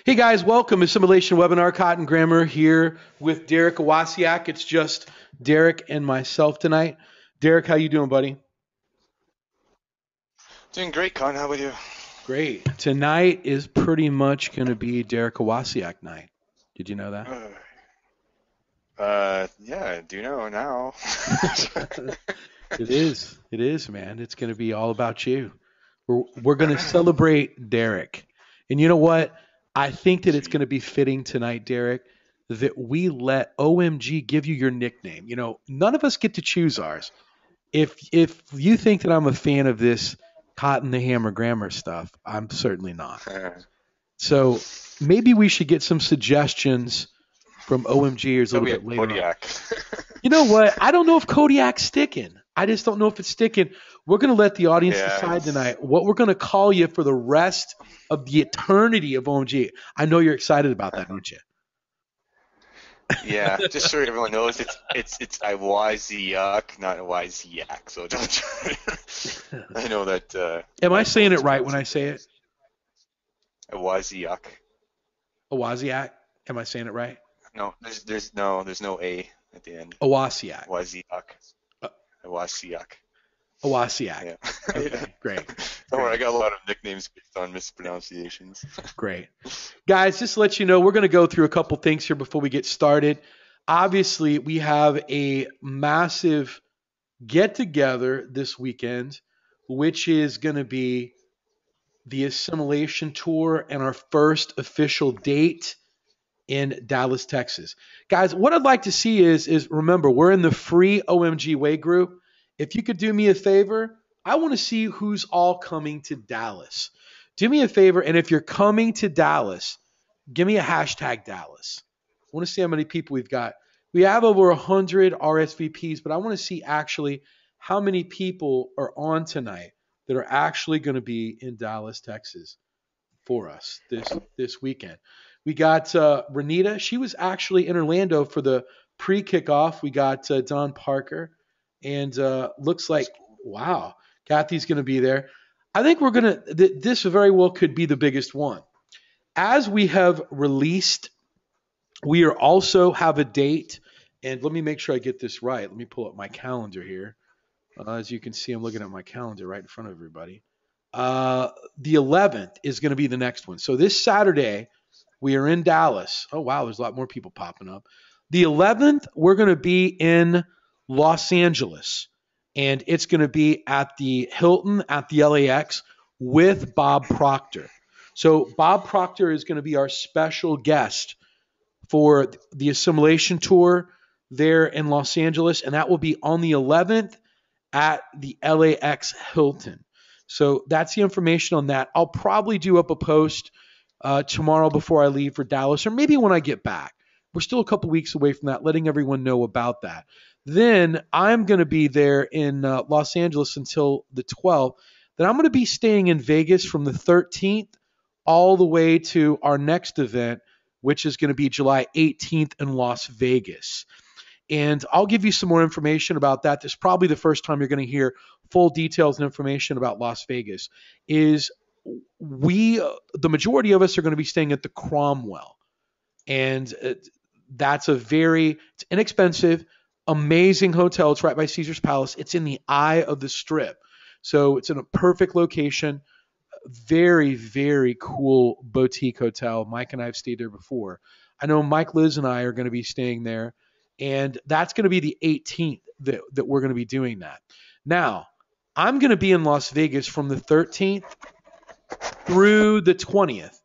Hey guys, welcome. Assimilation Webinar. Cotton Grammar here with Derek Awasiak. It's just Derek and myself tonight. Derek, how you doing, buddy? Doing great, Con. How about you? Great. Tonight is pretty much going to be Derek Awasiak night. Did you know that? Yeah, I do know now. It is. It is, man. It's going to be all about you. We're going to celebrate Derek. And you know what? I think that it's Sweet. going to be fitting tonight, Derek, that we let OMG give you your nickname. You know, none of us get to choose ours. If you think that I'm a fan of this Cotton the Hammer grammar stuff, I'm certainly not. So maybe we should get some suggestions from OMGers a Tell little me a bit later on. Kodiak. You know what? I don't know if Kodiak's sticking. I just don't know if it's sticking. We're going to let the audience Yeah, decide tonight what we're going to call you for the rest of the eternity of OMG. I know you're excited about that, aren't you? yeah. Just so everyone knows, it's I was yuck, not a wise yak. So don't. I know that Am I that saying it influence right when pronounce I it say it? a wise yuck. Awasiak? Am I saying it right? No, there's no a at the end. Awasiak. Was yuck. Uh, I was yuck. Awasiak. Yeah. Yeah. Okay, great. Don't worry, I Great. got a lot of nicknames based on mispronunciations. Great. Guys, just to let you know, we're going to go through a couple things here before we get started. Obviously, we have a massive get together this weekend, which is going to be the Assimilation Tour and our first official date in Dallas, Texas. Guys, what I'd like to see is remember, we're in the free OMG Way group. If you could do me a favor, I want to see who's all coming to Dallas. Do me a favor, and if you're coming to Dallas, give me a hashtag Dallas. I want to see how many people we've got. We have over 100 RSVPs, but I want to see actually how many people are on tonight that are actually going to be in Dallas, Texas for us this weekend. We got Renita. She was actually in Orlando for the pre-kickoff. We got Don Parker, and looks like That's cool. wow, Kathy's going to be there. I think we're gonna. This very well could be the biggest one. As we have released, we are also have a date, and let me make sure I get this right. Let me pull up my calendar here. As you can see, I'm looking at my calendar right in front of everybody. Uh, the 11th is going to be the next one. So this Saturday, we are in Dallas. Oh, wow, there's a lot more people popping up. The 11th, we're going to be in Los Angeles, and it's going to be at the Hilton at the LAX with Bob Proctor. So Bob Proctor is going to be our special guest for the Assimilation Tour there in Los Angeles, and that will be on the 11th at the LAX Hilton. So that's the information on that. I'll probably do up a post tomorrow before I leave for Dallas, or maybe when I get back. We're still a couple weeks away from that, letting everyone know about that. Then I'm going to be there in Los Angeles until the 12th. Then I'm going to be staying in Vegas from the 13th all the way to our next event, which is going to be July 18th in Las Vegas. And I'll give you some more information about that. This is probably the first time you're going to hear full details and information about Las Vegas. Is we, the majority of us are going to be staying at the Cromwell. And that's it's inexpensive, amazing hotel. It's right by Caesar's Palace. It's in the eye of the strip. So it's in a perfect location. Very, very cool boutique hotel. Mike and I have stayed there before. I know Mike, Liz, and I are going to be staying there. And that's going to be the 18th that we're going to be doing that. Now, I'm going to be in Las Vegas from the 13th through the 20th.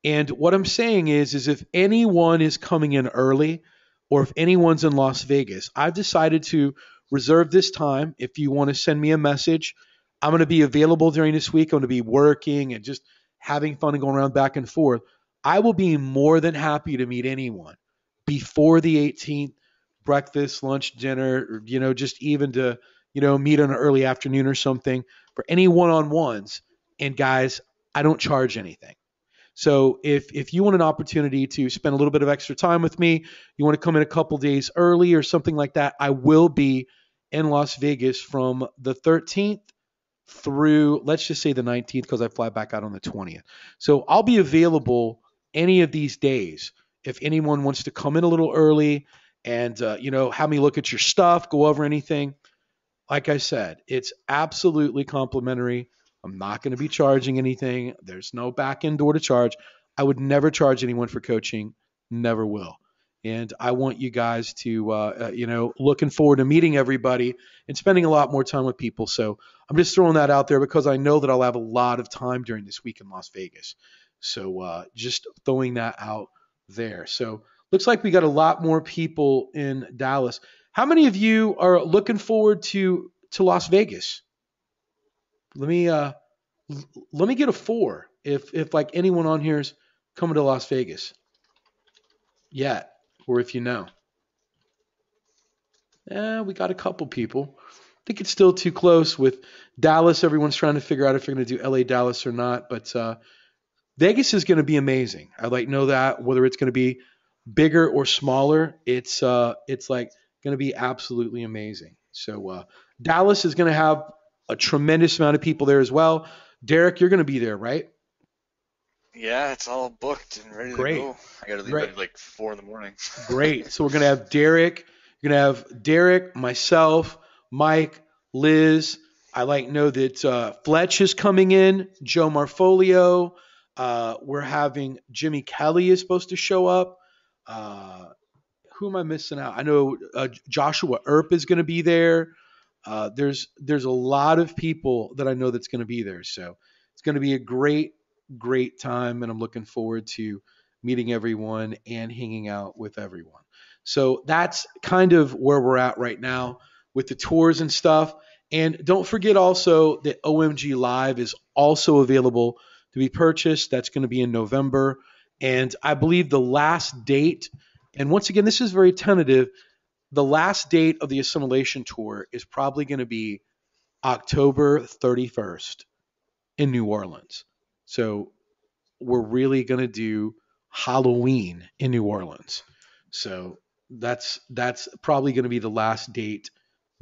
And what I'm saying is if anyone is coming in early or if anyone's in Las Vegas, I've decided to reserve this time. If you want to send me a message, I'm going to be available during this week. I'm going to be working and just having fun and going around back and forth. I will be more than happy to meet anyone before the 18th, breakfast, lunch, dinner, or, just even to, meet on an early afternoon or something for any one-on-ones. And guys, I don't charge anything. So if you want an opportunity to spend a little bit of extra time with me, you want to come in a couple days early or something like that, I will be in Las Vegas from the 13th through, let's just say the 19th, because I fly back out on the 20th. So I'll be available any of these days, if anyone wants to come in a little early and, have me look at your stuff, go over anything, like I said, it's absolutely complimentary. I'm not going to be charging anything. There's no back end door to charge. I would never charge anyone for coaching. Never will. And I want you guys to, looking forward to meeting everybody and spending a lot more time with people. So I'm just throwing that out there because I know that I'll have a lot of time during this week in Las Vegas. So just throwing that out there. So looks like we got a lot more people in Dallas. How many of you are looking forward to Las Vegas? Let me get a 4 if like anyone on here is coming to Las Vegas yet, or if you know. We got a couple people. I think it's still too close with Dallas. Everyone's trying to figure out if you're going to do LA Dallas or not, but Vegas is going to be amazing. I'd like to know that whether it's going to be bigger or smaller, it's like going to be absolutely amazing. So Dallas is going to have a tremendous amount of people there as well. Derek, you're going to be there, right? Yeah, it's all booked and ready to go. I got to leave at like 4 in the morning. Great. So we're going to have Derek. You're going to have Derek, myself, Mike, Liz. I like to know that Fletch is coming in, Joe Marfolio. We're having Jimmy Kelly is supposed to show up. Who am I missing out? I know Joshua Earp is going to be there. There's a lot of people that I know that's going to be there. So it's going to be a great time, and I'm looking forward to meeting everyone and hanging out with everyone. So that's kind of where we're at right now with the tours and stuff. And don't forget also that OMG Live is also available to be purchased. That's going to be in November. And I believe the last date, and once again, this is very tentative, the last date of the Assimilation Tour is probably going to be October 31st in New Orleans. So we're really going to do Halloween in New Orleans. So that's probably going to be the last date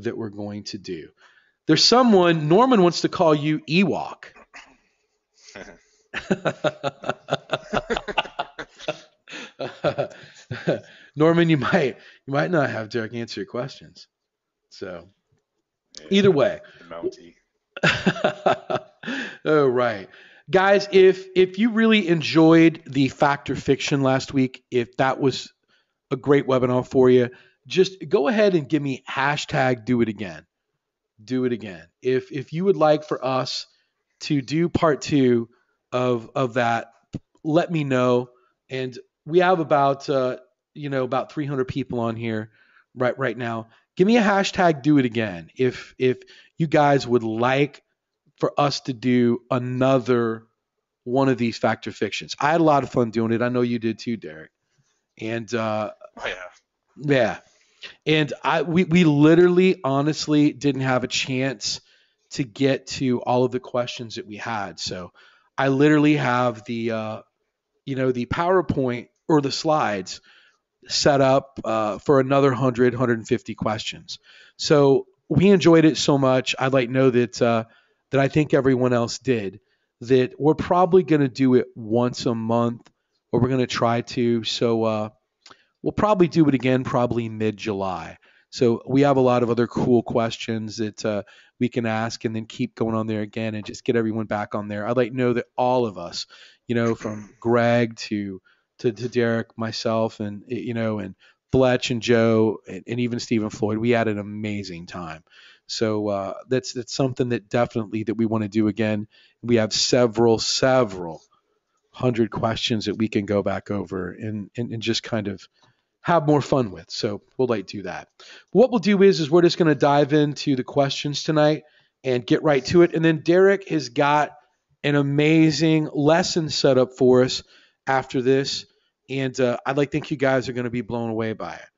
that we're going to do. There's someone, Norman wants to call you Ewok. Norman, you might not have Derek answer your questions. So either way. Oh, right. Guys, if you really enjoyed the Fact or Fiction last week, if that was a great webinar for you, just go ahead and give me hashtag do it again. Do it again. If you would like for us to do part 2 of that, let me know. And we have about 300 people on here right now. Give me a hashtag do it again if you guys would like for us to do another one of these Fact or Fictions. I had a lot of fun doing it. I know you did too, Derek. And yeah. And we literally, honestly, didn't have a chance to get to all of the questions that we had. So I literally have the PowerPoint or the slides set up for another 150 questions. So we enjoyed it so much. I'd like to know that I think everyone else did, that we're probably going to do it once a month, or we're going to try to. So we'll probably do it again probably mid-July. So we have a lot of other cool questions that we can ask and then keep going on there again and just get everyone back on there. I'd like to know that all of us, from Greg to Derek, myself, and and Fletch and Joe and even Stephen Floyd, we had an amazing time. So that's something that definitely that we want to do again. We have several hundred questions that we can go back over and just kind of have more fun with. So we'll like to do that. What we'll do is we're just going to dive into the questions tonight and get right to it. And then Derek has got an amazing lesson set up for us after this. And I'd like to think you guys are going to be blown away by it.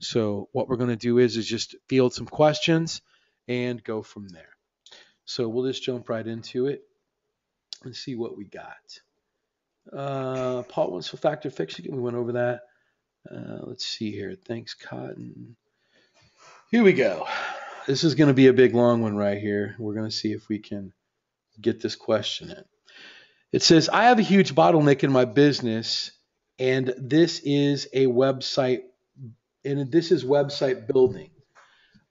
So what we're going to do is just field some questions and go from there. So we'll just jump right into it and see what we got. Paul wants for Fact or Fiction. We went over that. Let's see here. Thanks, Cotton. Here we go. This is going to be a big, long one right here. We're going to see if we can get this question in. It says, I have a huge bottleneck in my business And this is a website, and this is website building.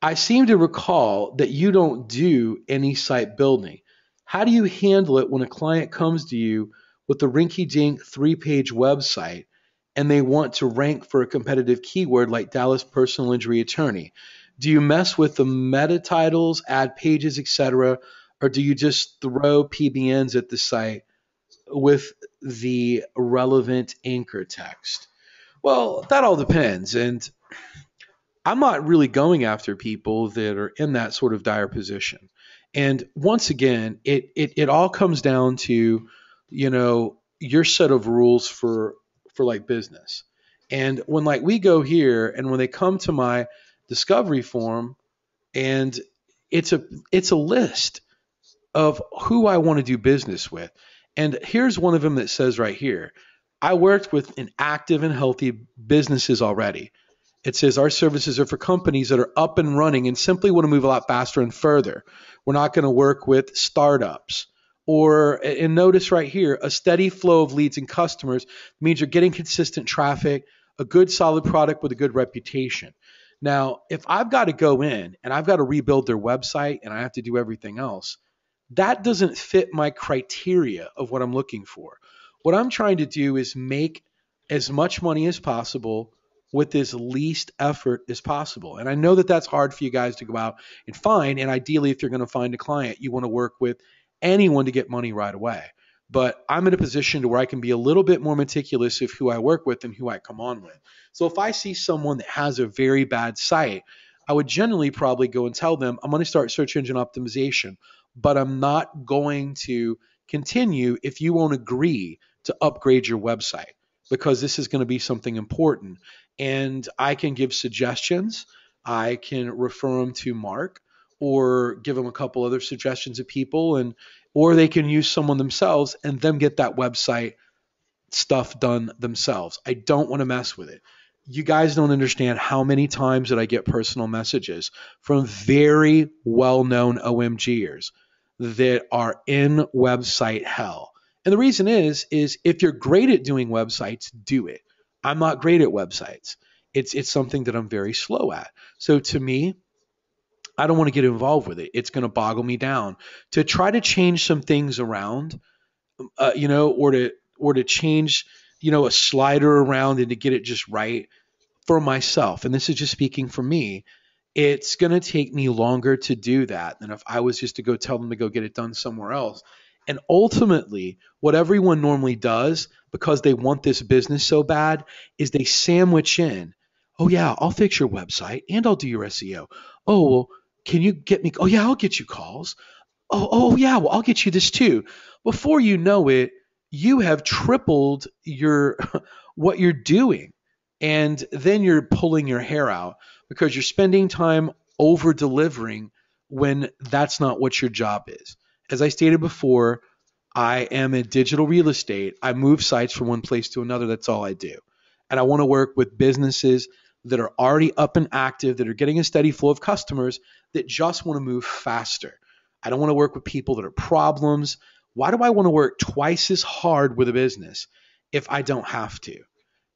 I seem to recall that you don't do any site building. How do you handle it when a client comes to you with a rinky dink 3 page website and they want to rank for a competitive keyword like Dallas personal injury attorney? Do you mess with the meta titles, add pages, etc., or do you just throw PBNs at the site with the relevant anchor text? Well, that all depends. And I'm not really going after people that are in that sort of dire position. And once again, it all comes down to, your set of rules for like business. And when like we go here and when they come to my discovery form and it's a it's a list of who I want to do business with. And here's one of them that says right here, I worked with an active and healthy businesses already. It says our services are for companies that are up and running and simply want to move a lot faster and further. We're not going to work with startups. And notice right here, a steady flow of leads and customers means you're getting consistent traffic, a good solid product with a good reputation. Now, if I've got to go in and I've got to rebuild their website and I have to do everything else, that doesn't fit my criteria of what I'm looking for. What I'm trying to do is make as much money as possible with as least effort as possible. And I know that that's hard for you guys to go out and find. And ideally, if you're going to find a client, you want to work with anyone to get money right away. But I'm in a position to where I can be a little bit more meticulous of who I work with and who I come on with. So if I see someone that has a very bad site, I would generally probably go and tell them, I'm going to start search engine optimization, but I'm not going to continue if you won't agree to upgrade your website because this is going to be something important. And I can give suggestions. I can refer them to Mark or give them a couple other suggestions of people, and or they can use someone themselves and them get that website stuff done themselves. I don't want to mess with it. You guys don't understand how many times that I get personal messages from very well-known OMGers that are in website hell. And the reason is if you're great at doing websites, do it. I'm not great at websites. It's something that I'm very slow at. So to me, I don't want to get involved with it. It's going to boggle me down. To try to change some things around, or to change, a slider around and to get it just right for myself. And this is just speaking for me. It's going to take me longer to do that than if I was just to go tell them to go get it done somewhere else. And ultimately, what everyone normally does because they want this business so bad is they sandwich in, oh, yeah, I'll fix your website and I'll do your SEO. Oh, well, can you get me? Oh, yeah, I'll get you calls. Oh, yeah, well, I'll get you this too. Before you know it, you have tripled your what you're doing. And then you're pulling your hair out because you're spending time over delivering when that's not what your job is. As I stated before, I am in digital real estate. I move sites from one place to another. That's all I do. And I want to work with businesses that are already up and active, that are getting a steady flow of customers that just want to move faster. I don't want to work with people that are problems. Why do I want to work twice as hard with a business if I don't have to?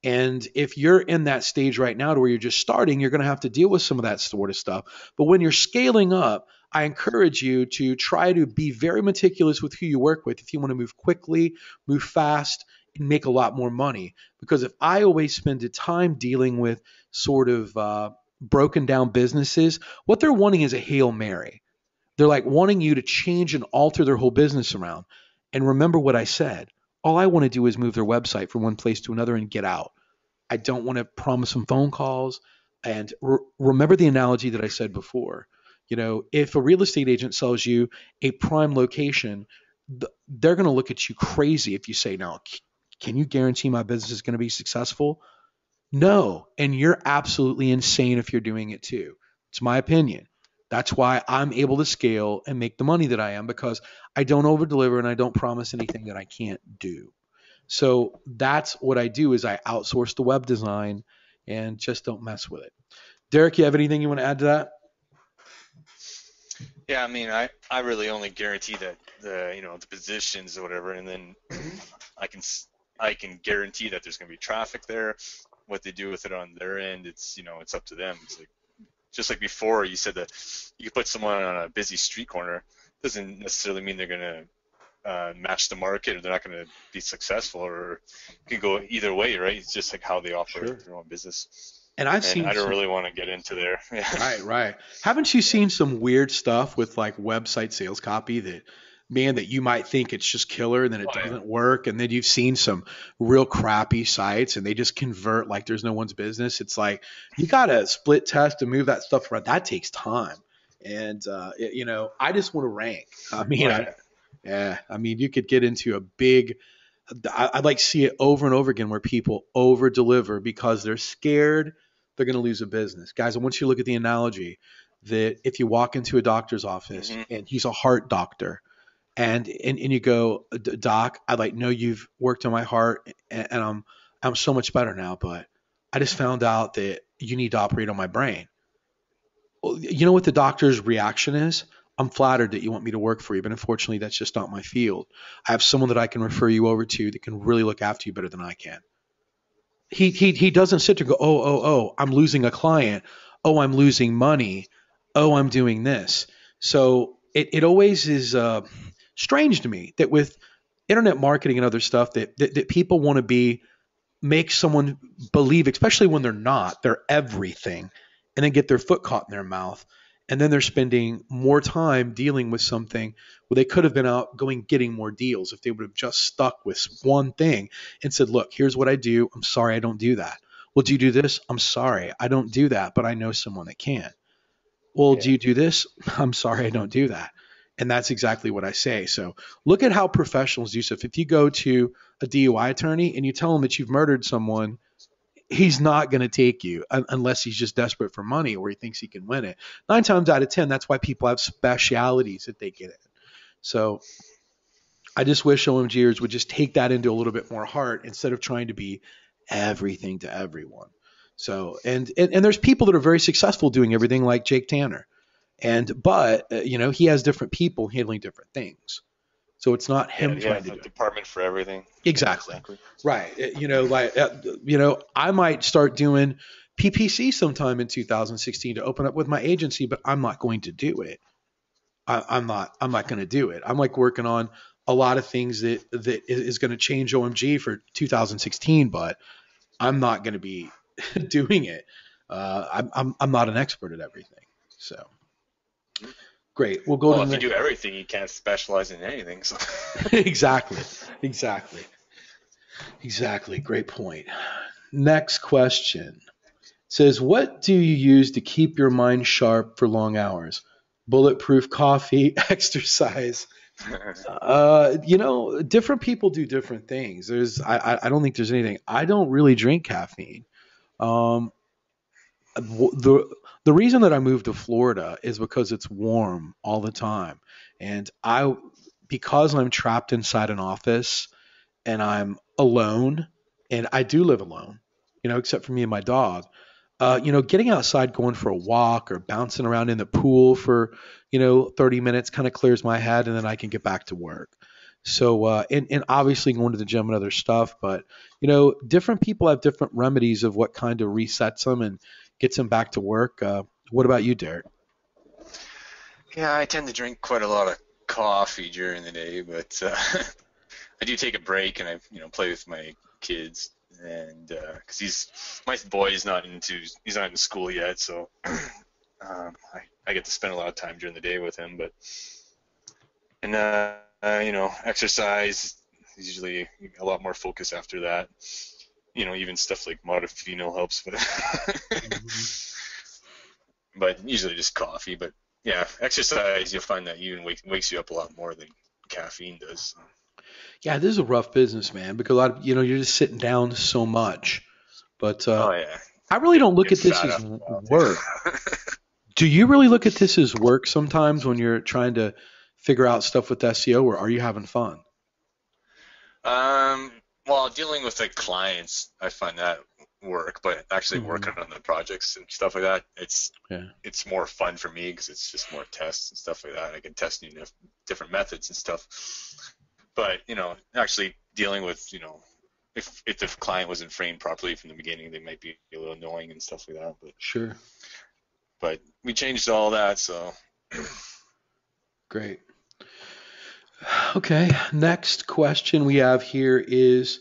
And if you're in that stage right now to where you're just starting, you're going to have to deal with some of that sort of stuff. But when you're scaling up, I encourage you to try to be very meticulous with who you work with if you want to move quickly, move fast, and make a lot more money. Because if I always spend the time dealing with sort of broken down businesses, what they're wanting is a Hail Mary. They're like wanting you to change and alter their whole business around. And remember what I said. All I want to do is move their website from one place to another and get out. I don't want to promise them phone calls. And remember the analogy that I said before. If a real estate agent sells you a prime location, they're going to look at you crazy if you say, "Now, can you guarantee my business is going to be successful?" No. And you're absolutely insane if you're doing it too. It's my opinion. That's why I'm able to scale and make the money that I am because I don't over deliver and I don't promise anything that I can't do. So that's what I do is I outsource the web design and just don't mess with it. Derek, you have anything you want to add to that? Yeah, I mean, I really only guarantee that the positions or whatever, and then I can I can guarantee that there's going to be traffic there. What they do with it on their end, it's it's up to them. It's like just like before, you said that you could put someone on a busy street corner. Doesn't necessarily mean they're going to match the market, or they're not going to be successful, or it can go either way, right? It's just like how they operate their own business. And I've seen I don't really want to get into there. Right. Haven't you seen some weird stuff with like website sales copy that, man, that you might think it's just killer and then it doesn't work, and then you've seen some real crappy sites and they just convert like there's no one's business. It's like you got to split test and move that stuff around. That takes time, and I just want to rank. I mean, you could get into a big. I'd like to see it over and over again where people over deliver because they're scared they're going to lose a business. Guys, I want you to look at the analogy that if you walk into a doctor's office and he's a heart doctor and you go, Doc, I know you've worked on my heart and I'm so much better now, but I just found out that you need to operate on my brain. Well, you know what the doctor's reaction is? I'm flattered that you want me to work for you, but unfortunately that's just not my field. I have someone that I can refer you over to that can really look after you better than I can. He doesn't sit there and go, oh, I'm losing a client. Oh, I'm losing money. Oh, I'm doing this. So it always is strange to me that with internet marketing and other stuff that people want to make someone believe, especially when they're everything, and then get their foot caught in their mouth. And then they're spending more time dealing with something where they could have been out getting more deals if they would have just stuck with one thing and said, look, here's what I do. I'm sorry, I don't do that. Well, do you do this? I'm sorry, I don't do that, but I know someone that can. Well, do you do this? I'm sorry, I don't do that. And that's exactly what I say. So look at how professionals do stuff. If you go to a DUI attorney and you tell him that you've murdered someone, he's not going to take you unless he's just desperate for money or he thinks he can win it. 9 times out of 10, that's why people have specialities that they get in. So I just wish OMGers would just take that into a little bit more heart instead of trying to be everything to everyone. So, and there's people that are very successful doing everything like Jake Tanner. But he has different people handling different things. So it's not him trying to do it. Department for everything. Exactly. Right. I might start doing PPC sometime in 2016 to open up with my agency, but I'm not going to do it. I'm not going to do it. I'm like working on a lot of things that is going to change OMG for 2016, but I'm not going to be doing it. I'm not an expert at everything. So. Great. We'll go to if you do everything, you can't specialize in anything. So. Exactly. Great point. Next question says, what do you use to keep your mind sharp for long hours? Bulletproof coffee, exercise. Different people do different things. I don't think there's anything. I don't really drink caffeine. The reason that I moved to Florida is because it's warm all the time. And because I'm trapped inside an office and I'm alone, and I do live alone, except for me and my dog, getting outside, going for a walk or bouncing around in the pool for, 30 minutes kind of clears my head, and then I can get back to work. So, and obviously going to the gym and other stuff, but, different people have different remedies of what kind of resets them and gets them back to work. What about you, Derek? Yeah, I tend to drink quite a lot of coffee during the day, but I do take a break and I, play with my kids, and because my boy is not in school yet, so I get to spend a lot of time during the day with him. But exercise is usually a lot more focus after that. Even stuff like modafinil helps, but usually just coffee. But yeah, exercise, you'll find that even wakes you up a lot more than caffeine does. Yeah, this is a rough business, man, because a lot of, you're just sitting down so much. But I really don't look at this as work. Do you really look at this as work sometimes when you're trying to figure out stuff with SEO, or are you having fun? Well, dealing with the clients, I find that work, but actually working on the projects and stuff like that, it's more fun for me because it's just more tests and stuff like that. I can test new different methods and stuff. But actually dealing with if the client wasn't framed properly from the beginning, they might be a little annoying and stuff like that. Sure. But we changed all that, so. Great. Okay. Next question we have here is,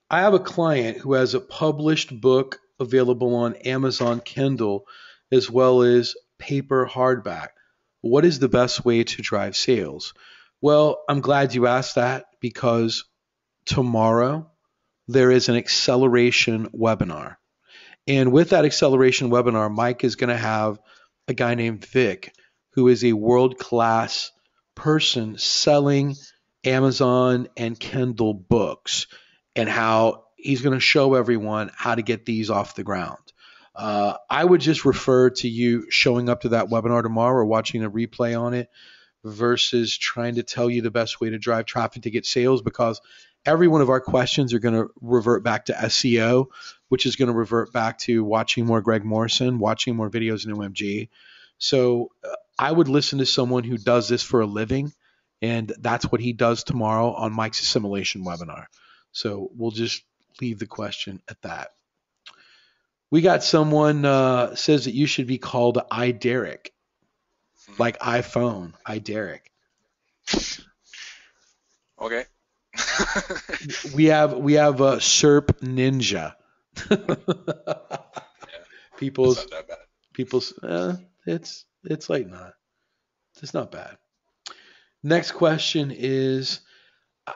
I have a client who has a published book available on Amazon Kindle as well as paper hardback. What is the best way to drive sales? Well, I'm glad you asked that because tomorrow there is an acceleration webinar. And with that acceleration webinar, Mike is going to have a guy named Vic, who is a world-class person selling Amazon and Kindle books, and how he's going to show everyone how to get these off the ground. I would just refer to you showing up to that webinar tomorrow or watching a replay on it versus trying to tell you the best way to drive traffic to get sales, because every one of our questions are going to revert back to SEO, which is going to revert back to watching more Greg Morrison, watching more videos in OMG. So I would listen to someone who does this for a living, and that's what he does tomorrow on Mike's assimilation webinar. So we'll just leave the question at that. We got someone says that you should be called iDerek, like iPhone, iDerek. Okay. We have Serp Ninja. Yeah, People's it's not that bad. people's it's like not. It's not bad. Next question is,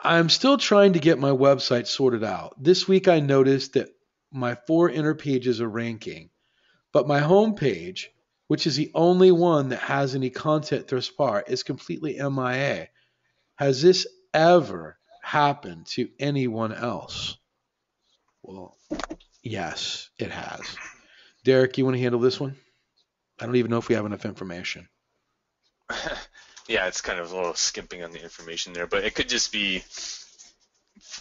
I'm still trying to get my website sorted out. This week I noticed that my 4 inner pages are ranking, but my home page, which is the only one that has any content thus far, is completely MIA. Has this ever happened to anyone else? Well, yes, it has. Derek, you want to handle this one? I don't even know if we have enough information. Yeah, it's kind of a little skimping on the information there, but it could just be,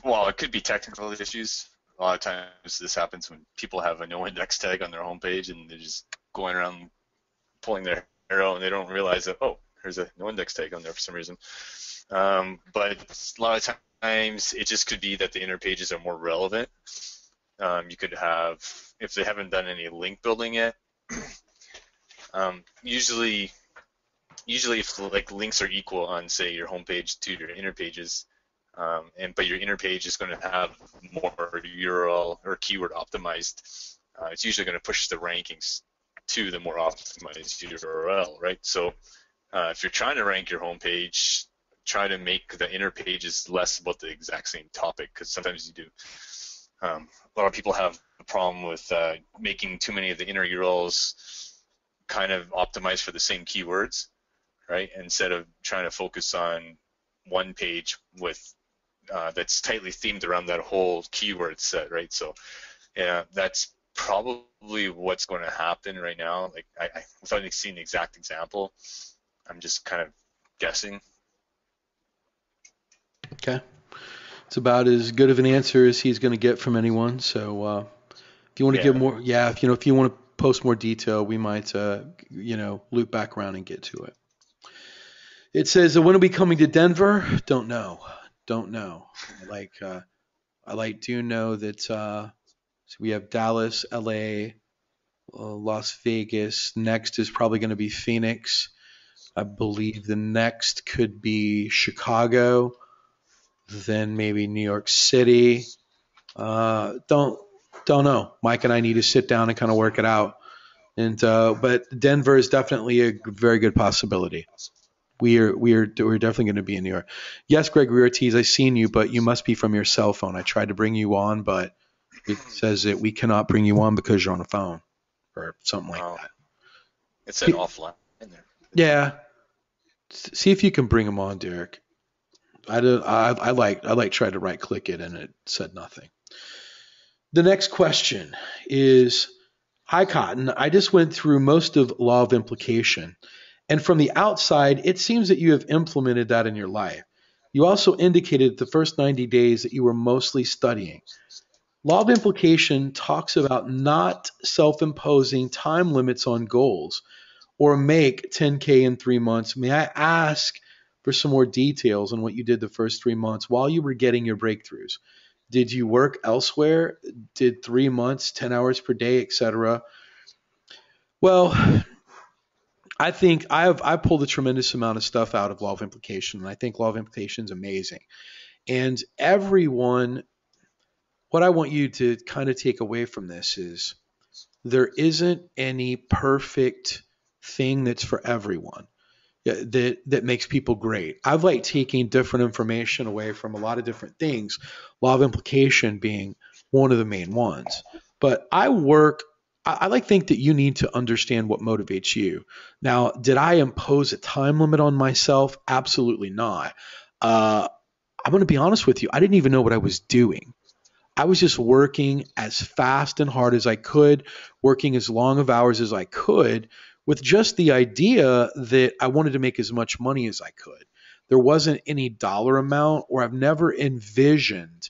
well, it could be technical issues. A lot of times this happens when people have a no index tag on their homepage and they're just going around pulling their hair out and they don't realize that, oh, there's a no index tag on there for some reason. But a lot of times it just could be that the inner pages are more relevant. You could have, if they haven't done any link building yet, usually if like links are equal on, say, your homepage to your inner pages, but your inner page is going to have more URL or keyword optimized, it's usually going to push the rankings to the more optimized URL, right? So if you're trying to rank your homepage, try to make the inner pages less about the exact same topic, because sometimes you do. A lot of people have a problem with making too many of the inner URLs kind of optimized for the same keywords, right? Instead of trying to focus on one page with that's tightly themed around that whole keyword set, right? So yeah, that's probably what's going to happen right now. Like I without seeing the exact example, I'm just kind of guessing. Okay. It's about as good of an answer as he's going to get from anyone. So if you want to give more, if you want to post more detail, we might, loop back around and get to it. It says, when are we coming to Denver? Don't know. I do know that so we have Dallas, LA, Las Vegas. Next is probably going to be Phoenix. I believe the next could be Chicago, then maybe New York City. Don't know. Mike and I need to sit down and kind of work it out. And but Denver is definitely a very good possibility. We're definitely going to be in New York. Yes, Gregory Ortiz, I've seen you, but you must be from your cell phone. I tried to bring you on, but it says that we cannot bring you on because you're on a phone or something like that. It said offline in there. Yeah. See if you can bring him on, Derek. I tried to right click it and it said nothing. The next question is, hi Cotton, I just went through most of law of implication, and from the outside it seems that you have implemented that in your life. You also indicated the first 90 days that you were mostly studying. Law of implication talks about not self-imposing time limits on goals or make 10K in 3 months. May I ask for some more details on what you did the first 3 months while you were getting your breakthroughs? Did you work elsewhere? Did 3 months, 10 hours per day, etc.? Well, I think I pulled a tremendous amount of stuff out of law of implication, and I think law of implication is amazing. And everyone, what I want you to kind of take away from this is there isn't any perfect thing that's for everyone. That makes people great. I've like taking different information away from a lot of different things, law of implication being one of the main ones. But I like think that you need to understand what motivates you. Now, did I impose a time limit on myself? Absolutely not. Uh, I'm going to be honest with you. I didn't even know what I was doing. I was just working as fast and hard as I could, working as long of hours as I could, with just the idea that I wanted to make as much money as I could. There wasn't any dollar amount, or I've never envisioned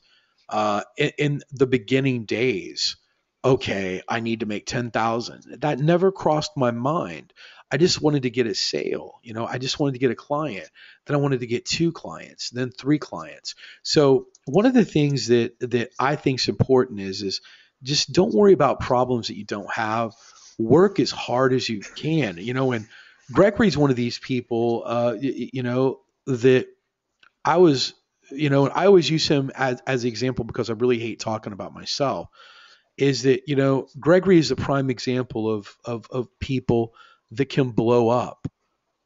in the beginning days, okay, I need to make 10,000. That never crossed my mind. I just wanted to get a sale. I just wanted to get a client. Then I wanted to get two clients, then three clients. So one of the things that I think is important is just don't worry about problems that you don't have. Work as hard as you can. And Gregory's one of these people, that I was, and I always use him as an example because I really hate talking about myself. Is that Gregory is a prime example of people that can blow up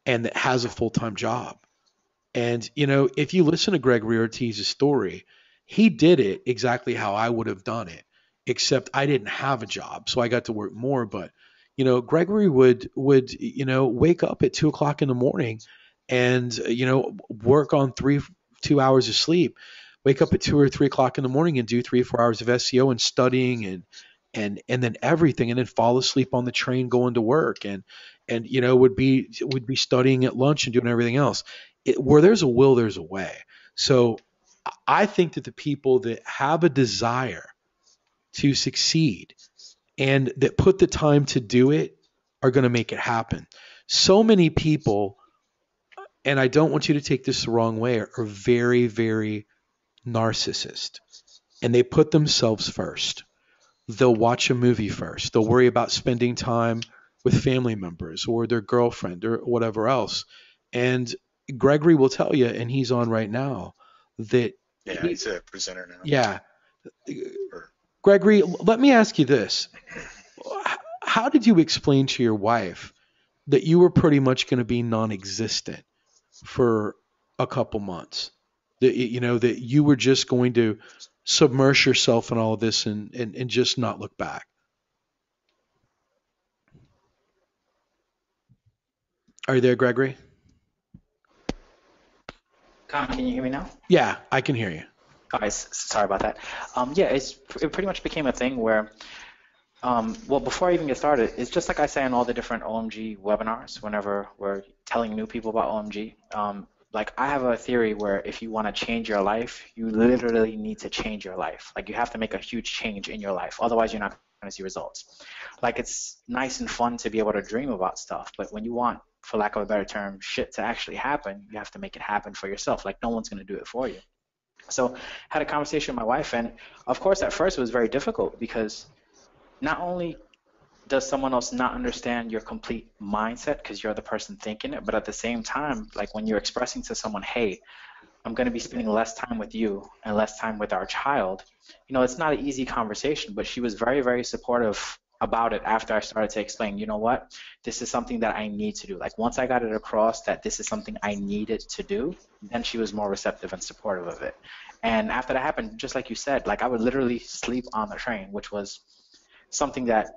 and that has a full time job. And, if you listen to Gregory Ortiz's story, he did it exactly how I would have done it, except I didn't have a job. So I got to work more. But, Gregory would, wake up at 2 o'clock in the morning and, work on 2 hours of sleep, wake up at 2 or 3 o'clock in the morning and do 3 or 4 hours of SEO and studying and then everything, and then fall asleep on the train going to work, and would be studying at lunch and doing everything else. Where there's a will, there's a way. So I think that the people that have a desire to succeed and that put the time to do it are going to make it happen. So many people, and I don't want you to take this the wrong way, are very, very narcissist, and they put themselves first. They'll watch a movie first. They'll worry about spending time with family members or their girlfriend or whatever else. And Gregory will tell you, and he's on right now, that Yeah, he's a presenter now. yeah. Or, Gregory, let me ask you this. How did you explain to your wife that you were pretty much going to be non-existent for a couple months? That you were just going to submerge yourself in all of this and just not look back. Are you there, Gregory? Can you hear me now? Yeah, I can hear you. Okay, sorry about that. Yeah, it pretty much became a thing where, well, before I even get started, it's just like I say in all the different OMG webinars, whenever we're telling new people about OMG. Like I have a theory where if you want to change your life, you literally need to change your life. Like you have to make a huge change in your life. Otherwise, you're not going to see results. Like it's nice and fun to be able to dream about stuff, but when you want, for lack of a better term, shit to actually happen, you have to make it happen for yourself. Like no one's going to do it for you. So I had a conversation with my wife, and of course at first it was very difficult because not only does someone else not understand your complete mindset because you're the person thinking it, but at the same time, like when you're expressing to someone, hey, I'm going to be spending less time with you and less time with our child, it's not an easy conversation, but she was very, very supportive about it after I started to explain, you know what, this is something that I need to do. Like once I got it across that this is something I needed to do, then she was more receptive and supportive of it. And after that happened, just like you said, like I would literally sleep on the train, which was something that,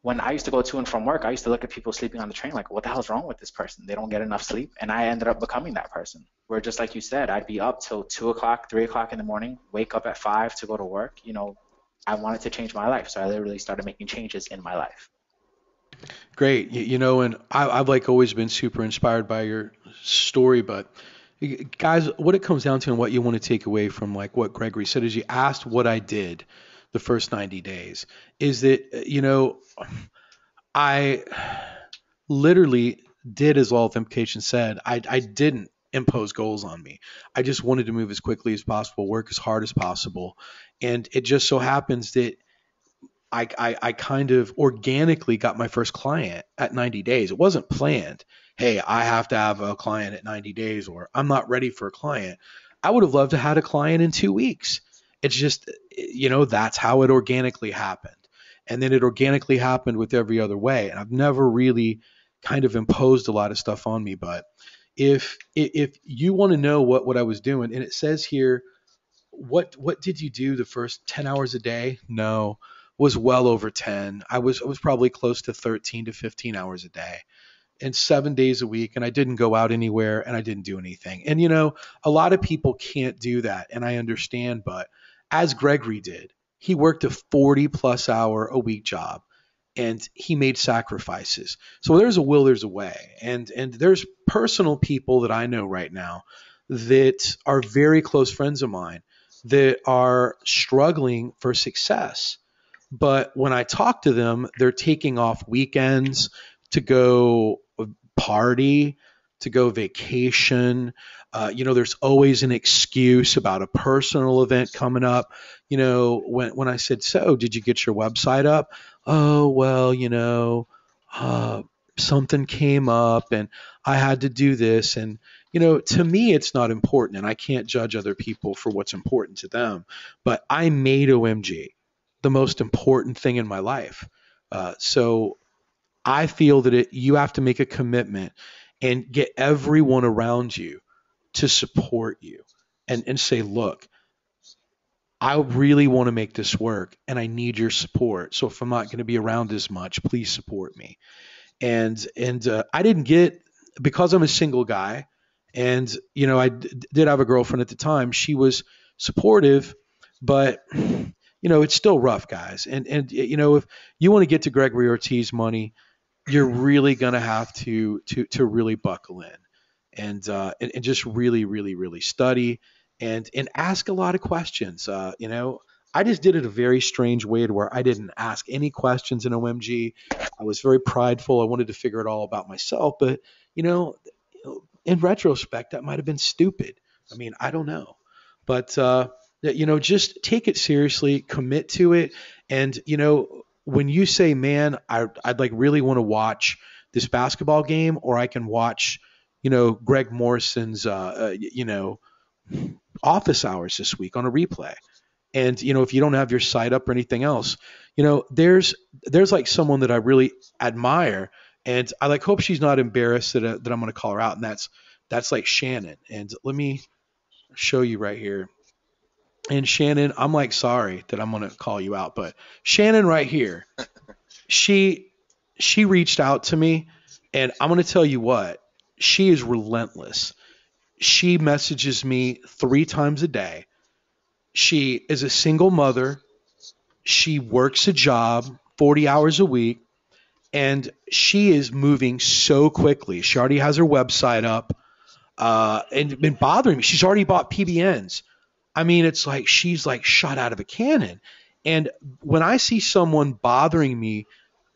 when I used to go to and from work, I used to look at people sleeping on the train like, what the hell's wrong with this person? They don't get enough sleep. And I ended up becoming that person where, just like you said, I'd be up till 2 o'clock, 3 o'clock in the morning, wake up at 5 to go to work. I wanted to change my life. So I literally started making changes in my life. Great. And I've like always been super inspired by your story, but guys, what it comes down to and what you want to take away from like what Gregory said is you asked what I did the first 90 days is that, I literally did as law of implication said. I didn't impose goals on me. I just wanted to move as quickly as possible, work as hard as possible. And it just so happens that I kind of organically got my first client at 90 days. It wasn't planned. Hey, I have to have a client at 90 days, or I'm not ready for a client. I would have loved to have had a client in 2 weeks. It's just, that's how it organically happened. And then it organically happened with every other way. And I've never really kind of imposed a lot of stuff on me. But if you want to know what I was doing, and it says here, what did you do the first 10 hours a day? No, was well over 10. I was probably close to 13 to 15 hours a day and 7 days a week. And I didn't go out anywhere and I didn't do anything. And, a lot of people can't do that. And I understand, but as Gregory did, he worked a 40 plus hour a week job and he made sacrifices. So there's a will, there's a way. And there's personal people that I know right now that are very close friends of mine that are struggling for success. But when I talk to them, they're taking off weekends to go party, to go vacation. There's always an excuse about a personal event coming up. When I said, so did you get your website up? Oh, well, something came up and I had to do this. And, to me, it's not important and I can't judge other people for what's important to them. But I made OMG the most important thing in my life. So I feel that you have to make a commitment and get everyone around you to support you and say, look, I really want to make this work and I need your support. So if I'm not going to be around as much, please support me. And I didn't get, because I'm a single guy and, I did have a girlfriend at the time. She was supportive, but it's still rough, guys. And if you want to get to Gregory Ortiz money, you're really going to have to really buckle in and just really, really, really study and ask a lot of questions. I just did it a very strange way to where I didn't ask any questions in OMG. I was very prideful. I wanted to figure it all about myself, but in retrospect, that might have been stupid. I mean, I don't know, but just take it seriously, commit to it, and when you say, man, I'd like really want to watch this basketball game, or I can watch, Greg Morrison's, office hours this week on a replay. And, if you don't have your site up or anything else, there's like someone that I really admire and I like hope she's not embarrassed that I'm going to call her out. And that's like Shannon. And let me show you right here. And Shannon, I'm like, sorry that I'm going to call you out, but Shannon right here, she reached out to me and I'm going to tell you what, she is relentless. She messages me 3 times a day. She is a single mother. She works a job 40 hours a week and she is moving so quickly. She already has her website up and been bothering me. She's already bought PBNs. I mean, it's like she's like shot out of a cannon. And when I see someone bothering me,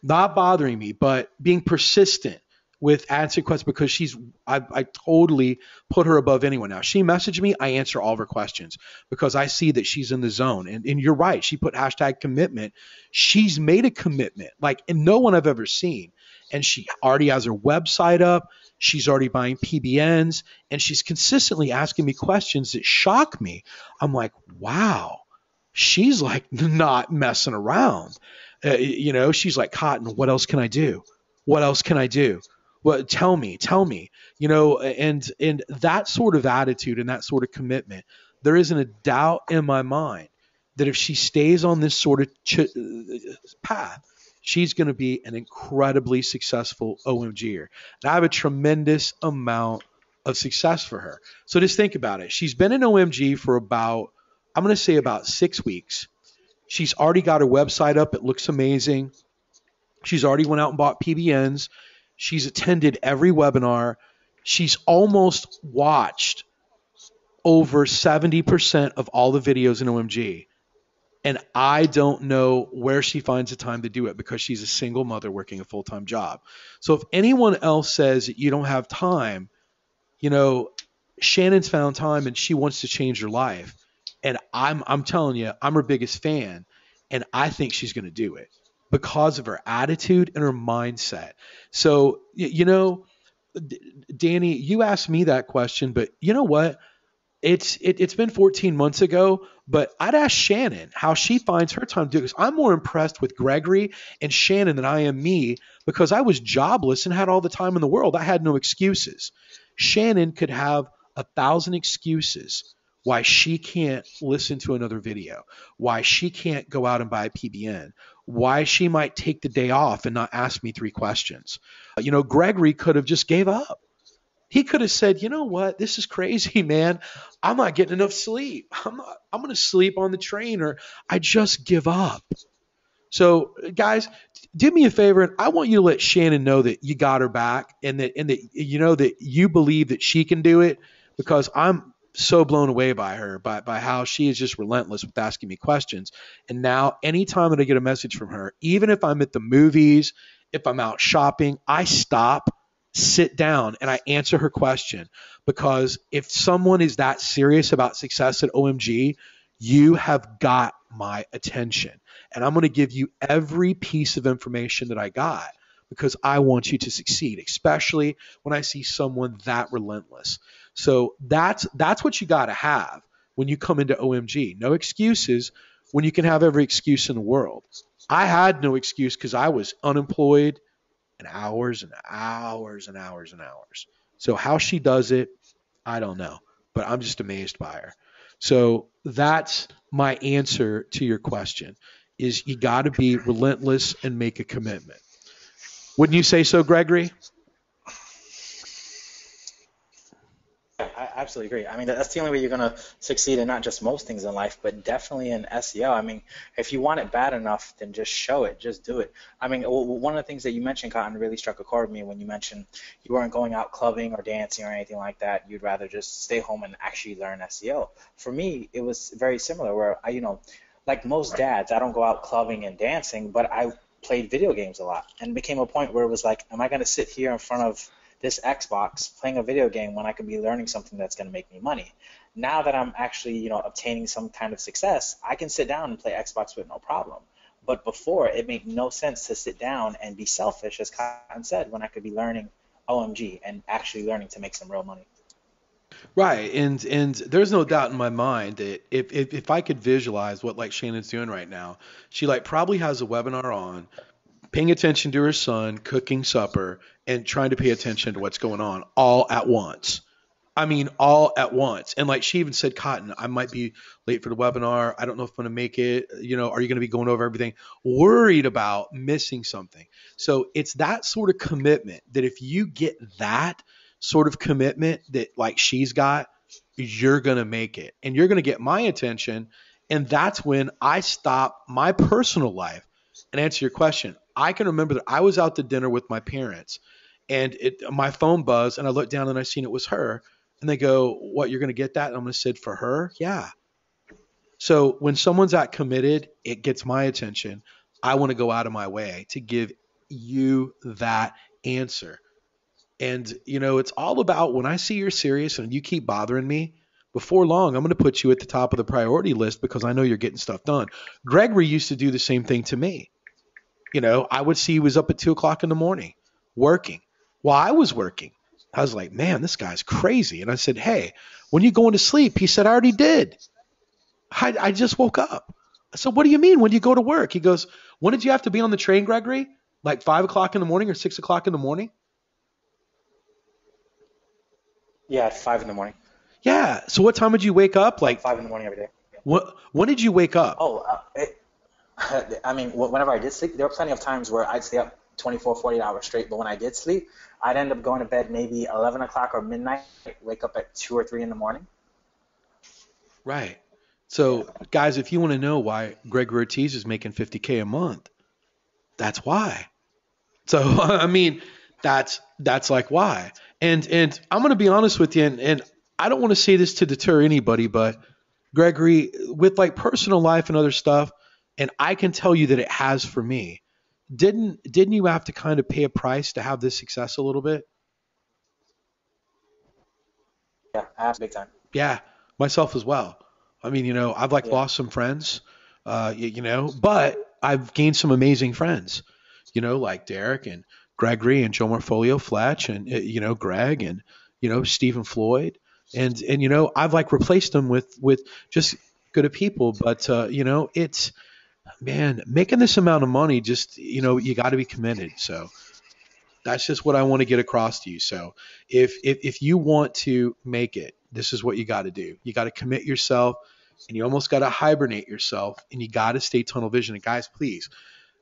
not bothering me, but being persistent with answering questions because I totally put her above anyone now. She messaged me, I answer all of her questions because I see that she's in the zone. And you're right. She put #commitment. She's made a commitment and no one I've ever seen. And she already has her website up. She's already buying PBNs and she's consistently asking me questions that shock me. I'm like, wow, she's like not messing around. She's like, Cotton, what else can I do? What else can I do? Well, tell me, and that sort of attitude and that sort of commitment, there isn't a doubt in my mind that if she stays on this sort of path, she's going to be an incredibly successful OMGer. And I have a tremendous amount of success for her. So just think about it. She's been in OMG for about 6 weeks. She's already got her website up. It looks amazing. She's already went out and bought PBNs. She's attended every webinar. She's almost watched over 70% of all the videos in OMG. And I don't know where she finds the time to do it because she's a single mother working a full-time job. So if anyone else says that you don't have time, Shannon's found time and she wants to change her life. And I'm telling you, I'm her biggest fan. And I think she's going to do it because of her attitude and her mindset. So, Danny, you asked me that question, but you know what? It's been 14 months ago, but I'd ask Shannon how she finds her time to do it. 'Cause I'm more impressed with Gregory and Shannon than I am me because I was jobless and had all the time in the world. I had no excuses. Shannon could have 1,000 excuses why she can't listen to another video, why she can't go out and buy a PBN, why she might take the day off and not ask me 3 questions. Gregory could have just gave up. He could have said, you know what, this is crazy, man. I'm not getting enough sleep. I'm going to sleep on the train or I just give up. So guys, do me a favor. And I want you to let Shannon know that you got her back and that that you believe that she can do it because I'm so blown away by her, by how she is just relentless with asking me questions. And now anytime that I get a message from her, even if I'm at the movies, if I'm out shopping, I stop, sit down, and I answer her question. Because if someone is that serious about success at OMG, you have got my attention. And I'm going to give you every piece of information that I got because I want you to succeed, especially when I see someone that relentless. So that's what you got to have when you come into OMG. No excuses when you can have every excuse in the world. I had no excuse because I was unemployed and hours and hours and hours and hours. So how she does it, I don't know, but I'm just amazed by her. So that's my answer to your question is you got to be relentless and make a commitment. Wouldn't you say so, Gregory? I absolutely agree. I mean, that's the only way you're going to succeed in not just most things in life, but definitely in SEO. I mean, if you want it bad enough, then just show it, just do it. I mean, one of the things that you mentioned, Cotton, really struck a chord with me when you mentioned you weren't going out clubbing or dancing or anything like that. You'd rather just stay home and actually learn SEO. For me, it was very similar where like most dads, I don't go out clubbing and dancing, but I played video games a lot and it became a point where it was like, am I going to sit here in front of this Xbox playing a video game when I could be learning something that's going to make me money? Now that I'm actually, obtaining some kind of success, I can sit down and play Xbox with no problem. But before, it made no sense to sit down and be selfish, as Cotton said, when I could be learning OMG and actually learning to make some real money. Right, and there's no doubt in my mind that if I could visualize what like Shannon's doing right now, she like probably has a webinar on, paying attention to her son, cooking supper, and trying to pay attention to what's going on all at once. I mean, all at once. And like she even said, Cotton, I might be late for the webinar. I don't know if I'm going to make it. Are you going to be going over everything? Worried about missing something. So it's that sort of commitment that if you get that sort of commitment that like she's got, you're going to make it and you're going to get my attention. And that's when I stop my personal life and answer your question. I can remember that I was out to dinner with my parents and my phone buzzed and I looked down and I seen it was her. And they go, what, you're going to get that? And I'm going to say, for her? Yeah. So when someone's that committed, it gets my attention. I want to go out of my way to give you that answer. And, it's all about when I see you're serious and you keep bothering me, before long, I'm going to put you at the top of the priority list because I know you're getting stuff done. Gregory used to do the same thing to me. I would see he was up at 2:00 in the morning working while I was working. I was like, man, this guy's crazy. And I said, hey, when you going to sleep? He said, I already did. I just woke up. I said, what do you mean when you go to work? He goes, when did you have to be on the train, Gregory? Like 5:00 in the morning or 6:00 in the morning? Yeah, at 5 in the morning. Yeah. So what time did you wake up? Like 5 in the morning every day. When did you wake up? I mean, whenever I did sleep, there were plenty of times where I'd stay up 24, 48 hours straight. But when I did sleep, I'd end up going to bed maybe 11 o'clock or midnight, wake up at 2 or 3 in the morning. Right. So, guys, if you want to know why Greg Ortiz is making $50K a month, that's why. So, I mean, that's like why. And I'm going to be honest with you, and I don't want to say this to deter anybody, but Gregory, with like personal life and other stuff, and I can tell you that it has for me. Didn't you have to kind of pay a price to have this success a little bit? big time. Yeah, myself as well. I mean, I've like Yeah. lost some friends, but I've gained some amazing friends, like Derek and Gregory and Joe Morfolio Fletch and, Greg and, Stephen Floyd. And, I've like replaced them with just good people. But, it's, man, making this amount of money, just, you got to be committed. So that's just what I want to get across to you. So if you want to make it, this is what you got to do. You got to commit yourself, and you almost got to hibernate yourself, and you got to stay tunnel vision. And guys, please,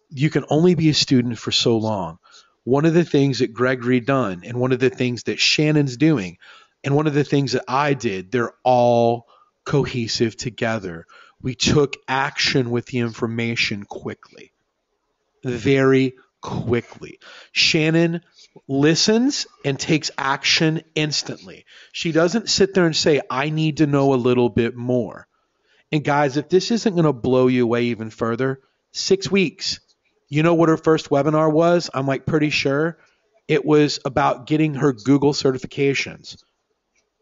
you can only be a student for so long. One of the things that Gregory done, and one of the things that Shannon's doing, and one of the things that I did, they're all cohesive together. We took action with the information quickly, very quickly. Shannon listens and takes action instantly. She doesn't sit there and say, I need to know a little bit more. And guys, if this isn't going to blow you away even further, 6 weeks. You know what her first webinar was? I'm like pretty sure it was about getting her Google certifications.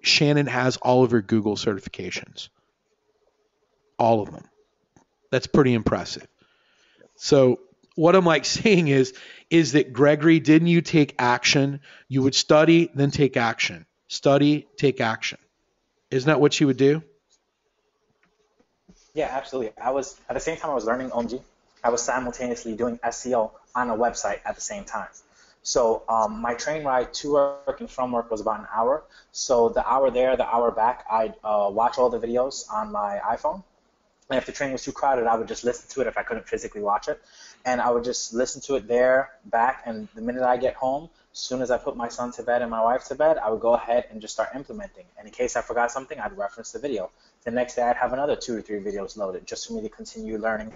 Shannon has all of her Google certifications. All of them. That's pretty impressive. So what I'm like saying is that Gregory, didn't you take action? You would study, then take action. Study, take action. Isn't that what you would do? Yeah, absolutely. I was at the same time I was learning OMG, I was simultaneously doing SEO on a website at the same time. So my train ride to work and from work was about an hour. So the hour there, the hour back, I'd watch all the videos on my iPhone. And if the train was too crowded, I would just listen to it if I couldn't physically watch it. And I would just listen to it there, back, and the minute I get home, as soon as I put my son to bed and my wife to bed, I would go ahead and just start implementing. And in case I forgot something, I'd reference the video. The next day, I'd have another 2 or 3 videos loaded just for me to continue learning.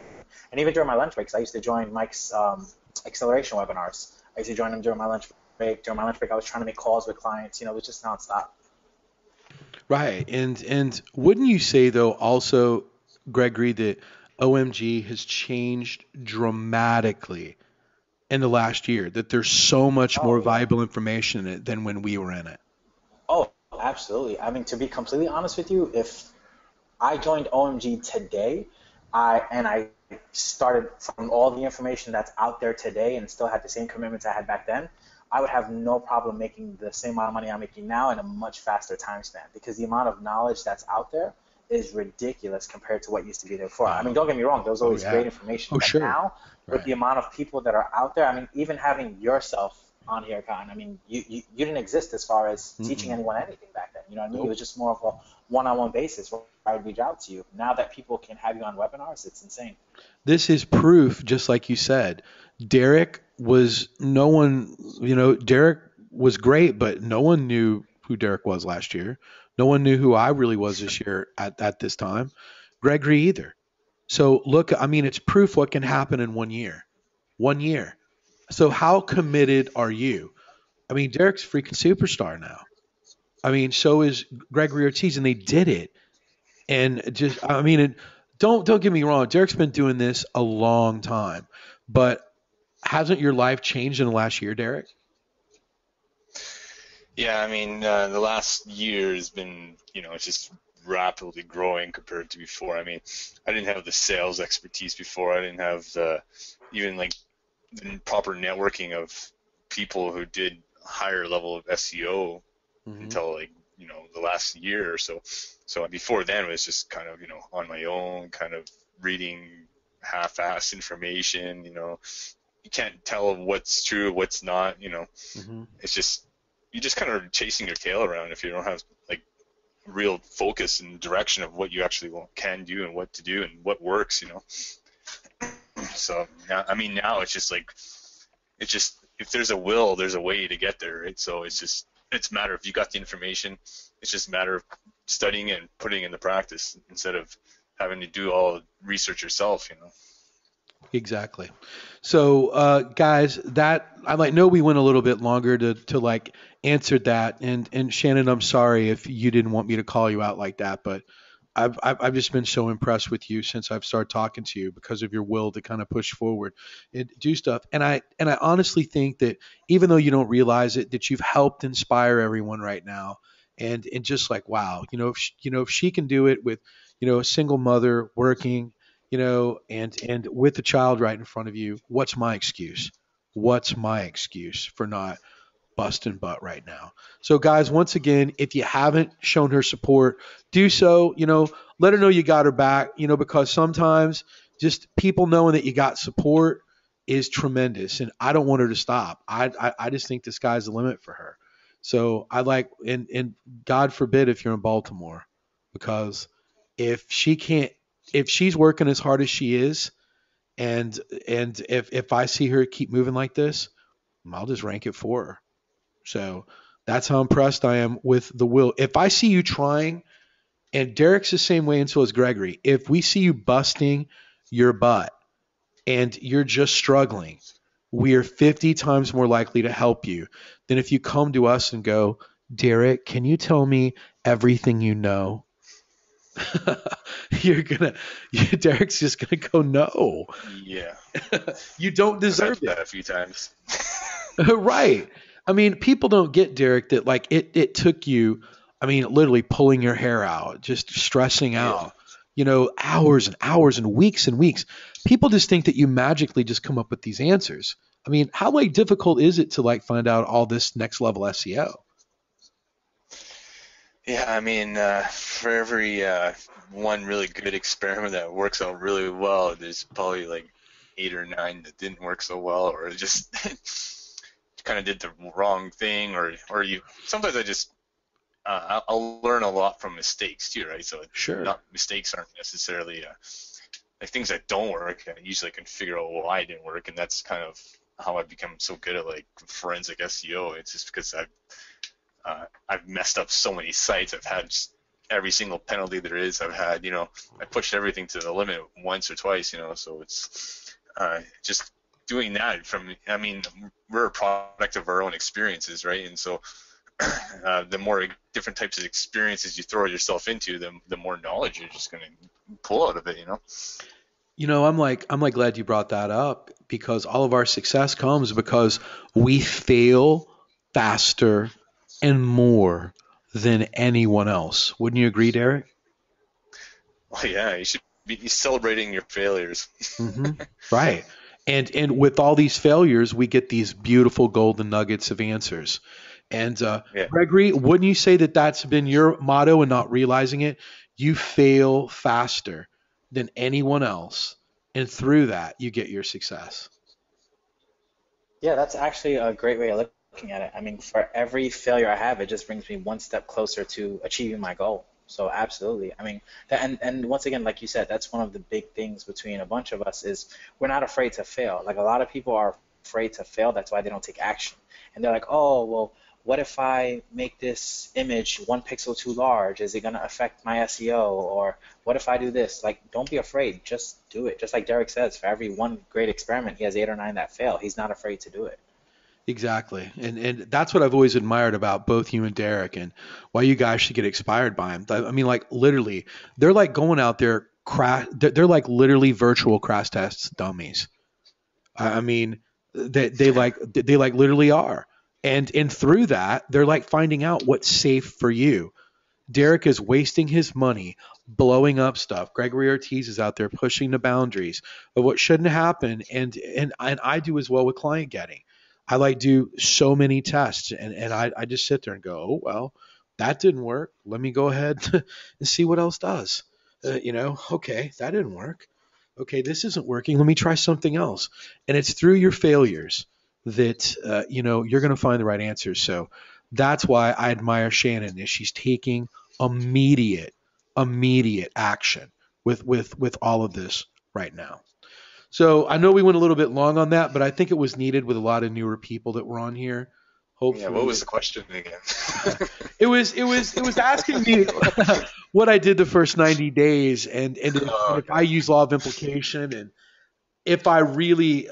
And even during my lunch breaks, I used to join Mike's acceleration webinars. I used to join them during my lunch break. During my lunch break, I was trying to make calls with clients. It was just nonstop. Right. And wouldn't you say, though, also, Gregory, that OMG has changed dramatically in the last year, that there's so much more valuable information in it than when we were in it? Oh, absolutely. I mean, to be completely honest with you, if I joined OMG today, I started from all the information that's out there today and still had the same commitments I had back then, I would have no problem making the same amount of money I'm making now in a much faster time span, because the amount of knowledge that's out there is ridiculous compared to what used to be there before. I mean, don't get me wrong, there was always great information, but now with the amount of people that are out there, I mean, even having yourself on here, Khan, I mean, you didn't exist as far as teaching anyone anything back then. You know what I mean? It was just more of a one-on-one basis where I would reach out to you. Now that people can have you on webinars, it's insane. This is proof, just like you said. Derek was Derek was great, but no one knew who Derek was last year. No one knew who I really was this year at this time. Gregory either. So look, I mean, it's proof what can happen in 1 year. 1 year. So how committed are you? I mean, Derek's a freaking superstar now. I mean, so is Gregory Ortiz, and they did it. And just, I mean, don't get me wrong. Derek's been doing this a long time, but hasn't your life changed in the last year, Derek? Yeah, I mean, the last year has been, it's just rapidly growing compared to before. I mean, I didn't have the sales expertise before. I didn't have even like the proper networking of people who did higher level of SEO until the last year or so. So before then it was just kind of, on my own, kind of reading half-assed information, you can't tell what's true, what's not, It's just, you're just kind of chasing your tail around if you don't have like real focus and direction of what you actually can do and what to do and what works, So I mean, now it's just if there's a will, there's a way to get there, right? So it's a matter of, you got the information, it's just a matter of studying it and putting it into practice instead of having to do all the research yourself, Exactly. So, guys, that I know we went a little bit longer to like answer that, and Shannon, I'm sorry if you didn't want me to call you out like that, but I've just been so impressed with you since I've started talking to you because of your will to kind of push forward and do stuff. And I honestly think that even though you don't realize it, that you've helped inspire everyone right now. and just like, wow, if she can do it with, a single mother working, and with a child right in front of you, what's my excuse? What's my excuse for not busting butt right now? So, guys, once again, if you haven't shown her support, do so. Let her know you got her back. Because sometimes just people knowing that you got support is tremendous, and I don't want her to stop. I just think the sky's the limit for her. So I like, and God forbid if you're in Baltimore, because if she can't, if she's working as hard as she is, and if I see her keep moving like this, I'll just rank it for her. So that's how impressed I am with the will. If I see you trying, and Derek's the same way, and so is Gregory, if we see you busting your butt and you're just struggling, we are 50 times more likely to help you than if you come to us and go, Derek, can you tell me everything you know? Derek's just gonna go, no. Yeah. You don't I've deserve had it. that a few times. Right. I mean, people don't get, Derek, that like it took you, I mean, literally pulling your hair out, just stressing Yeah. out, hours and hours and weeks. People just think that you magically just come up with these answers. I mean, how like difficult is it to like find out all this next level SEO? Yeah, I mean, for every one really good experiment that works out really well, there's probably like 8 or 9 that didn't work so well, or just kind of did the wrong thing, or you. Sometimes I just I'll learn a lot from mistakes too, right? So Sure. not mistakes aren't necessarily like things that don't work. I usually can figure out why it didn't work, and that's kind of how I've become so good at like forensic SEO. It's just because I've messed up so many sites. I've had just every single penalty there is. I've had, I pushed everything to the limit once or twice, so it's just doing that I mean, we're a product of our own experiences, right? And so the more different types of experiences you throw yourself into, the more knowledge you're just going to pull out of it, I'm glad you brought that up, because all of our success comes because we fail faster and more than anyone else. Wouldn't you agree, Derek? Well, yeah, you should be celebrating your failures. Mm-hmm. Right. And with all these failures, we get these beautiful golden nuggets of answers. And Yeah. Gregory, wouldn't you say that that's been your motto and not realizing it? You fail faster than anyone else, and through that, you get your success. Yeah, that's actually a great way of looking at it. I mean, for every failure I have, it just brings me one step closer to achieving my goal. So absolutely. I mean, and once again, like you said, that's one of the big things between a bunch of us is we're not afraid to fail. Like a lot of people are afraid to fail. That's why they don't take action. And they're like, oh, well, what if I make this image 1 pixel too large? Is it going to affect my SEO? Or what if I do this? Like, don't be afraid. Just do it. Just like Derek says, for every one great experiment, he has 8 or 9 that fail. He's not afraid to do it. Exactly. And that's what I've always admired about both you and Derek, and why you guys should get inspired by him. I mean, like literally, they're like going out there, they're like literally virtual crash tests dummies. I mean, they like literally are. And through that, they're like finding out what's safe for you. Derek is wasting his money blowing up stuff. Gregory Ortiz is out there pushing the boundaries of what shouldn't happen, and I do as well with client getting. I like do so many tests, and I just sit there and go, oh well, that didn't work. Let me go ahead and see what else does. Okay, that didn't work. Okay, this isn't working. Let me try something else. And it's through your failures that you're going to find the right answers. So that's why I admire Shannon, is she's taking immediate action with all of this right now. So I know we went a little bit long on that, but I think it was needed with a lot of newer people that were on here. Yeah, what was the question again? It was asking me what I did the first 90 days, and if I use law of implication, and if I really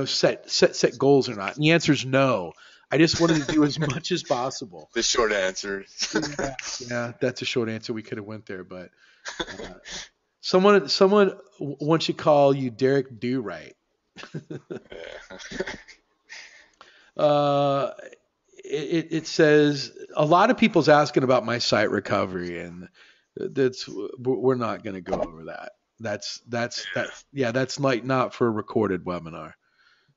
set goals or not. And the answer is no. I just wanted to do as much as possible. The short answer. Yeah, that's a short answer. We could have went there, but someone wants to call you Derek Do Right. it says a lot of people's asking about my site recovery, and we're not going to go over that. That's like not for a recorded webinar.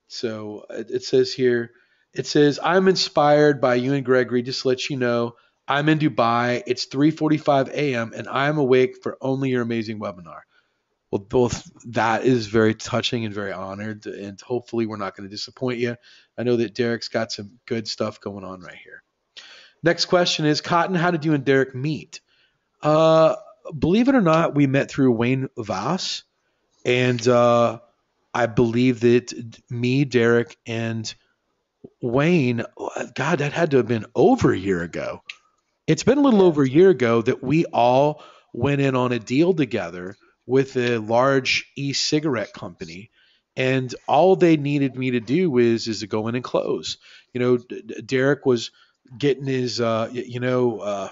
So it says here, it says, I'm inspired by you and Gregory. Just to let you know, I'm in Dubai. It's 3:45 a.m. and I'm awake for only your amazing webinar. Well, both that is very touching and very honored, and hopefully we're not going to disappoint you. I know that Derek's got some good stuff going on right here. Next question is, Cotton, how did you and Derek meet? Believe it or not, we met through Wayne Voss, and I believe that me, Derek, and Wayne, God, that had to have been over a year ago. It's been a little over a year ago that we all went in on a deal together with a large e-cigarette company, and all they needed me to do is to go in and close. Derek was getting his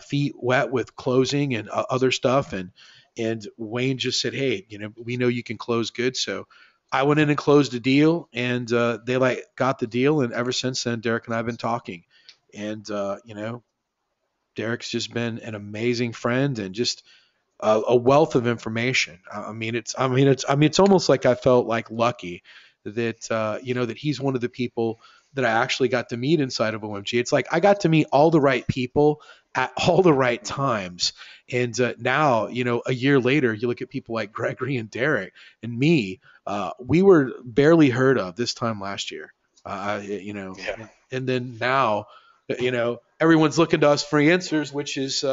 feet wet with closing and other stuff, and Wayne just said, hey, we know you can close good, so I went in and closed a deal, and they got the deal, and ever since then, Derek and I have been talking, and Derek's just been an amazing friend and just a wealth of information. It's almost like I felt like lucky that that he's one of the people that I actually got to meet inside of OMG. It's like I got to meet all the right people at all the right times. And now, a year later, you look at people like Gregory and Derek and me. We were barely heard of this time last year. And then now, everyone's looking to us for answers, which is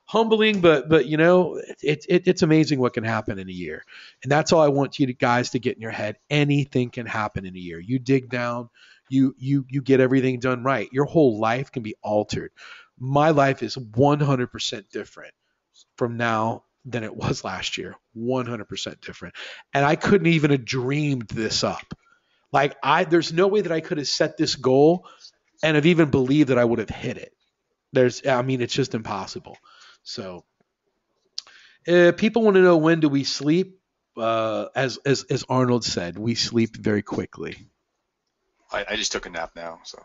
humbling, but it's amazing what can happen in a year. And that's all I want you guys to get in your head. Anything can happen in a year. You dig down, you get everything done right. Your whole life can be altered. My life is 100% different from now than it was last year. 100% different. And I couldn't even have dreamed this up. There's no way that I could have set this goal and have even believed that I would have hit it. It's just impossible. So people want to know, when do we sleep? As Arnold said, we sleep very quickly. I just took a nap now, so.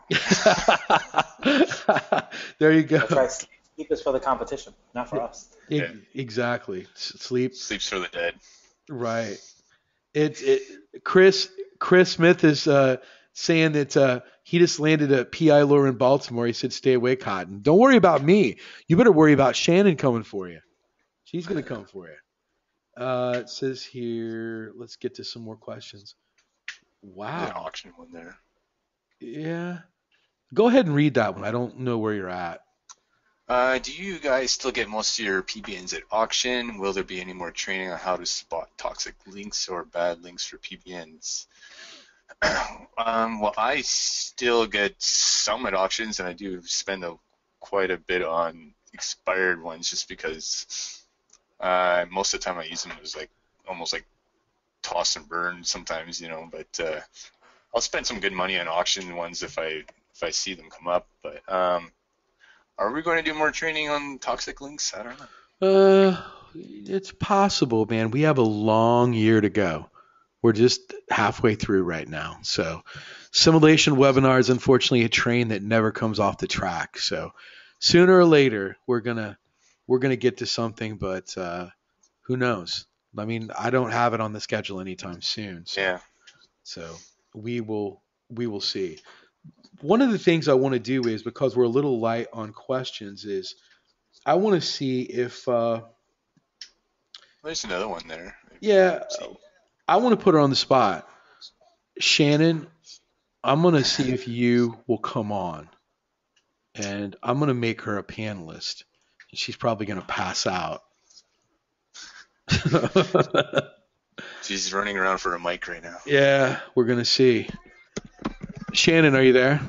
There you go. That's right. Sleep is for the competition, not for us. Exactly. Sleep's for the dead. Right. Chris Smith is saying that he just landed a PI lure in Baltimore. He said, stay away, Cotton. Don't worry about me. You better worry about Shannon coming for you. She's going to come for you. It says here, let's get to some more questions. Wow. There's an auction one there. Yeah. Go ahead and read that one. I don't know where you're at. Do you guys still get most of your PBNs at auction? Will there be any more training on how to spot toxic links or bad links for PBNs? Well, I still get some at auctions, and I do spend quite a bit on expired ones just because most of the time I use them as almost like toss and burn sometimes, but I'll spend some good money on auction ones if I see them come up. But are we going to do more training on toxic links? I don't know. It's possible, man. We have a long year to go. We're just halfway through right now. So simulation webinar is unfortunately a train that never comes off the track. So sooner or later we're gonna get to something, but who knows? I don't have it on the schedule anytime soon. So, yeah. So we will see. One of the things I want to do is, because we're a little light on questions, is I want to see if there's another one there. Yeah. I want to put her on the spot. Shannon, I'm going to see if you will come on. And I'm going to make her a panelist. She's probably going to pass out. She's running around for a mic right now. Yeah, we're going to see. Shannon, are you there?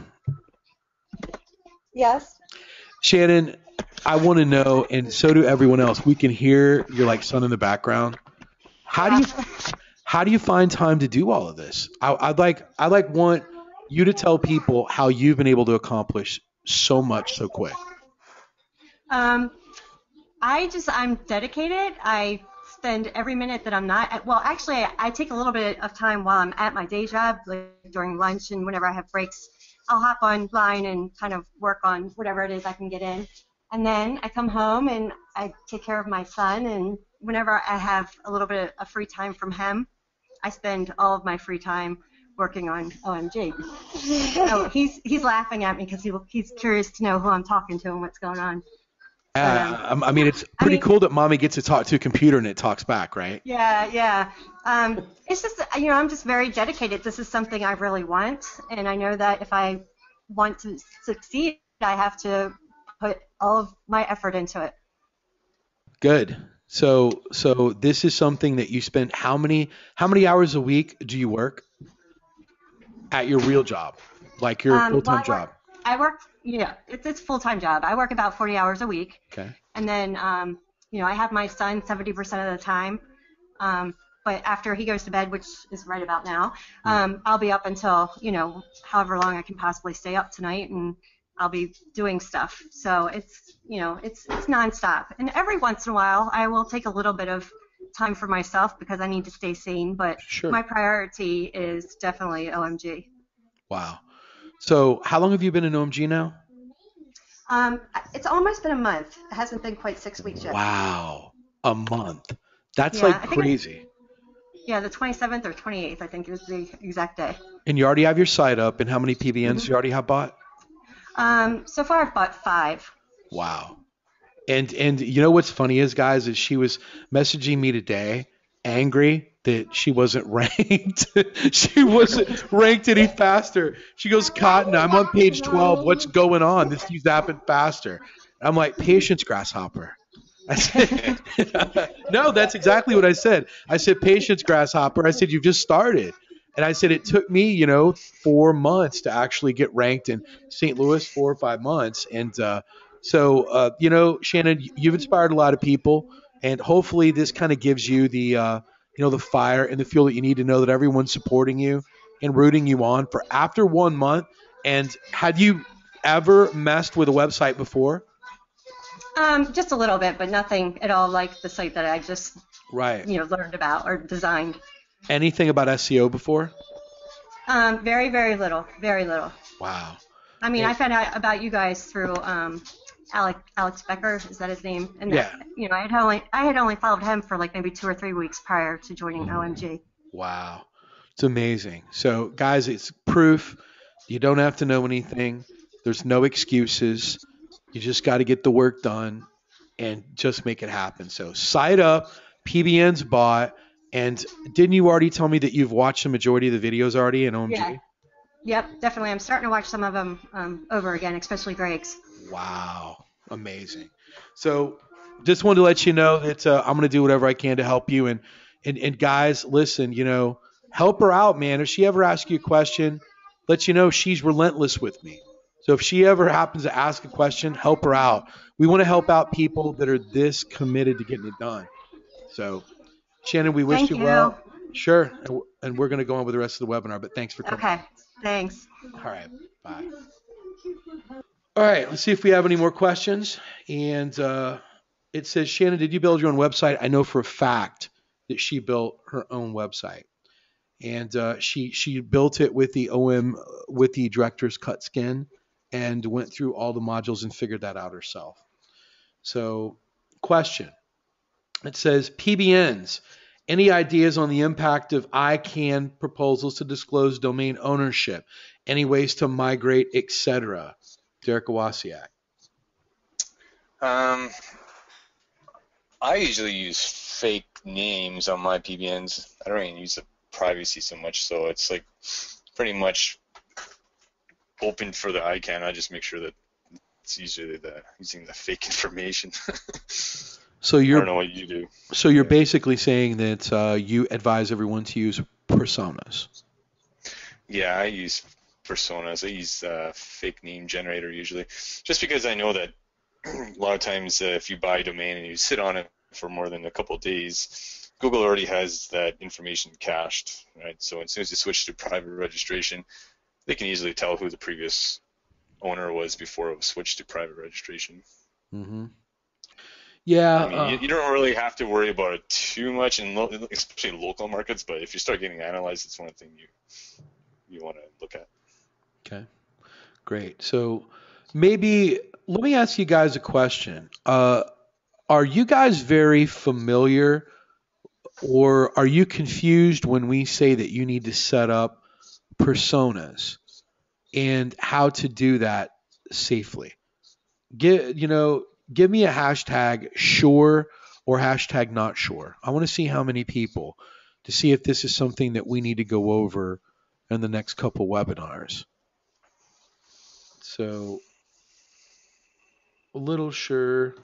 Yes. Shannon, I want to know, and so do everyone else, we can hear your son in the background. How do you find time to do all of this? I'd want you to tell people how you've been able to accomplish so much so quick. I'm dedicated. I spend every minute that I'm not. Well, actually, I take a little bit of time while I'm at my day job, like during lunch and whenever I have breaks. I'll hop online and kind of work on whatever it is I can get in. And then I come home and I take care of my son. And whenever I have a little bit of free time from him, I spend all of my free time working on OMG. So he's laughing at me because he's curious to know who I'm talking to and what's going on. I mean, it's pretty cool that mommy gets to talk to a computer and it talks back, right? Yeah. It's just, I'm just very dedicated. This is something I really want, and I know that if I want to succeed, I have to put all of my effort into it. Good. So this is something that you spend how many hours a week do you work at your real job, like your full-time job? I work, it's a full-time job. I work about 40 hours a week. Okay. And then, I have my son 70% of the time. But after he goes to bed, which is right about now, I'll be up until, however long I can possibly stay up tonight, and I'll be doing stuff. So it's nonstop. And every once in a while, I will take a little bit of time for myself because I need to stay sane. But Sure. My priority is definitely OMG. Wow. So how long have you been in OMG now? It's almost been a month. It hasn't been quite 6 weeks yet. Wow. A month. That's Yeah, crazy. Yeah, the 27th or 28th, I think is the exact day. And you already have your site up, and how many PBNs you already have bought? So far I've bought 5. Wow. And you know what's funny is, guys, is she was messaging me today, angry that she wasn't ranked. She wasn't ranked any faster. She goes, Cotton, I'm on page 12. What's going on? This keeps happening faster. I'm like, patience, grasshopper. I said, no, that's exactly what I said. I said, patience, grasshopper. I said, you've just started. And I said, it took me, 4 months to actually get ranked in St. Louis, 4 or 5 months. And so, Shannon, you've inspired a lot of people. And hopefully this kind of gives you the fire and the fuel that you need to know that everyone's supporting you and rooting you on for after 1 month. And had you ever messed with a website before? Just a little bit, but nothing at all like the site that I just learned about or designed. Anything about SEO before? Very, very little. Very little. Wow. I mean, I found out about you guys through Alex Becker. Is that his name? And yeah. I had only followed him for like maybe 2 or 3 weeks prior to joining OMG. Wow. It's amazing. So, guys, it's proof. You don't have to know anything. There's no excuses. You just got to get the work done and just make it happen. So, site up, PBN's bought, and didn't you already tell me that you've watched the majority of the videos already in OMG? Yeah. Yep, definitely. I'm starting to watch some of them over again, especially Greg's. Wow. Amazing. So just wanted to let you know that I'm going to do whatever I can to help you. And guys, listen, help her out, man. If she ever asks you a question, let you know she's relentless with me. So if she ever happens to ask a question, help her out. We want to help out people that are this committed to getting it done. So, Shannon, we wish you well. Sure. And we're going to go on with the rest of the webinar, but thanks for coming. Okay. Thanks. All right. Bye. All right. Let's see if we have any more questions. And it says, Shannon, did you build your own website? I know for a fact that she built her own website. And she built it with the director's cut skin and went through all the modules and figured that out herself. So, question. It says, PBNs, any ideas on the impact of ICANN proposals to disclose domain ownership? Any ways to migrate, etc.? Derek Owasiak. I usually use fake names on my PBNs. I don't even use the privacy so much, so it's like pretty much open for the ICANN. I just make sure that it's usually using the fake information. So I don't know what you do. So you're basically saying that you advise everyone to use personas. Yeah, I use personas. I use fake name generator usually, just because I know that a lot of times if you buy a domain and you sit on it for more than a couple of days, Google already has that information cached, right? So as soon as you switch to private registration, they can easily tell who the previous owner was before it was switched to private registration. Mm-hmm. Yeah. I mean, you don't really have to worry about it too much, especially in local markets, but if you start getting analyzed, it's one thing you want to look at. Okay. Great. So maybe let me ask you guys a question. Are you guys very familiar, or are you confused when we say that you need to set up personas and how to do that safely? Give me a hashtag sure or hashtag not sure. I want to see how many people, to see if this is something that we need to go over in the next couple webinars. So a little sure.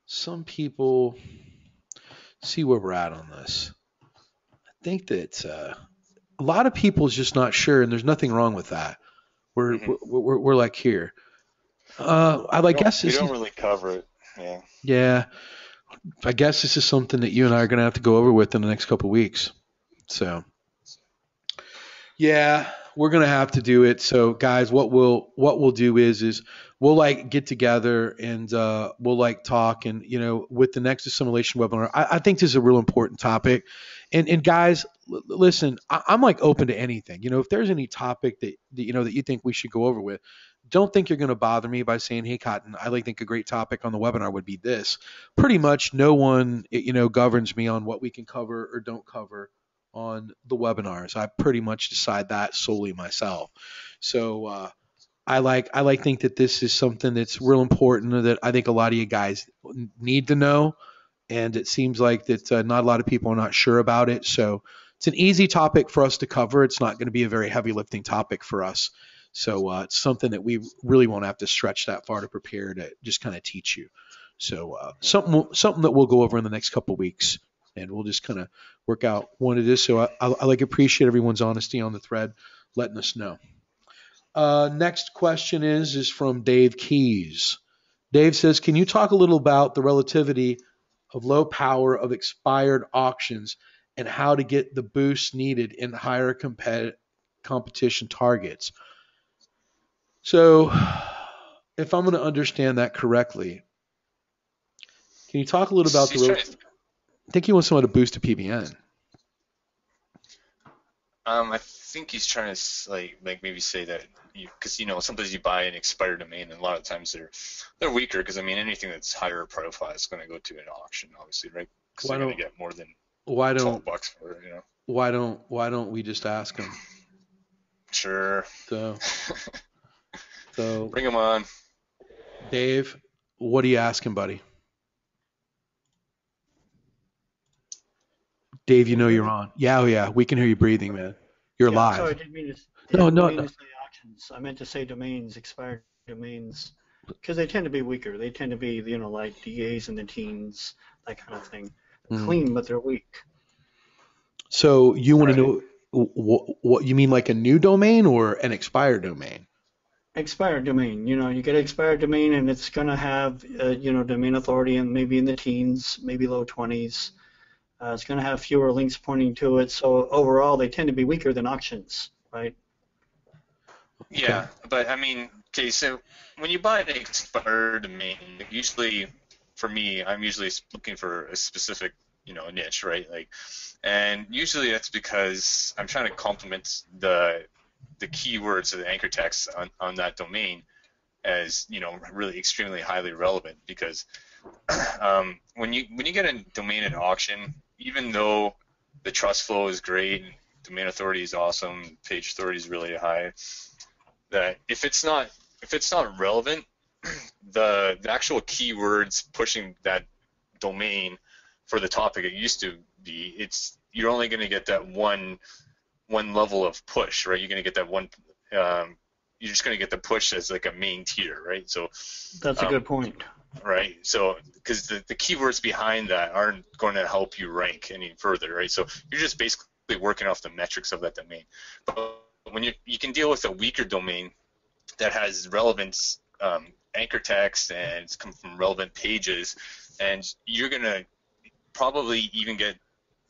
Some people, see where we're at on this. I think that a lot of people is just not sure, and there's nothing wrong with that. We're Hmm. we're like here. Guess We this don't is, really cover it. Yeah. yeah. I guess this is something that you and I are going to have to go over with in the next couple weeks. So yeah, we're gonna have to do it. So guys, what we'll do is we'll like get together and we'll like talk, and with the next assimilation webinar, I think this is a real important topic. And guys, listen, I'm like open to anything. If there's any topic that you think we should go over with, don't think you're going to bother me by saying, "Hey, Cotton, I like think a great topic on the webinar would be this." Pretty much, no one governs me on what we can cover or don't cover on the webinars. I pretty much decide that solely myself. So I think that this is something that's real important that I think a lot of you guys need to know, and it seems like that not a lot of people are not sure about it. So it's an easy topic for us to cover. It's not going to be a very heavy lifting topic for us. So it's something that we really won't have to stretch that far to prepare to just kind of teach you. So something that we'll go over in the next couple of weeks, and we'll just kind of work out what it is. So I like appreciate everyone's honesty on the thread, letting us know. Next question is from Dave Keys. Dave says, can you talk a little about the relativity of low power of expired auctions and how to get the boost needed in higher competition targets? So if I'm going to understand that correctly, can you talk a little about I think he wants someone to boost a PBN. I think he's trying to like maybe say that because sometimes you buy an expired domain, and a lot of times they're weaker because anything that's higher profile is going to go to an auction, obviously, right? Because they're going to get more than $12 for it, Why don't we just ask him? Sure. So bring him on. Dave, what are you asking, buddy? Dave, you're on. Yeah, we can hear you breathing, man. You're live. Sorry, I didn't mean to. No. To say auctions. I meant to say domains, expired domains, because they tend to be weaker. They tend to be, like DAs in the teens, that kind of thing. Clean, but they're weak. So you want to know what you mean, like a new domain or an expired domain? Expired domain. You get an expired domain, and it's going to have, domain authority, and maybe in the teens, maybe low 20s. It's going to have fewer links pointing to it, so overall they tend to be weaker than auctions, right? Yeah, but okay, so when you buy an expired domain, usually, for me, I'm usually looking for a specific, niche, right? And usually that's because I'm trying to complement the keywords of the anchor text on that domain as, really extremely highly relevant, because when you get a domain at auction, even though the trust flow is great, domain authority is awesome, page authority is really high, that if it's not relevant, the actual keywords pushing that domain for the topic it used to be, you're only going to get that one level of push, right? You're going to get that one. You're just going to get the push as like a main tier, right? So that's a good point. Right. So because the keywords behind that aren't going to help you rank any further, right? So you're just basically working off the metrics of that domain. But when you can deal with a weaker domain that has relevant anchor text and it's come from relevant pages, and you're going to probably even get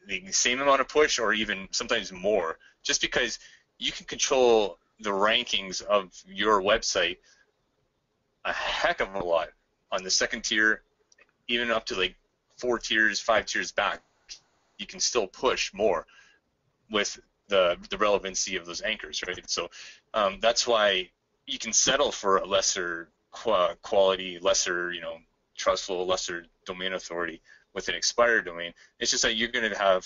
the same amount of push or even sometimes more, just because you can control the rankings of your website a heck of a lot on the second tier, even up to like 4 tiers, 5 tiers back. You can still push more with the relevancy of those anchors, right? So that's why you can settle for a lesser quality, lesser, trustful, lesser domain authority with an expired domain. It's just that you're going to have,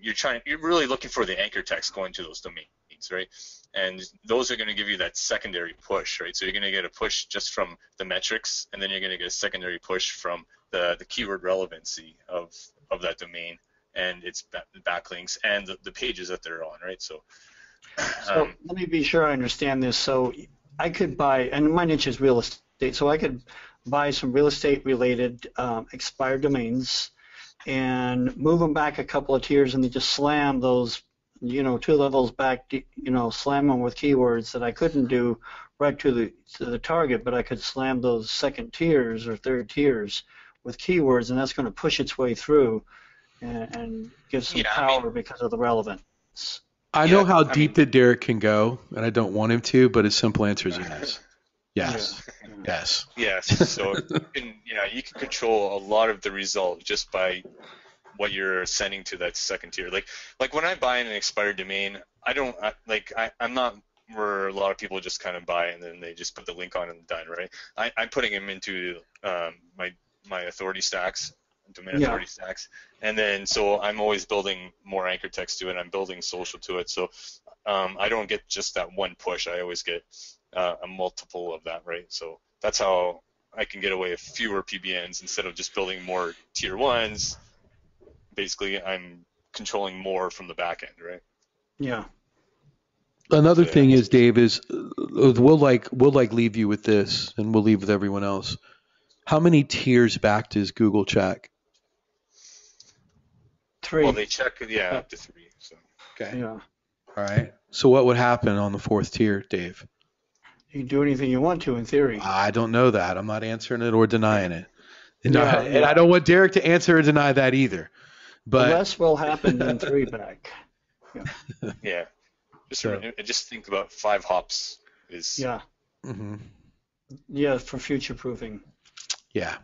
you're really looking for the anchor text going to those domains, right? And those are going to give you that secondary push, right? So you're going to get a push just from the metrics, and then you're going to get a secondary push from the keyword relevancy of that domain and its backlinks and the pages that they're on, right? So let me be sure I understand this. So I could buy, and my niche is real estate, so I could buy some real estate related expired domains and move them back a couple of tiers and then just slam those, 2 levels back, slam them with keywords that I couldn't do right to the target, but I could slam those second tiers or third tiers with keywords, and that's going to push its way through and give some power because of the relevance. I know how deep that Derek can go, and I don't want him to, but his simple answer is yes. Yes. Yeah. Yes. Yes. So you can control a lot of the result just by what you're sending to that second tier. Like when I buy an expired domain, I'm not where a lot of people just kind of buy and then they just put the link on and done, right? I'm putting them into my authority stacks, domain authority stacks, and then so I'm always building more anchor text to it. I'm building social to it, so I don't get just that one push. I always get a multiple of that, right? So that's how I can get away with fewer PBNs instead of just building more tier ones. Basically, I'm controlling more from the back end, right? Yeah. Another thing is, Dave, is we'll leave you with this, and we'll leave with everyone else. How many tiers back does Google check? 3. Well, they check, up to 3. So. Okay. Yeah. All right. So what would happen on the 4th tier, Dave? You can do anything you want to in theory. I don't know that. I'm not answering it or denying it. And I don't want Derek to answer or deny that either. But less will happen than 3 back. Yeah. Yeah. Just think about 5 hops is. Yeah. Mm-hmm. Yeah, for future proofing. Yeah.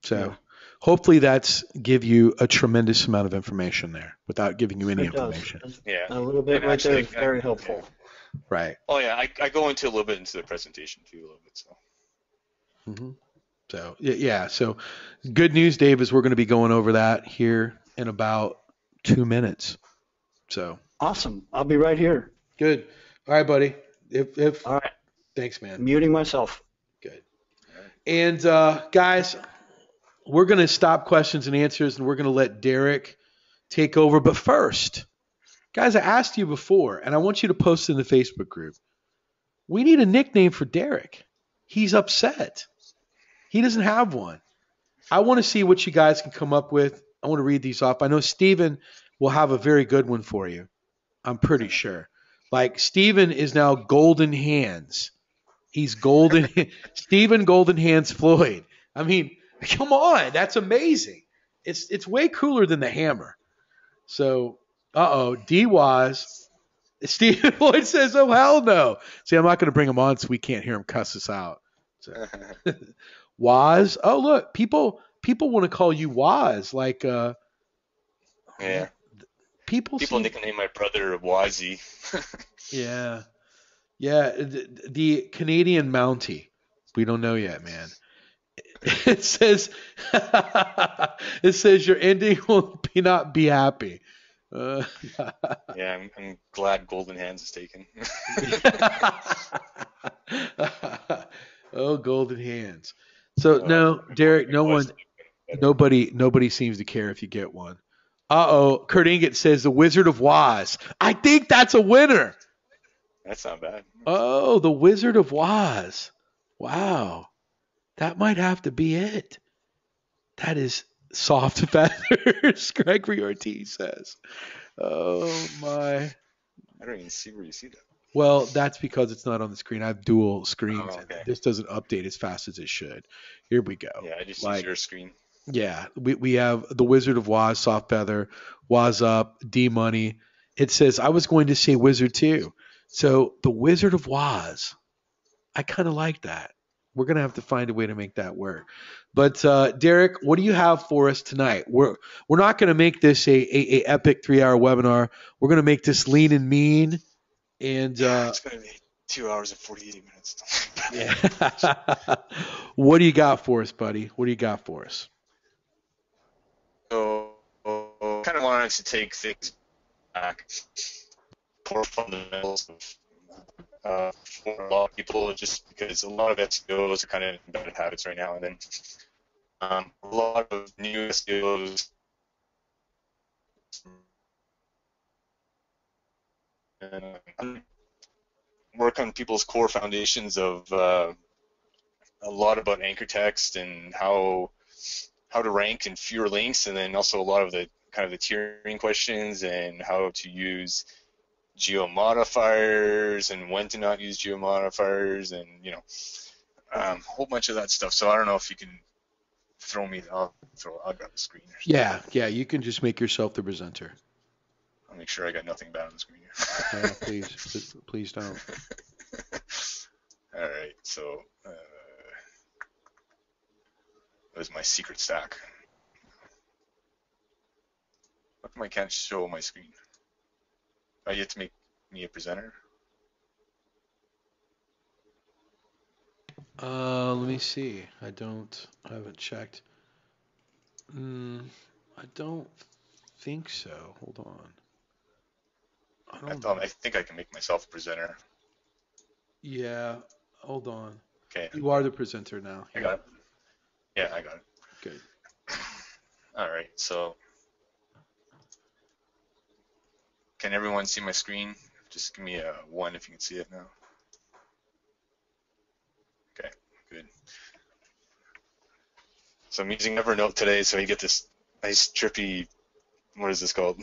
So hopefully that's give you a tremendous amount of information there without giving you any information. Yeah. A little bit right there is very helpful. Yeah. Right. Oh yeah, I go into a little bit into the presentation too, a little bit. So. Mm-hmm. So yeah. So good news, Dave, is we're going to be going over that here in about 2 minutes. So awesome. I'll be right here. Good. All right, buddy. All right. Thanks, man. Muting myself. Good. And guys, we're going to stop questions and answers, and we're going to let Derek take over. But first, guys, I asked you before, and I want you to post in the Facebook group. We need a nickname for Derek. He's upset. He doesn't have one. I want to see what you guys can come up with. I want to read these off. I know Steven will have a very good one for you. I'm pretty sure. Like, Steven is now Golden Hands. He's Golden Steven Golden Hands Floyd. I mean, come on. That's amazing. It's way cooler than the hammer. So, D-Waz. Stephen Floyd says, oh, hell no. See, I'm not going to bring him on so we can't hear him cuss us out. So. Waz. Oh, look, people want to call you Waz. Like, yeah. People nickname my brother Wazzy. Yeah. Yeah. The Canadian Mountie. We don't know yet, man. It says your ending will not be happy. Yeah, I'm glad Golden Hands is taken. Oh, Golden Hands. So no, Derek, nobody seems to care if you get one. Kurt Inget says the Wizard of Woz. I think that's a winner. That's not bad. Oh, the Wizard of Woz. Wow. That might have to be it. That is soft feathers, Gregory Ortiz says. Oh, my. I don't even see where you see that. Well, that's because it's not on the screen. I have dual screens. Oh, okay. This doesn't update as fast as it should. Here we go. Yeah, I just use your screen. Yeah, we have the Wizard of Woz, soft feather, Woz up, D Money. It says, I was going to say Wizard too. So the Wizard of Woz, I kind of like that. We're going to have to find a way to make that work. But Derek, what do you have for us tonight? We're not going to make this a epic 3-hour webinar. We're going to make this lean and mean. And it's going to be 2 hours and 48 minutes. Yeah. What do you got for us, buddy? What do you got for us? So, kind of wanted to take things back, core fundamentals for a lot of people, just because a lot of SEOs are kind of in bad habits right now, and then a lot of new SEOs work on people's core foundations of a lot about anchor text and how to rank in fewer links, and then also a lot of the kind of the tiering questions and how to use geo modifiers and when to not use geo modifiers, and a whole bunch of that stuff. So I don't know if you can throw me. I'll grab the screen. Yeah, you can just make yourself the presenter. I'll make sure I got nothing bad on the screen here. Yeah, please don't. All right, so there's my secret stack. How come I can't show my screen? I get to make me a presenter? Let me see. I haven't checked. I don't think so. Hold on. I think I can make myself a presenter. Yeah, hold on. Okay. You are the presenter now. I got it. Yeah, I got it. Good. All right, so can everyone see my screen? Just give me a 1 if you can see it now. Okay, good. So I'm using Evernote today, so you get this nice trippy, what is this called?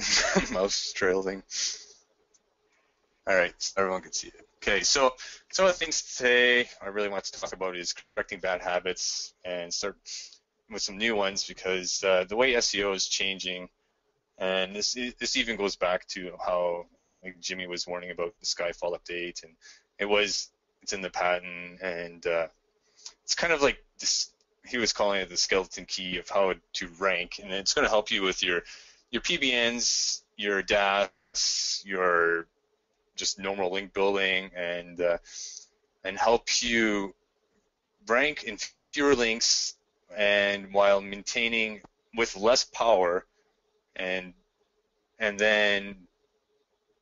Mouse trail thing. All right, so everyone can see it. Okay, so some of the things today I really want to talk about is correcting bad habits and start with some new ones, because the way SEO is changing, and this even goes back to how Jimmy was warning about the Skyfall update, and it's in the patent, and it's kind of like this. He was calling it the skeleton key of how to rank, and it's going to help you with your PBNs, your DAS, your just normal link building, and help you rank in fewer links and while maintaining with less power, and then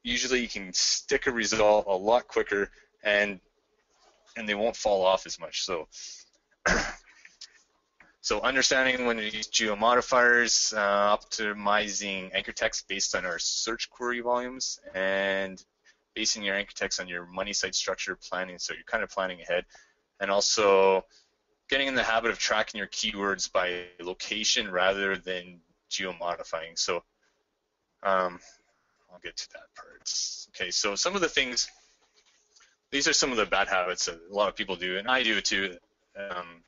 usually you can stick a result a lot quicker, and they won't fall off as much. So understanding when to use geo modifiers, optimizing anchor text based on our search query volumes, and basing your anchor text on your money site structure planning, so you're kind of planning ahead, and also getting in the habit of tracking your keywords by location rather than geo modifying. So I'll get to that part. Okay, so some of the things, these are some of the bad habits that a lot of people do, and I do too, and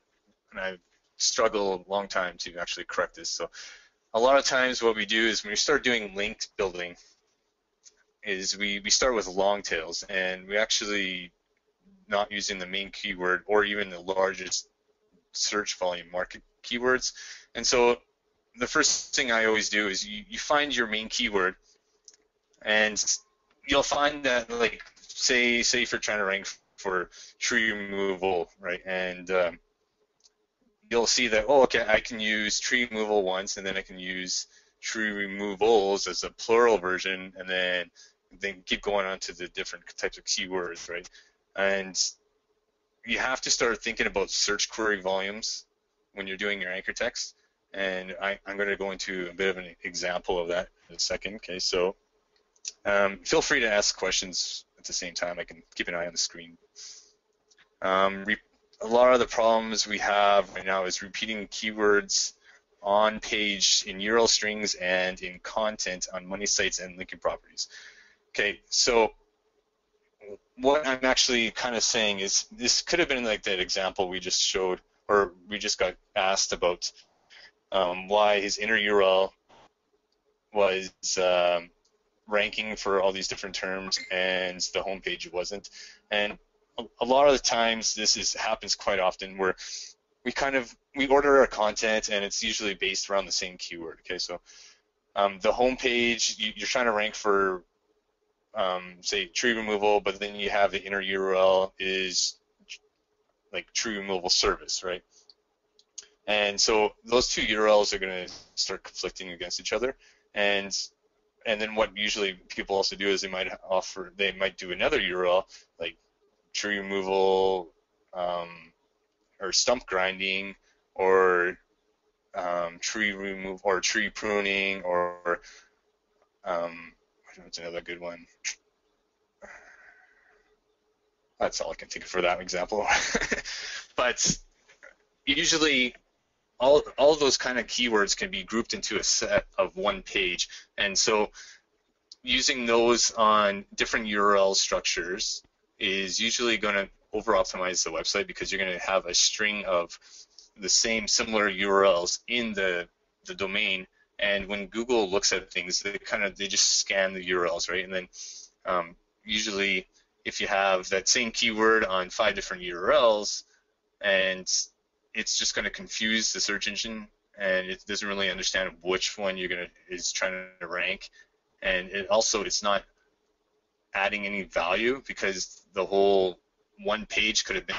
I struggle a long time to actually correct this. So a lot of times what we do is when we start doing link building is we start with long tails, and we actually not using the main keyword or even the largest search volume market keywords. And so the first thing I always do is you find your main keyword, and you'll find that, like, say if you're trying to rank for tree removal, right, and you'll see that, oh, okay, I can use tree removal once, and then I can use tree removals as a plural version, and then keep going on to the different types of keywords, right? And you have to start thinking about search query volumes when you're doing your anchor text, and I'm going to go into a bit of an example of that in a second. Okay, so feel free to ask questions at the same time. I can keep an eye on the screen. A lot of the problems we have right now is repeating keywords on page in URL strings and in content on money sites and linking properties. Okay, so what I'm actually kind of saying is this could have been like that example we just showed, or we just got asked about why his inner URL was ranking for all these different terms and the homepage wasn't. And a lot of the times this happens quite often where we order our content and it's usually based around the same keyword. Okay, so the homepage, you're trying to rank for say tree removal, but then you have the inner URL is like tree removal service, right? And so those two URLs are going to start conflicting against each other. And then what usually people also do is they might do another URL like tree removal or stump grinding or tree remove or tree pruning or what's another good one? That's all I can think of for that example. But usually all of those kind of keywords can be grouped into a set of one page. And so using those on different URL structures is usually going to over-optimize the website because you're going to have a string of the same similar URLs in the domain. And when Google looks at things, they just scan the URLs, right? And then usually if you have that same keyword on 5 different URLs, and it's just going to confuse the search engine, and it doesn't really understand which one is trying to rank. And it's not adding any value because the whole one page could have been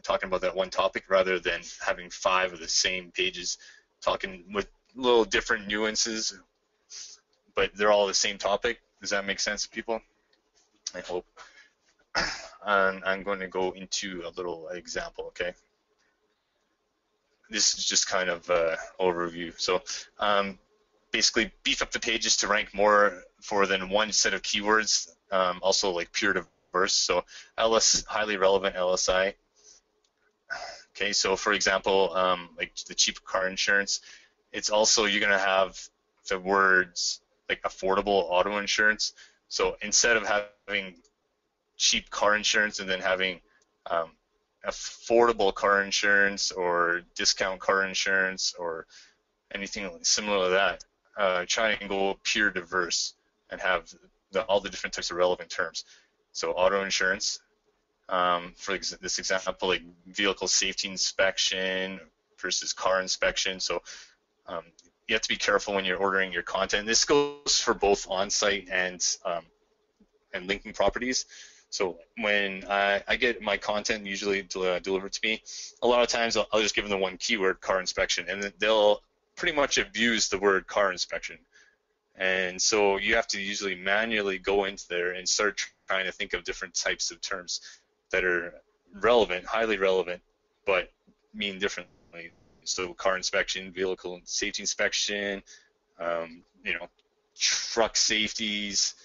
talking about that one topic rather than having 5 of the same pages talking with little different nuances, but they're all the same topic. Does that make sense to people? I hope. And I'm going to go into a little example, okay? This is just kind of an overview. So basically beef up the pages to rank more for than one set of keywords, also like pure diverse. So highly relevant LSI. Okay, so for example, like the cheap car insurance, it's also, you're going to have the words like affordable auto insurance. So instead of having cheap car insurance and then having affordable car insurance or discount car insurance or anything similar to that, try and go pure diverse and have all the different types of relevant terms. So auto insurance, for this example, like vehicle safety inspection versus car inspection. So you have to be careful when you're ordering your content. This goes for both on-site and linking properties. So when I get my content usually delivered to me, a lot of times I'll just give them the one keyword, car inspection, and then they'll pretty much abuse the word car inspection. And so you have to usually manually go into there and start trying to think of different types of terms that are relevant, highly relevant, but mean differently. So car inspection, vehicle safety inspection, truck safeties,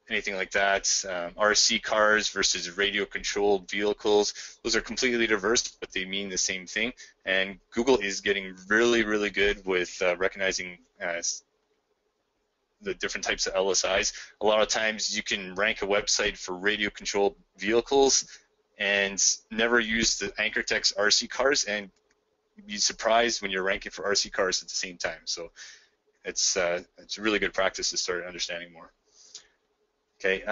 anything like that. RC cars versus radio-controlled vehicles. Those are completely diverse, but they mean the same thing. And Google is getting really, really good with recognizing the different types of LSIs. A lot of times you can rank a website for radio-controlled vehicles and never use the anchor text RC cars, and be surprised when you're ranking for RC cars at the same time. So it's a really good practice to start understanding more. Okay.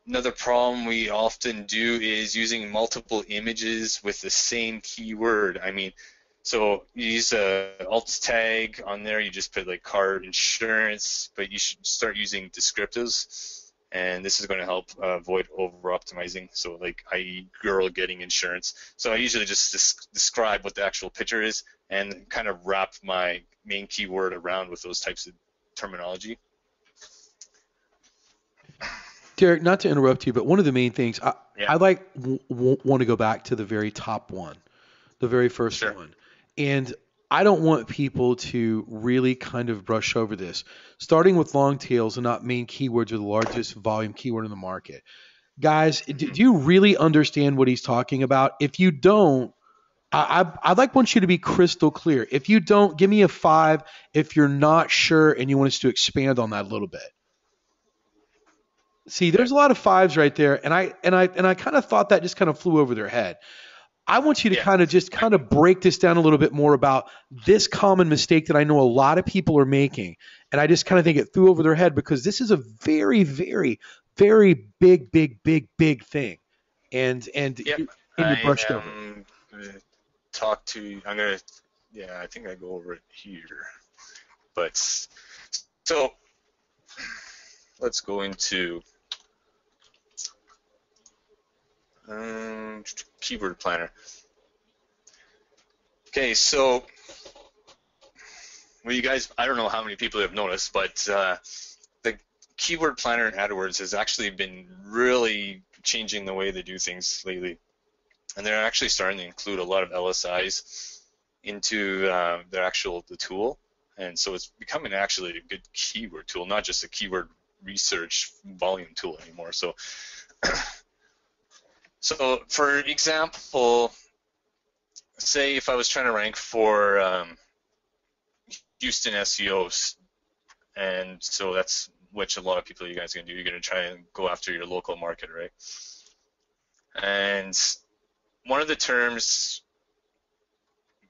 Another problem we often do is using multiple images with the same keyword. I mean, so you use a alt tag on there. You just put like car insurance, but you should start using descriptives, and this is going to help avoid over-optimizing. So like, i.e., girl getting insurance. So I usually just describe what the actual picture is and kind of wrap my main keyword around with those types of terminology. Derek, not to interrupt you, but one of the main things I like want to go back to the very top one, the very first one. And I don't want people to really kind of brush over this. Starting with long tails and not main keywords are the largest volume keyword in the market. Guys, do you really understand what he's talking about? If you don't, I'd want you to be crystal clear. If you don't, give me a 5 if you're not sure and you want us to expand on that a little bit. See, there's a lot of 5s right there, and I kind of thought that just kind of flew over their head. I want you to kind of break this down a little bit more about this common mistake that I know a lot of people are making, and I just kind of think it flew over their head because this is a very, very, very big thing, and you brushed over. I think I go over it here, but so let's go into keyword planner. Okay, so well, you guys, I don't know how many people have noticed, but the keyword planner in AdWords has actually been really changing the way they do things lately. And they're actually starting to include a lot of LSIs into the tool. And so it's becoming actually a good keyword tool, not just a keyword research volume tool anymore. So, so for example, say if I was trying to rank for Houston SEOs, and so that's which a lot of people you guys are going to do. You're going to try and go after your local market, right? And one of the terms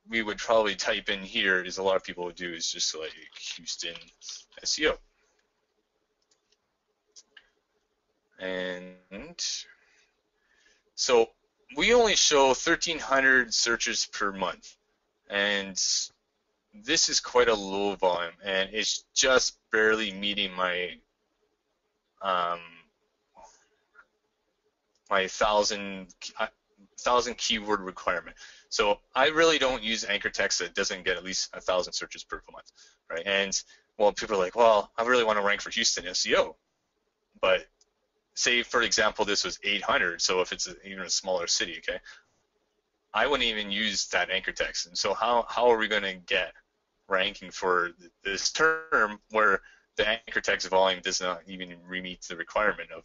we would probably type in here is a lot of people would do is just like Houston SEO. And so we only show 1,300 searches per month. And this is quite a low volume, and it's just barely meeting my my 1,000 keyword requirement. So I really don't use anchor text that doesn't get at least 1,000 searches per month, right? And well, people are like, well, I really want to rank for Houston SEO, but say for example this was 800, so if it's even a smaller city, okay, I wouldn't even use that anchor text. And so how are we going to get ranking for this term where the anchor text volume does not even meet the requirement of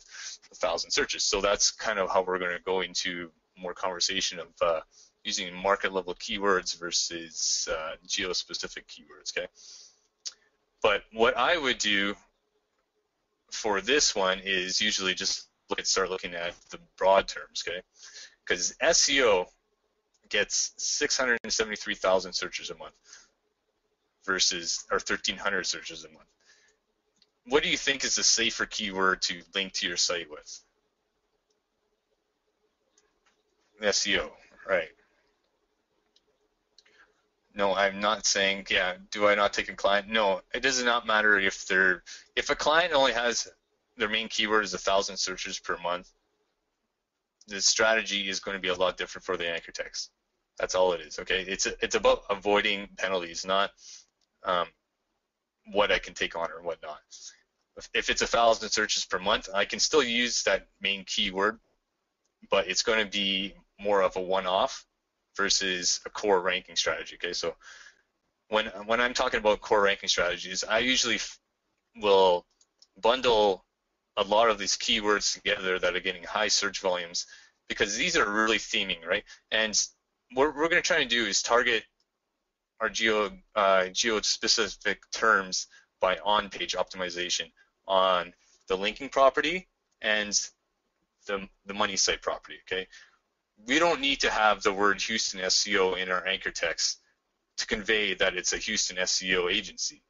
1,000 searches? So that's kind of how we're going to go into more conversation of using market level keywords versus geo-specific keywords, okay? But what I would do for this one is usually just start looking at the broad terms, okay? Because SEO gets 673,000 searches a month versus, or 1,300 searches a month. What do you think is a safer keyword to link to your site with? SEO, right? No, I'm not saying, yeah, do I not take a client? No, it does not matter if a client only has their main keyword is 1,000 searches per month, the strategy is going to be a lot different for the anchor text. That's all it is, okay? It's about avoiding penalties, not what I can take on or whatnot. If it's 1,000 searches per month, I can still use that main keyword, but it's going to be more of a one-off versus a core ranking strategy, okay? So when I'm talking about core ranking strategies, I usually will bundle a lot of these keywords together that are getting high search volumes, because these are really theming, right? And what we're going to try to do is target our geo-specific terms by on-page optimization on the linking property and the money site property, okay? We don't need to have the word Houston SEO in our anchor text to convey that it's a Houston SEO agency.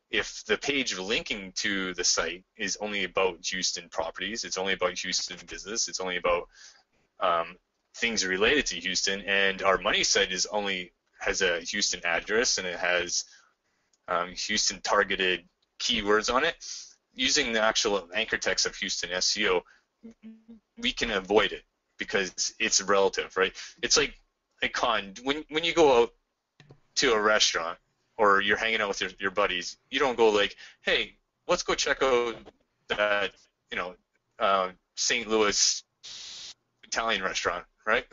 If the page linking to the site is only about Houston properties, it's only about Houston business, it's only about things related to Houston, and our money site has a Houston address and it has Houston targeted keywords on it, using the actual anchor text of Houston SEO, we can avoid it because it's relative, right? It's like a con. When you go out to a restaurant or you're hanging out with your buddies, you don't go like, hey, let's go check out that, St. Louis Italian restaurant, right?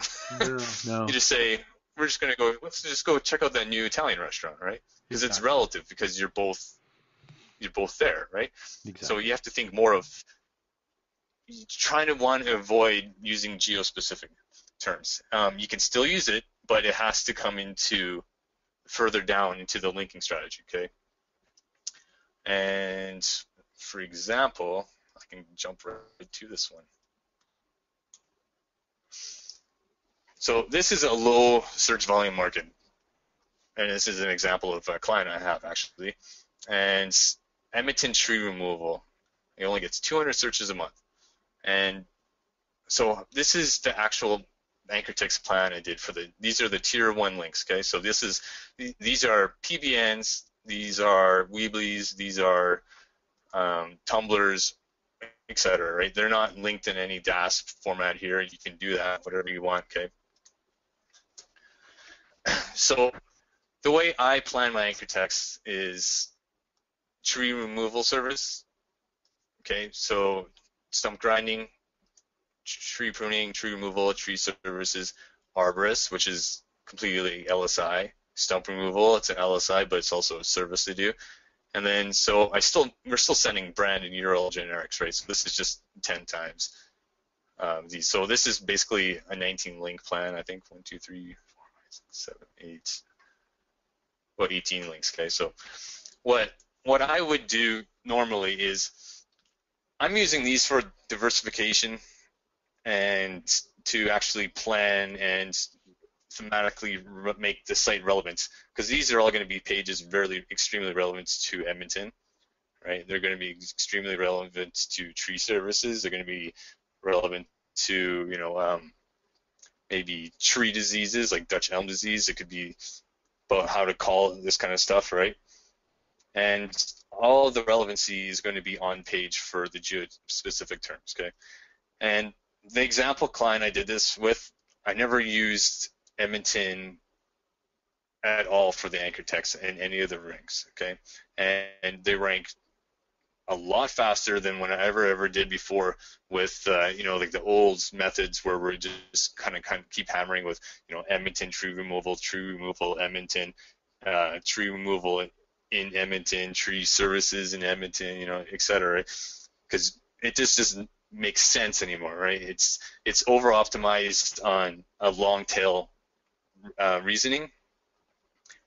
No. You just say, let's just go check out that new Italian restaurant, right? Because it's relative, because you're both there, right? Exactly. So you have to think more of trying to want to avoid using geo-specific terms. You can still use it, but it has to come into further down into the linking strategy, okay? And for example, I can jump right to this one. So this is a low search volume market, and this is an example of a client I have actually. And Edmonton tree removal, it only gets 200 searches a month. And so this is the actual anchor text plan I did for these are the tier 1 links, okay? So these are PBNs, these are Weebly's, these are tumblers, etc. Right? They're not linked in any DAS format here. You can do that whatever you want. Okay. So the way I plan my anchor text is tree removal service. Okay, so stump grinding, tree pruning, tree removal, tree services, arborist, which is completely LSI. Stump removal, it's an LSI, but it's also a service to do. And then, so we're still sending brand and URL generics, right? So this is just 10 times these. So this is basically a 19 link plan. I think 1, 2, 3, 4, 5, 6, 7, 8, well, 18 links. Okay, so what I would do normally is I'm using these for diversification and to actually plan and thematically make the site relevant, because these are all going to be pages very extremely relevant to Edmonton, right? They're going to be extremely relevant to tree services. They're going to be relevant to, you know, maybe tree diseases like Dutch elm disease. It could be about how to call this kind of stuff, right? And all the relevancy is going to be on page for the geo-specific terms, okay? And the example client I did this with, I never used Edmonton at all for the anchor text in any of the ranks, okay? And they rank a lot faster than when I ever did before with, you know, like the old methods where we're just kind of keep hammering with, you know, Edmonton tree removal, Edmonton, tree removal in Edmonton, tree services in Edmonton, you know, et cetera, because it just doesn't make sense anymore, right? It's over optimized on a long tail reasoning,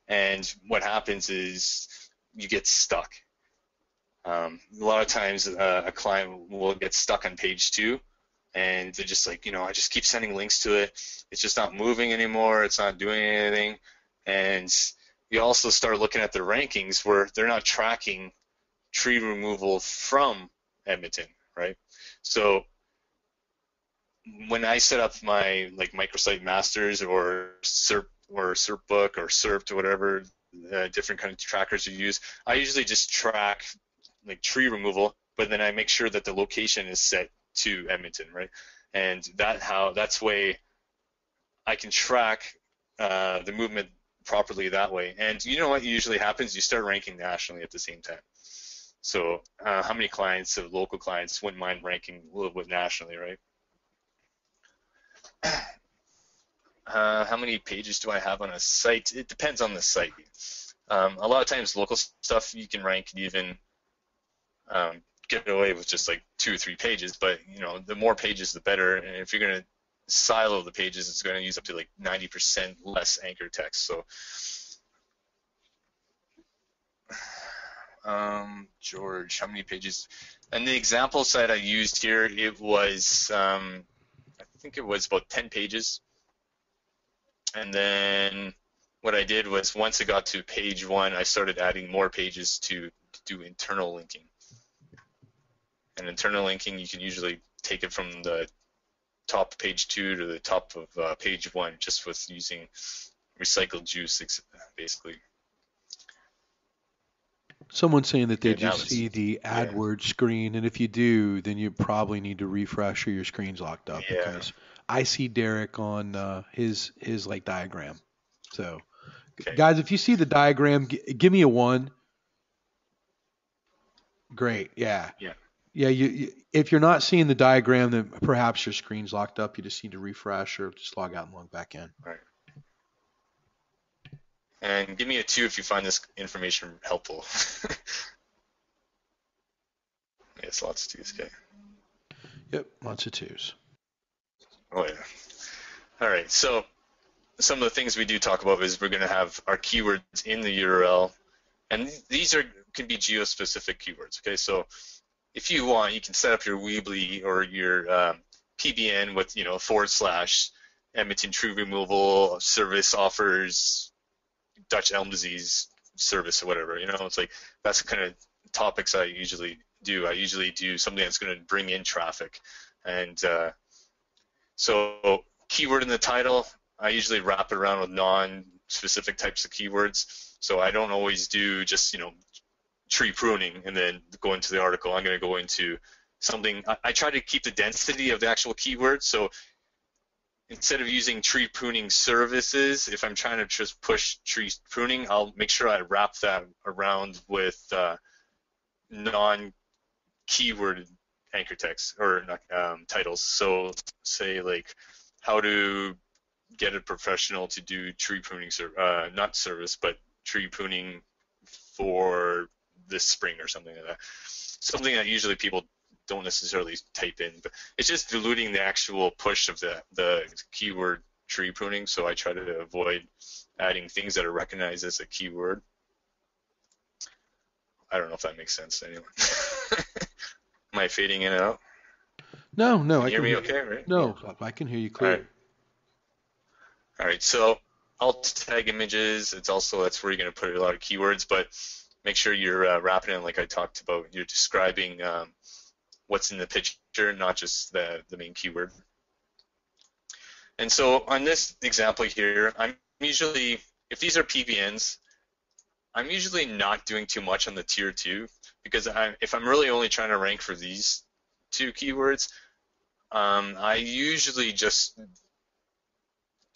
and what happens is you get stuck. A lot of times a client will get stuck on page 2, and they're just like, you know, I just keep sending links to it. It's just not moving anymore. It's not doing anything. And you also start looking at the rankings where they're not tracking tree removal from Edmonton, right? So when I set up my like microsite masters or SERP or SERPbook or SERPed or whatever different kind of trackers you use, I usually just track like tree removal, but then I make sure that the location is set to Edmonton, right? And that's way I can track the movement properly that way. And you know what usually happens? You start ranking nationally at the same time. So how many clients, local clients, wouldn't mind ranking a little bit nationally, right? How many pages do I have on a site? It depends on the site. A lot of times local stuff you can rank and even get away with just like 2 or 3 pages, but you know, the more pages the better. And if you're going to silo the pages, it's going to use up to like 90% less anchor text. So George, how many pages? And the example site I used here, it was I think it was about 10 pages. And then what I did was once it got to page 1, I started adding more pages to do internal linking. And internal linking, you can usually take it from the top of page 2 to the top of page 1 just with using recycled juice, basically. Someone's saying that they just see the AdWords screen, and if you do, then you probably need to refresh or your screen's locked up, because I see Derek on his like diagram. So, guys, if you see the diagram, give me a 1. Great, yeah. You if you're not seeing the diagram, then perhaps your screen's locked up. You just need to refresh or just log out and log back in. Right. And give me a 2 if you find this information helpful. Yes, lots of 2s, okay. Yep, lots of 2s. Oh, yeah. All right, so some of the things we do talk about is we're going to have our keywords in the URL, and these can be geo-specific keywords, okay? So if you want, you can set up your Weebly or your PBN with, you know, / Edmonton tree removal service offers Dutch elm disease service or whatever, you know, it's like that's the kind of topics I usually do. I usually do something that's going to bring in traffic. And so keyword in the title, I usually wrap it around with non-specific types of keywords. So I don't always do just, you know, tree pruning and then go into the article, I'm going to go into something. I try to keep the density of the actual keyword. So instead of using tree pruning services, if I'm trying to just push tree pruning, I'll make sure I wrap that around with non-keyword anchor text or titles. So say like how to get a professional to do tree pruning, not service, but tree pruning for this spring or something like that. Something that usually people don't necessarily type in, but it's just diluting the actual push of the keyword tree pruning. So I try to avoid adding things that are recognized as a keyword. I don't know if that makes sense anyway. Am I fading in and out? No, Can you I hear can me hear okay, right? No, I can hear you clearly. All right, so alt tag images, that's where you're going to put a lot of keywords, but make sure you're wrapping it like I talked about. You're describing what's in the picture, not just the main keyword. And so on this example here, I'm usually, if these are PBNs, I'm usually not doing too much on the tier 2 because if I'm really only trying to rank for these 2 keywords, I usually just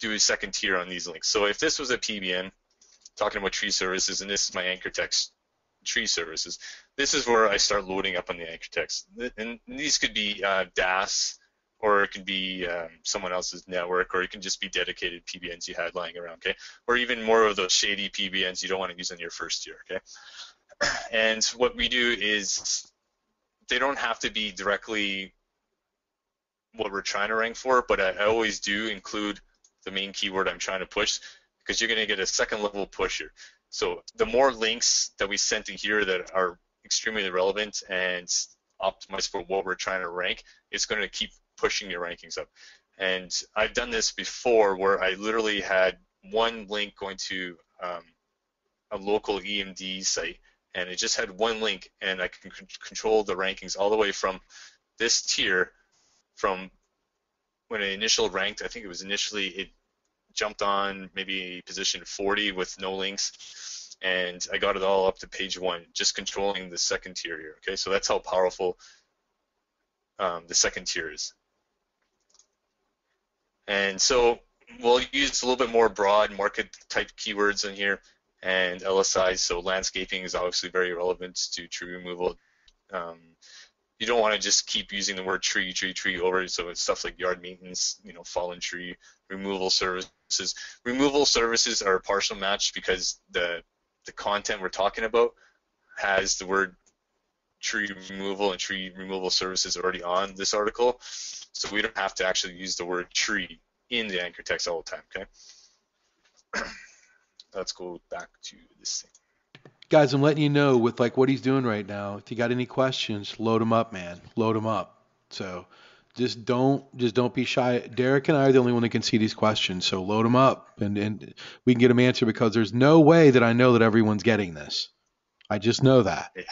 do a second tier on these links. So if this was a PBN, talking about tree services, and this is my anchor text tree services, this is where I start loading up on the anchor text. And these could be DAS, or it could be someone else's network, or it can just be dedicated PBNs you had lying around, okay? Or even more of those shady PBNs you don't want to use on your first tier, okay? And what we do is they don't have to be directly what we're trying to rank for, but I always do include the main keyword I'm trying to push, because you're going to get a second level push here. So the more links that we send in here that are extremely relevant and optimized for what we're trying to rank, it's going to keep pushing your rankings up. And I've done this before where I literally had one link going to a local EMD site, and it just had one link, and I can control the rankings all the way from this tier, from when I initially ranked. I think it jumped on maybe position 40 with no links, and I got it all up to page 1, just controlling the second tier here. Okay, so that's how powerful the second tier is. And so we'll use a little bit more broad market type keywords in here, and LSI. So landscaping is obviously very relevant to tree removal. You don't want to just keep using the word tree over, so it's stuff like yard maintenance, fallen tree, removal services. Removal services are a partial match because the content we're talking about has the word tree removal and tree removal services already on this article, so we don't have to actually use the word tree in the anchor text all the time, okay? Let's go back to this thing. Guys, I'm letting you know with like what he's doing right now. If you got any questions, load them up, man. Load them up. So just don't be shy. Derek and I are the only one that can see these questions. So load them up, and we can get them answered, because there's no way that I know that everyone's getting this. I just know that. Yeah.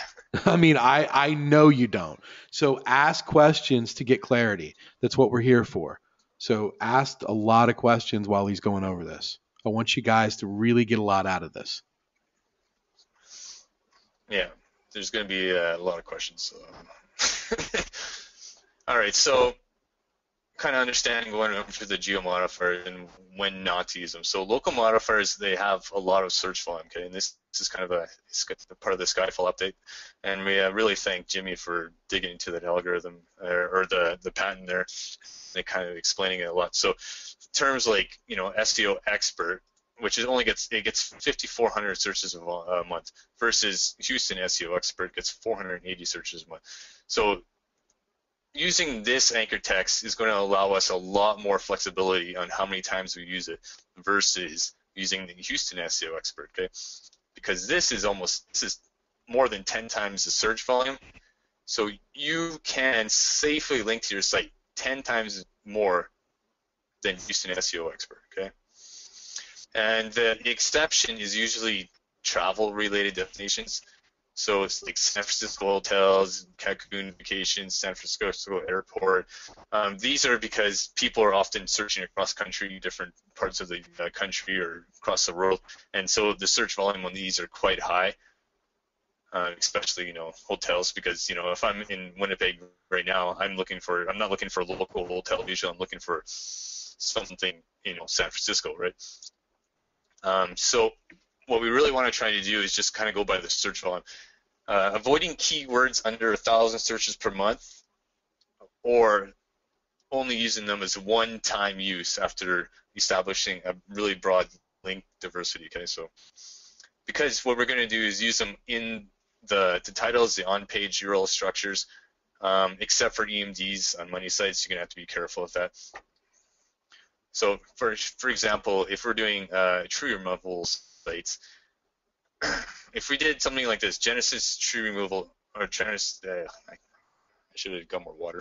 I mean, I know you don't. So ask questions to get clarity. That's what we're here for. So ask a lot of questions while he's going over this. I want you guys to really get a lot out of this. Yeah, there's going to be a lot of questions. So. All right, so kind of understanding going over to the geo modifiers and when not to use them. So local modifiers, they have a lot of search volume, okay? And this is kind of a part of the Skyfall update. And we really thank Jimmy for digging into that algorithm or the patent there and kind of explaining it a lot. So terms like, SEO expert, which gets 5,400 searches a month, versus Houston SEO expert gets 480 searches a month. So using this anchor text is going to allow us a lot more flexibility on how many times we use it versus using the Houston SEO expert, okay? Because this is more than 10 times the search volume. So you can safely link to your site 10 times more than Houston SEO expert, okay? And the exception is usually travel-related destinations. So it's like San Francisco hotels, Cancun vacations, San Francisco airport. These are because people are often searching across country, different parts of the country or across the world, and so the search volume on these are quite high. especially, hotels, because, if I'm in Winnipeg right now, I'm not looking for a local hotel usually. I'm looking for something, San Francisco, right? So what we really want to try to do is just kind of go by the search volume. Avoiding keywords under 1,000 searches per month, or only using them as one-time use after establishing a really broad link diversity. Okay, so because what we're going to do is use them in the titles, the on-page URL structures, except for EMDs on money sites. You're going to have to be careful with that. So for example, if we're doing tree removal sites, if we did something like this, Genesis tree removal, or Genesis, I should have got more water.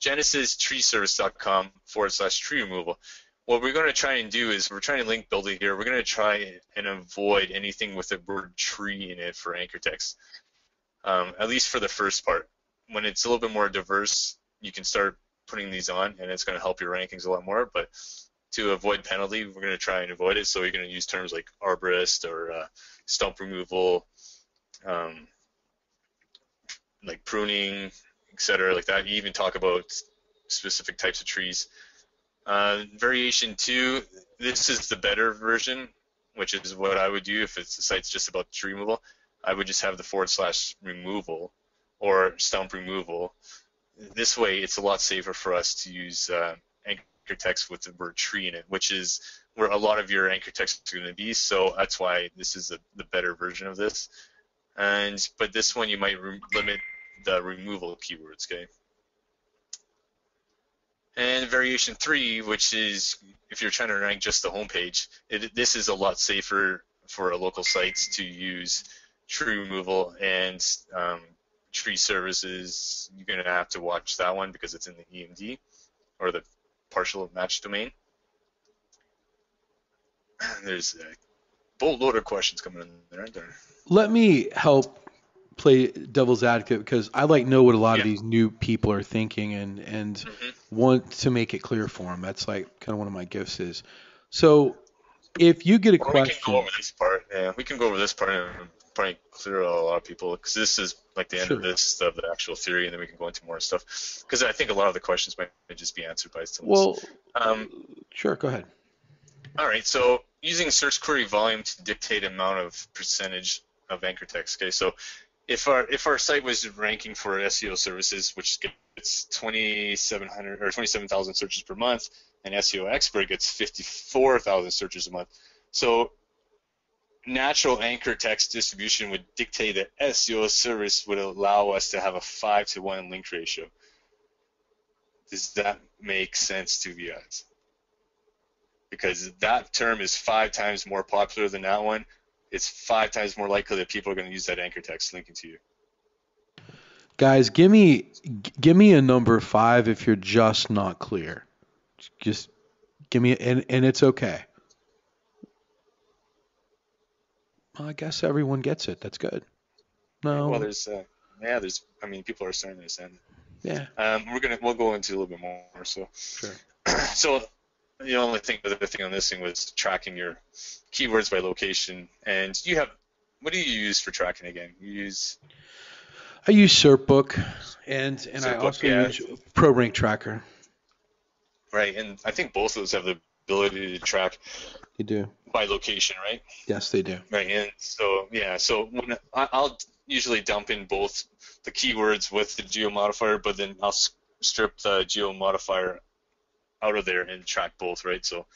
GenesisTreeService.com/tree removal. What we're going to try and do is we're trying to link build it here. We're going to try and avoid anything with the word tree in it for anchor text, at least for the first part. When it's a little bit more diverse, you can start putting these on, and it's going to help your rankings a lot more. But to avoid penalty, we're going to try and avoid it. So you're going to use terms like arborist or stump removal, like pruning, etc., like that. You even talk about specific types of trees. Variation 2, this is the better version, which is what I would do if the site's just about tree removal. I would just have the / removal or stump removal. This way, it's a lot safer for us to use anchor text with the word tree in it, which is where a lot of your anchor text is going to be. So that's why this is the better version of this. But this one, you might limit the removal keywords, okay? And variation 3, which is if you're trying to rank just the homepage, this is a lot safer for local sites to use tree removal and tree services. You're going to have to watch that one because it's in the EMD, or the partial match domain. There's a boatload of questions coming in there, aren't there? Let me help play devil's advocate, because I know what a lot of these new people are thinking, and want to make it clear for them. That's kind of one of my gifts is. So if you get a question, we can go over this part. Yeah, we can go over this part and probably clear out a lot of people, because this is the end of the actual theory, and then we can go into more stuff, because I think a lot of the questions might just be answered by someone else. Sure, go ahead. All right, so using search query volume to dictate amount of percentage of anchor text. Okay, so if our site was ranking for SEO services, which gets 2,700 or 27,000 searches per month, and SEO expert gets 54,000 searches a month, so natural anchor text distribution would dictate that SEO service would allow us to have a 5-to-1 link ratio. Does that make sense to you guys? Because that term is 5 times more popular than that one. It's 5 times more likely that people are going to use that anchor text linking to you. Guys, give me a number 5 if you're just not clear. Just give me, and it's okay. Well, I guess everyone gets it. That's good. No. Well, people are starting to understand. Yeah. We'll go into a little bit more. So. Sure. So the only other thing on this thing was tracking your keywords by location. And what do you use for tracking again? I use SERPbook, and I also use ProRank Tracker. Right, and I think both of those have the ability to track. They do. By location, right? Yes, they do. Right, and so when I'll usually dump in both the keywords with the geo modifier, but then I'll strip the geo modifier out of there and track both, right? So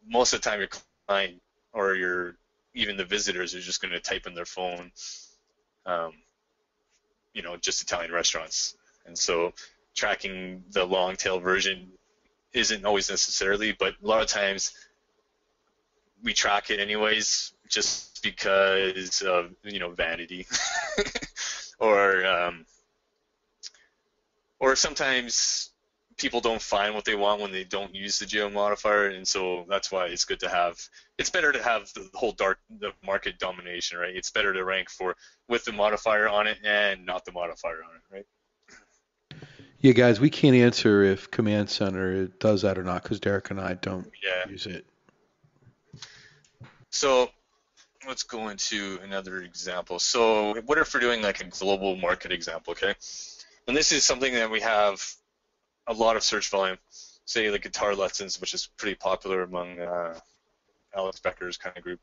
most of the time your client or even the visitors are just going to type in their phone, just Italian restaurants. And so tracking the long tail version isn't always necessarily, but a lot of times we track it anyways just because of, vanity. Or sometimes people don't find what they want when they don't use the geo modifier, and so that's why it's better to have the whole the market domination, right? It's better to rank with the modifier on it and not the modifier on it, right? Yeah, guys, we can't answer if Command Center does that or not, because Derek and I don't use it. So let's go into another example. So what if we're doing like a global market example, okay? And this is something that we have a lot of search volume, say like guitar lessons, which is pretty popular among Alex Becker's kind of group.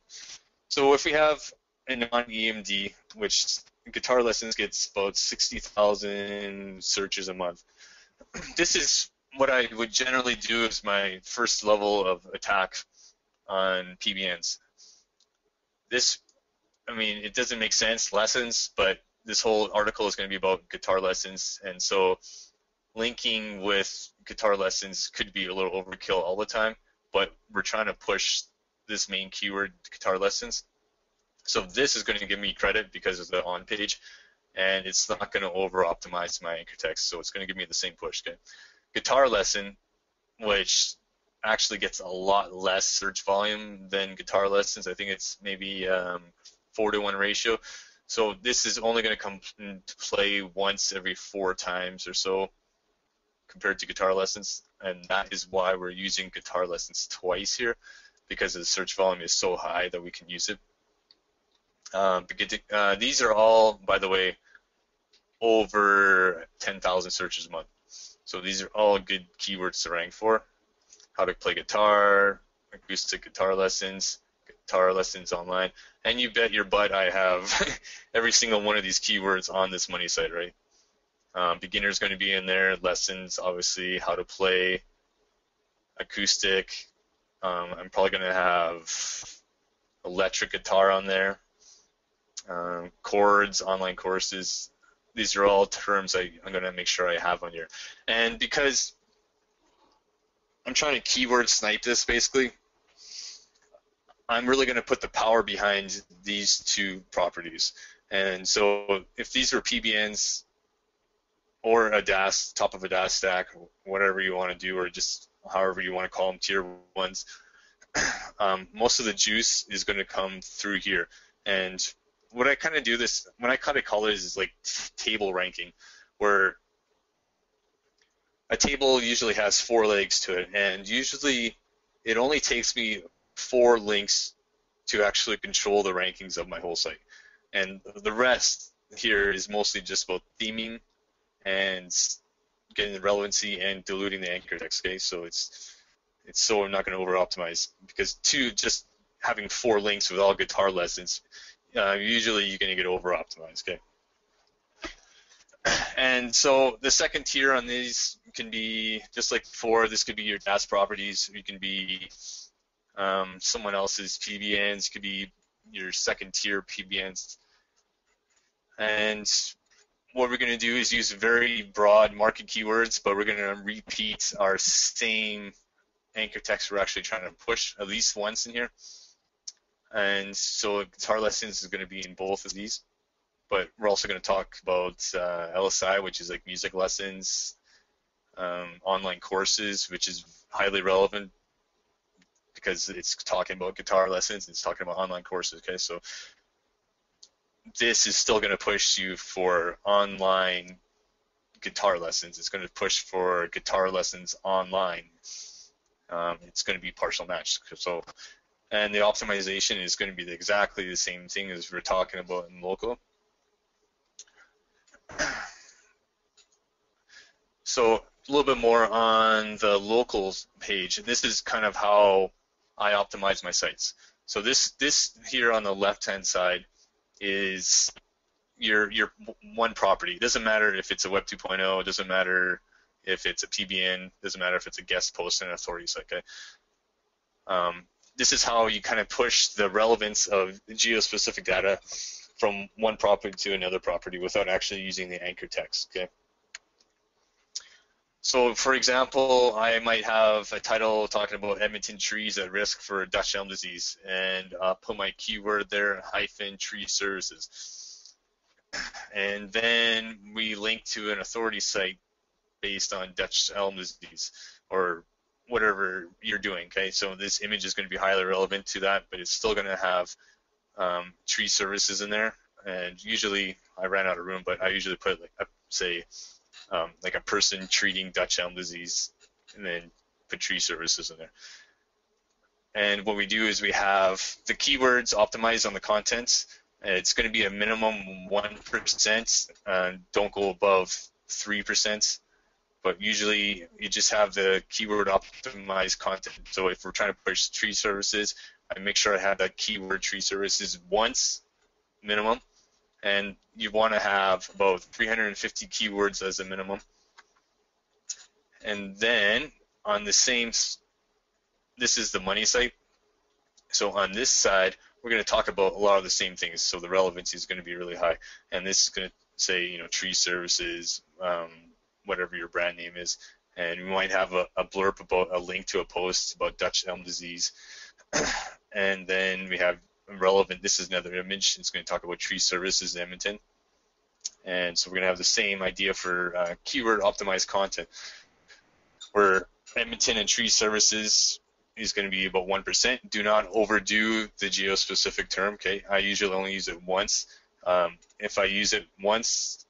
So if we have a non-EMD, which guitar lessons gets about 60,000 searches a month. This is what I would generally do as my first level of attack on PBNs. This, I mean, it doesn't make sense, lessons, but this whole article is going to be about guitar lessons, and so linking with guitar lessons could be a little overkill all the time, but we're trying to push this main keyword, guitar lessons. So this is going to give me credit because of the on page, and it's not going to over optimize my anchor text, so it's going to give me the same push. Okay? Guitar lesson, which actually gets a lot less search volume than guitar lessons. I think it's maybe 4-to-1 ratio. So this is only going to come into play once every 4 times or so compared to guitar lessons, and that is why we're using guitar lessons twice here, because the search volume is so high that we can use it. These are all, by the way, over 10,000 searches a month. So these are all good keywords to rank for. How to play guitar, acoustic guitar lessons online. And you bet your butt I have every single one of these keywords on this money site, right? Beginner's going to be in there, lessons, obviously, how to play, acoustic. I'm probably going to have electric guitar on there. Chords, online courses. These are all terms I'm going to make sure I have on here. And because I'm trying to keyword snipe this, basically, I'm really going to put the power behind these 2 properties. And so if these are PBNs or a DAS, top of a DAS stack, whatever you want to do, or just however you want to call them, tier 1s, most of the juice is going to come through here. And what I kind of do this, when I kind of call it is like table ranking, where a table usually has 4 legs to it, and usually it only takes me 4 links to actually control the rankings of my whole site. And the rest here is mostly just about theming and getting the relevancy and diluting the anchor text, okay? So it's so I'm not going to over optimize, because just having 4 links with all guitar lessons, usually you're going to get over optimized, okay? And so the second tier on these can be just like before. This could be your DAS properties. You can be someone else's PBNs. Could be your second tier PBNs. And what we're going to do is use very broad market keywords, but we're going to repeat our same anchor text we're actually trying to push at least once in here. And so guitar lessons is going to be in both of these. But we're also going to talk about LSI, which is like music lessons, online courses, which is highly relevant because it's talking about guitar lessons, it's talking about online courses, okay? So this is still going to push you for online guitar lessons. It's going to push for guitar lessons online. It's going to be partial match. So, and the optimization is going to be exactly the same thing as we're talking about in local. So a little bit more on the locals page. This is kind of how I optimize my sites. So this here on the left-hand side is your one property. It doesn't matter if it's a Web 2.0. It doesn't matter if it's a PBN. It doesn't matter if it's a guest post in an authority site. Okay. This is how you kind of push the relevance of geo-specific data from one property to another property without actually using the anchor text. Okay. So, for example, I might have a title talking about Edmonton trees at risk for Dutch elm disease, and put my keyword there, - tree services. And then we link to an authority site based on Dutch elm disease or whatever you're doing. Okay, so this image is going to be highly relevant to that, but it's still going to have tree services in there. And usually, I ran out of room, but I usually put like say like a person treating Dutch elm disease, and then put tree services in there. And what we do is we have the keywords optimized on the contents. It's going to be a minimum 1%. Don't go above 3%. But usually you just have the keyword optimized content. So if we're trying to push tree services, I make sure I have that keyword tree services once minimum. And you want to have about 350 keywords as a minimum. And then on the same, this is the money site. So on this side, we're going to talk about a lot of the same things. So the relevancy is going to be really high. And this is going to say, you know, tree services, whatever your brand name is. And we might have a blurb about a link to a post about Dutch elm disease. And then we have relevant, this is another image. It's going to talk about tree services in Edmonton. And so we're going to have the same idea for keyword optimized content, where Edmonton and tree services is going to be about 1%. Do not overdo the geo-specific term. Okay, I usually only use it once. If I use it once,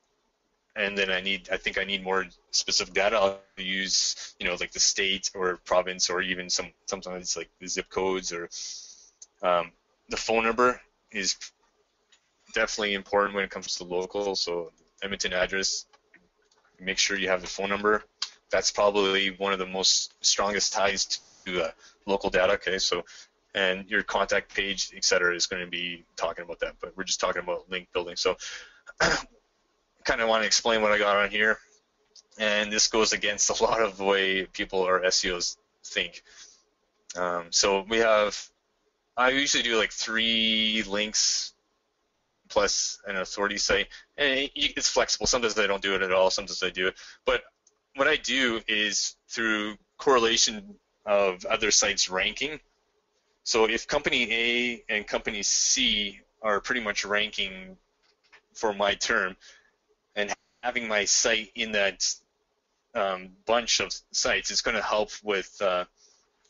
and then I think I need more specific data, I'll use, you know, like the state or province, or even sometimes like the zip codes, or the phone number is definitely important when it comes to local. So Edmonton address, make sure you have the phone number. That's probably one of the most strongest ties to local data. Okay, so, and your contact page, etc., is going to be talking about that, but we're just talking about link building. So kind of want to explain what I got on here, and this goes against a lot of the way people or SEOs think. So we have, I usually do like 3 links plus an authority site, and it's flexible. Sometimes I don't do it at all, sometimes I do it. But what I do is through correlation of other sites ranking. So if company A and company C are pretty much ranking for my term, and having my site in that bunch of sites is going to help with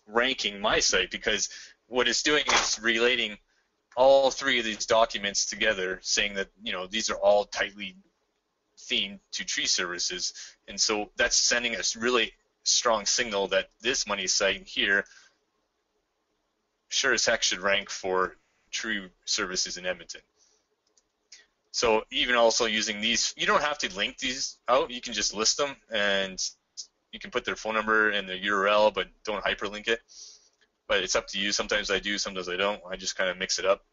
ranking my site, because what it's doing is relating all 3 of these documents together, saying that, you know, these are all tightly themed to tree services, and so that's sending us really strong signal that this money site here sure as heck should rank for tree services in Edmonton. So even also using these, you don't have to link these out, you can just list them, and you can put their phone number and their URL, but don't hyperlink it. But it's up to you. Sometimes I do, sometimes I don't. I just kind of mix it up.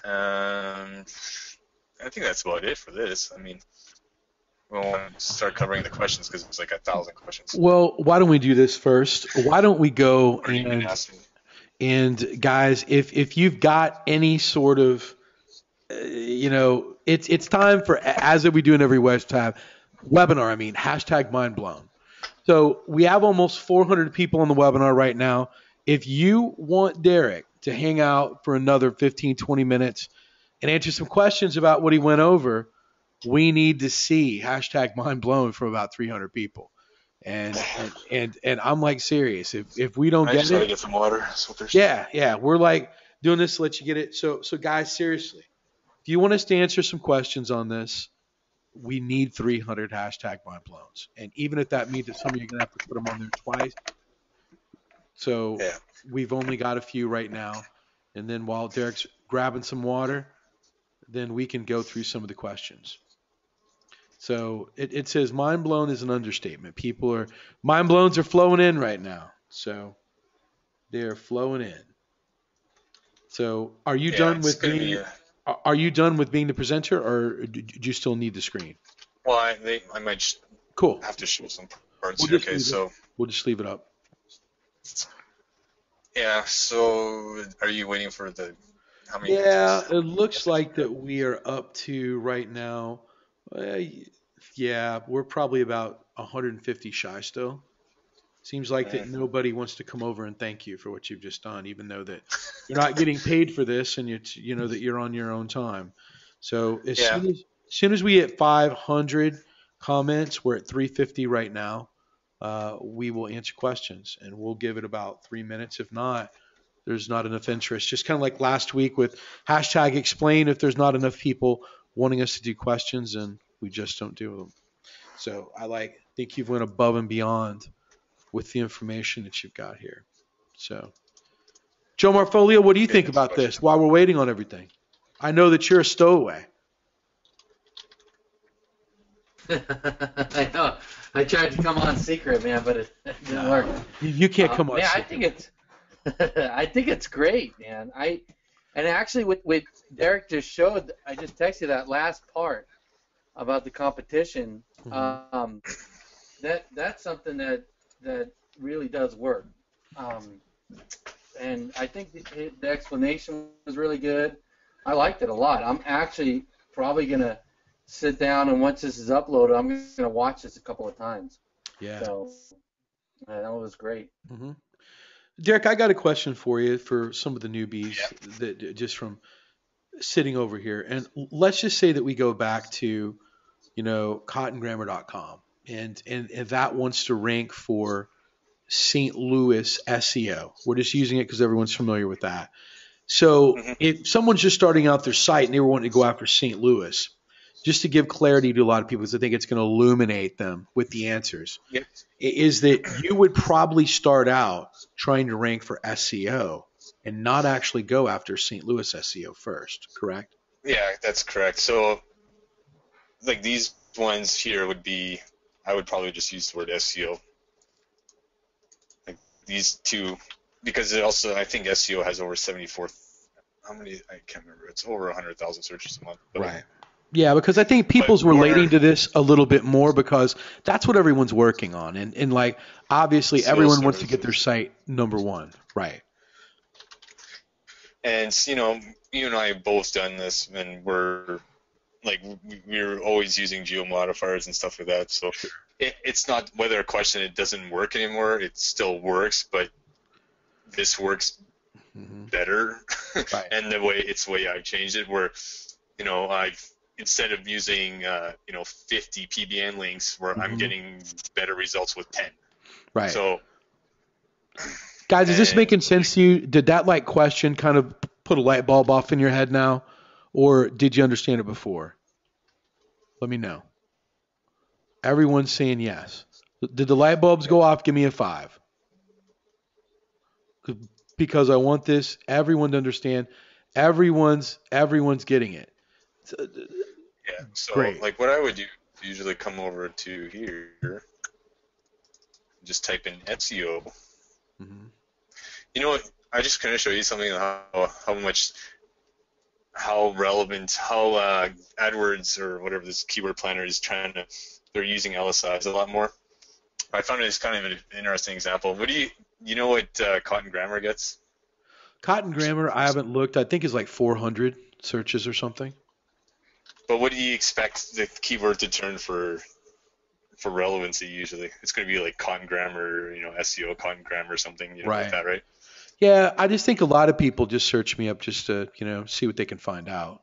I think that's about it for this. I mean, we won't start covering the questions because it's like 1,000 questions. Well, why don't we do this first? Why don't we go Or you can ask me. and guys, if you've got any sort of, you know, it's time for, as we do in every webinar, hashtag mind blown. So we have almost 400 people on the webinar right now. If you want Derek to hang out for another 15, 20 minutes and answer some questions about what he went over, we need to see hashtag mind blown from about 300 people. And I'm like serious. If we don't I get just gotta it, get some water. So thirsty. yeah, we're like doing this to let you get it. So guys, seriously, if you want us to answer some questions on this, we need 300 hashtag mind blowns. And even if that means that some of you are gonna have to put them on there twice. So Yeah. we've only got a few right now. And then while Derek's grabbing some water, then we can go through some of the questions. So it says mind blown is an understatement. Mind blowns are flowing in right now. So they're flowing in. So are you done with being the presenter, or do you still need the screen? Well, I might just Cool. have to show some parts We'll here. just Okay, leave it. so We'll just leave it up. yeah. So are you waiting for the how many? Yeah, it looks like that we are up to right now. Yeah, we're probably about 150 shy still. Seems like that nobody wants to come over and thank you for what you've just done, even though that you're not getting paid for this, and you know that you're on your own time. So as soon as we hit 500 comments, we're at 350 right now. We will answer questions, and we'll give it about 3 minutes. If not, there's not enough interest. Just kind of like last week with hashtag explain. If there's not enough people wanting us to do questions, and we just don't do them. So I think you've went above and beyond with the information that you've got here. So, Joe Marfolio, what do you think about this while we're waiting on everything? I know that you're a stowaway. I know. I tried to come on secret, man, but it didn't work. You can't come on Man, secret. I think it's great, man. And actually, with Derek just showed, I just texted that last part about the competition. Mm-hmm. That's something that really does work. And I think the explanation was really good. I liked it a lot. I'm actually probably gonna sit down, and once this is uploaded, I'm gonna watch this a couple of times. Yeah. So that was great. Mm-hmm. Derek, I got a question for you for some of the newbies that just from sitting over here. And let's just say that we go back to, cottongrammar.com and that wants to rank for St. Louis SEO. We're just using it because everyone's familiar with that. So if someone's just starting out their site and they were wanting to go after St. Louis, just to give clarity to a lot of people, because I think it's going to illuminate them with the answers, is that you would probably start out trying to rank for SEO and not actually go after St. Louis SEO first, correct? Yeah, that's correct. So, like these ones here would be, I would probably just use the word SEO. Like these two, because it also, I think SEO has over 74, how many, I can't remember, it's over 100,000 searches a month. But right. Yeah, because I think people's relating to this a little bit more because that's what everyone's working on. And like, obviously, everyone wants to get their site number one. Right. And, you and I have both done this, and we're always using geo modifiers and stuff like that. So it's not whether a question it doesn't work anymore. It still works, but this works better. Right. And the way I changed it, where, I've, instead of using 50 PBN links, where I'm getting better results with 10. Right. So, guys, is this making sense to you? Did that question kind of put a light bulb off in your head now, or did you understand it before? Let me know. Everyone's saying yes. Did the light bulbs go off? Give me a 5. Because I want everyone to understand. Everyone's getting it. Yeah, so great. Like what I would do, usually come over to here, just type in SEO. Mm-hmm. You know what? I just kind of show you something how relevant, how AdWords or whatever this keyword planner is they're using LSIs a lot more. I found it's kind of an interesting example. What do you know what Cotton Grammar gets? Cotton Grammar, I haven't looked. I think is like 400 searches or something. But what do you expect the keyword to turn for relevancy usually? It's going to be like Cotton Grammar, SEO Cotton Grammar or something, right. like that, right? Yeah, I just think a lot of people just search me up just to, see what they can find out.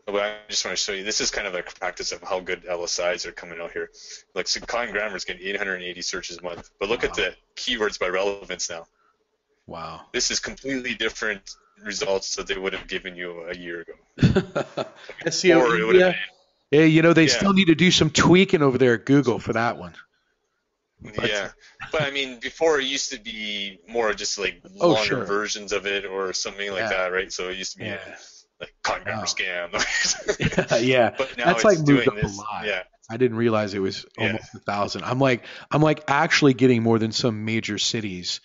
But I just want to show you, this is kind of a practice of how good LSIs are coming out here. Like, so Cotton Grammar is getting 880 searches a month. But look at the keywords by relevance now. Wow. This is completely different results that they would have given you a year ago. SEO India. Yeah, they still need to do some tweaking over there at Google for that one. Yeah, but I mean, before it used to be more just like longer versions of it or something like that, right? So it used to be like Cotton Grammar scam. Yeah, but now that's like moved up this, a lot. Yeah, I didn't realize it was almost 1,000. I'm like actually getting more than some major cities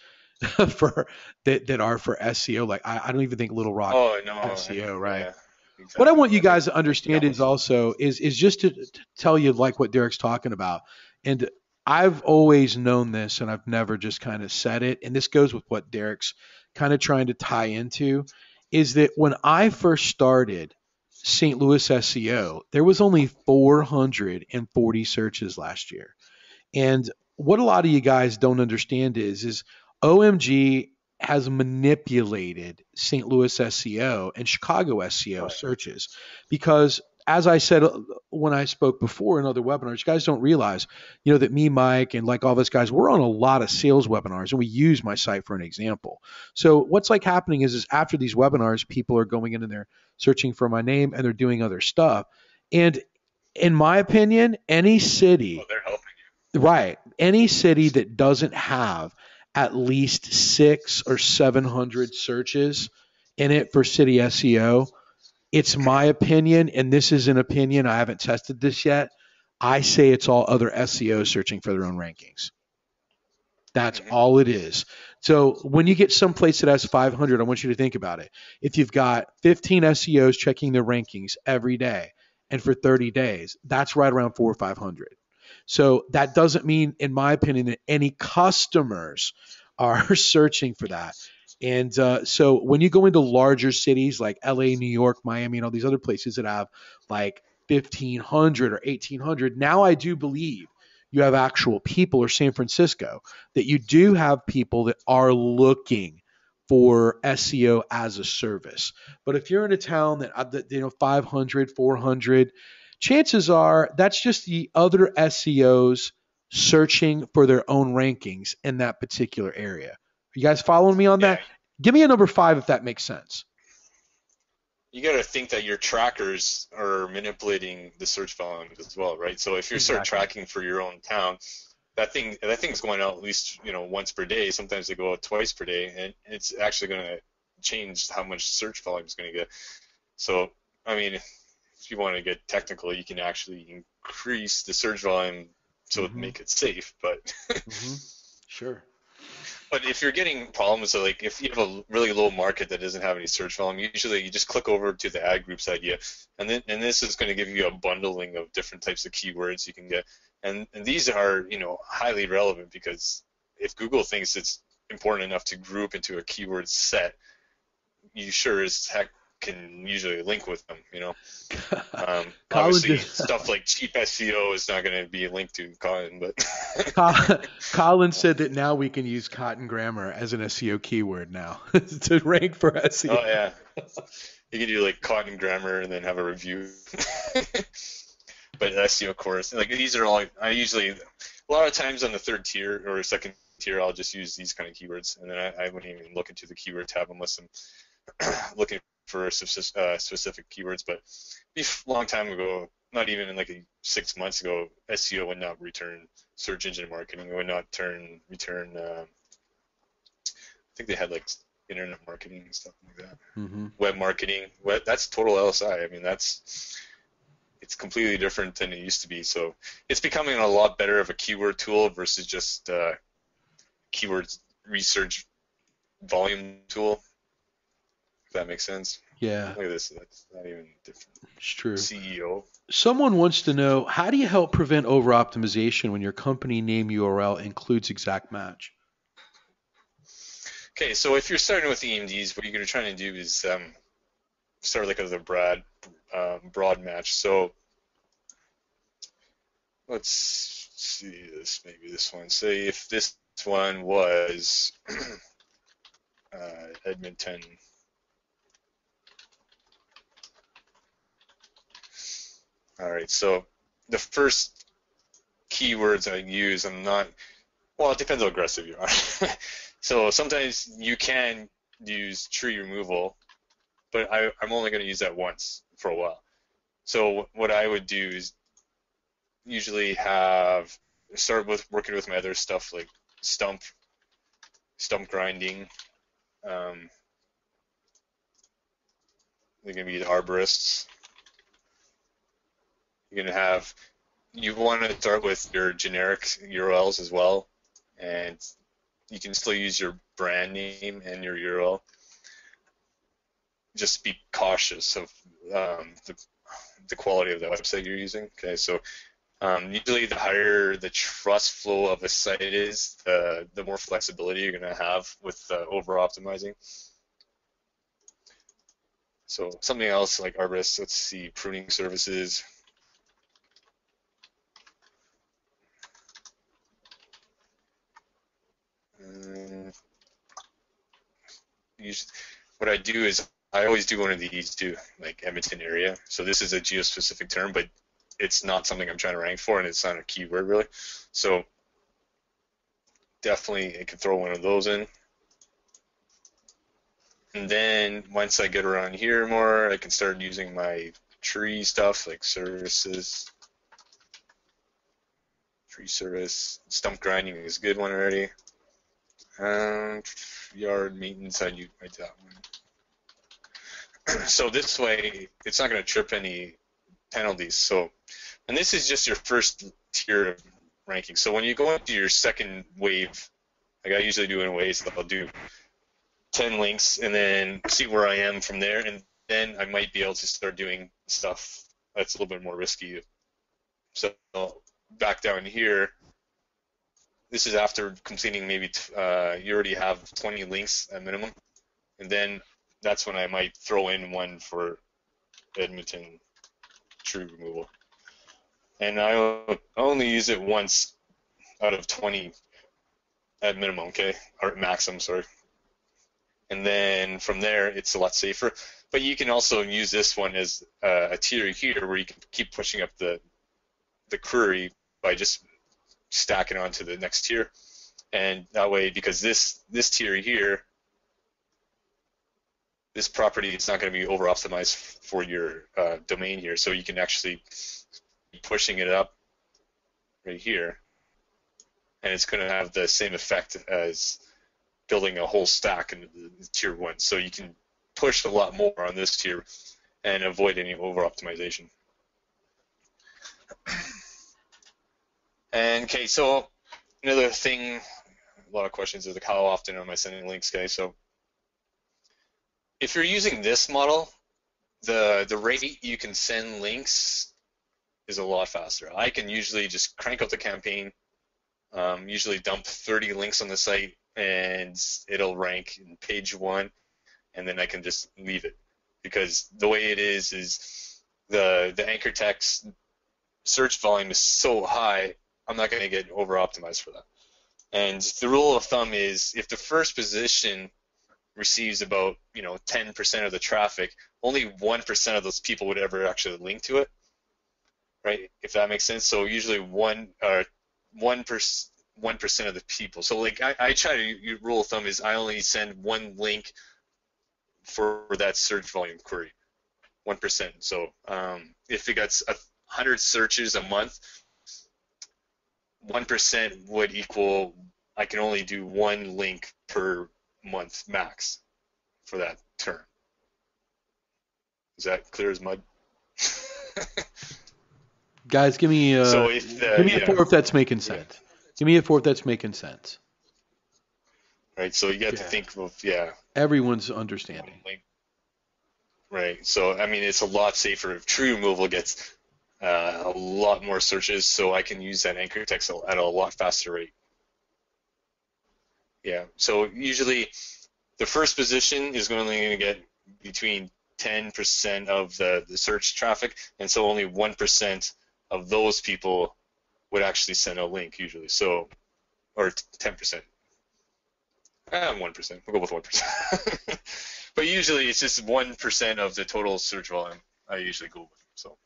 for that are for SEO. Like I don't even think Little Rock SEO, right? Yeah, exactly. What I want you guys to understand is also is just to tell you like what Derek's talking about. And I've always known this, and I've never just kind of said it. And this goes with what Derek's kind of trying to tie into, is that when I first started St. Louis SEO, there was only 440 searches last year. And what a lot of you guys don't understand is OMG has manipulated St. Louis SEO and Chicago SEO searches because, as I said when I spoke before in other webinars, you guys don't realize, that me, Mike, and like all those guys, we're on a lot of sales webinars, and we use my site for an example. So what's like happening is after these webinars, people are going in and they're searching for my name and they're doing other stuff. And in my opinion, any city, they're helping you. Right. any city that doesn't have at least 600 or 700 searches in it for city SEO, it's my opinion, and this is an opinion, I haven't tested this yet. I say it's all other SEOs searching for their own rankings. That's all it is. So when you get someplace that has 500, I want you to think about it. If you've got 15 SEOs checking their rankings every day and for 30 days, that's right around 400 or 500. So that doesn't mean, in my opinion, that any customers are searching for that. And so when you go into larger cities like LA, New York, Miami, and all these other places that have like 1,500 or 1,800, now I do believe you have actual people, or San Francisco, that you do have people that are looking for SEO as a service. But if you're in a town that 500, 400, chances are that's just the other SEOs searching for their own rankings in that particular area. Are you guys following me on that? Give me a number 5 if that makes sense. You got to think that your trackers are manipulating the search volume as well, right? So if you start tracking for your own town, that thing's going out at least once per day. Sometimes they go out twice per day, and it's actually going to change how much search volume is going to get. So I mean, if you want to get technical, you can actually increase the search volume so make it safe. But Sure. But if you're getting problems, so like if you have a really low market that doesn't have any search volume, usually you just click over to the ad groups idea, and this is going to give you a bundling of different types of keywords you can get, and these are highly relevant, because if Google thinks it's important enough to group into a keyword set, you sure as heck can usually link with them. Obviously stuff like cheap SEO is not going to be linked to cotton, but Colin said that now we can use cotton grammar as an SEO keyword now to rank for SEO. Oh yeah, you can do like cotton grammar and then have a review. But SEO course, like these are all, I usually, a lot of times on the third tier or second tier, I'll just use these kind of keywords, and then I wouldn't even look into the keyword tab unless I'm looking for specific keywords. But a long time ago, not even like 6 months ago, SEO would not return search engine marketing. It would not return. I think they had like internet marketing and stuff like that. Web marketing. That's total LSI. I mean, it's completely different than it used to be. So it's becoming a lot better of a keyword tool versus just keywords research volume tool. If that makes sense. Yeah. Look at this. That's not even different. It's true. CEO. Someone wants to know, how do you help prevent over-optimization when your company name URL includes exact match? Okay, so if you're starting with EMDs, what you're going to try to do is start like with a broad match. So let's see this, maybe this one. Say if this one was Edmonton. All right, so the first keywords I use, it depends how aggressive you are. So sometimes you can use tree removal, but I'm only going to use that once for a while. So what I would do is usually start with working with my other stuff like stump grinding. They're going to be the arborists. You want to start with your generic URLs as well, and you can still use your brand name and your URL. Just be cautious of the quality of the website you're using. Okay, so usually the higher the trust flow of a site is, the more flexibility you're going to have with over-optimizing. So something else like arborists, let's see, pruning services. What I do is I always do one of these too, like Edmonton area. So this is a geospecific term, but it's not something I'm trying to rank for, and it's not a keyword really. So definitely I can throw one of those in. And then once I get around here more, I can start using my tree stuff like services. Tree service. Stump grinding is a good one already. Yard maintenance, I'd write that one. So this way, it's not going to trip any penalties. So, and this is just your first tier of ranking. So when you go into your second wave, like I usually do in waves, I'll do 10 links and then see where I am from there, and then I might be able to start doing stuff that's a little bit more risky. So back down here, this is after completing maybe you already have 20 links at minimum, and then that's when I might throw in one for Edmonton tree removal. And I only use it once out of 20 at minimum, okay, or maximum, sorry. And then from there, it's a lot safer. But you can also use this one as a tier here, where you can keep pushing up the query by just stacking onto the next tier. And that way, because this tier here, this property is not going to be over optimized for your domain here, so you can actually be pushing it up right here, and it's going to have the same effect as building a whole stack in the tier 1. So you can push a lot more on this tier and avoid any over optimization. And okay, so another thing, a lot of questions is like, how often am I sending links, okay? So if you're using this model, the rate you can send links is a lot faster. I can usually just crank out the campaign, usually dump 30 links on the site, and it'll rank in page 1, and then I can just leave it. Because the way it is the anchor text search volume is so high, I'm not going to get over optimized for that. And the rule of thumb is if the first position receives about 10% of the traffic, only 1% of those people would ever actually link to it, right? If that makes sense. So usually 1% of the people. So like I try to, rule of thumb is I only send one link for that search volume query, 1%. So if it gets 100 searches a month, 1% would equal, I can only do one link per month max for that term. Is that clear as mud? Guys, give me a 4 if that's making sense. Yeah. Give me a 4 if that's making sense. Right, so you got to think of, everyone's understanding. Right, so I mean, it's a lot safer if tree removal gets a lot more searches, so I can use that anchor text at a lot faster rate. Yeah, so usually the first position is only going to get between 10% of the search traffic, and so only 1% of those people would actually send a link usually. So, or 10%. 1%. We'll go with 1%. But usually it's just 1% of the total search volume I usually go with. So.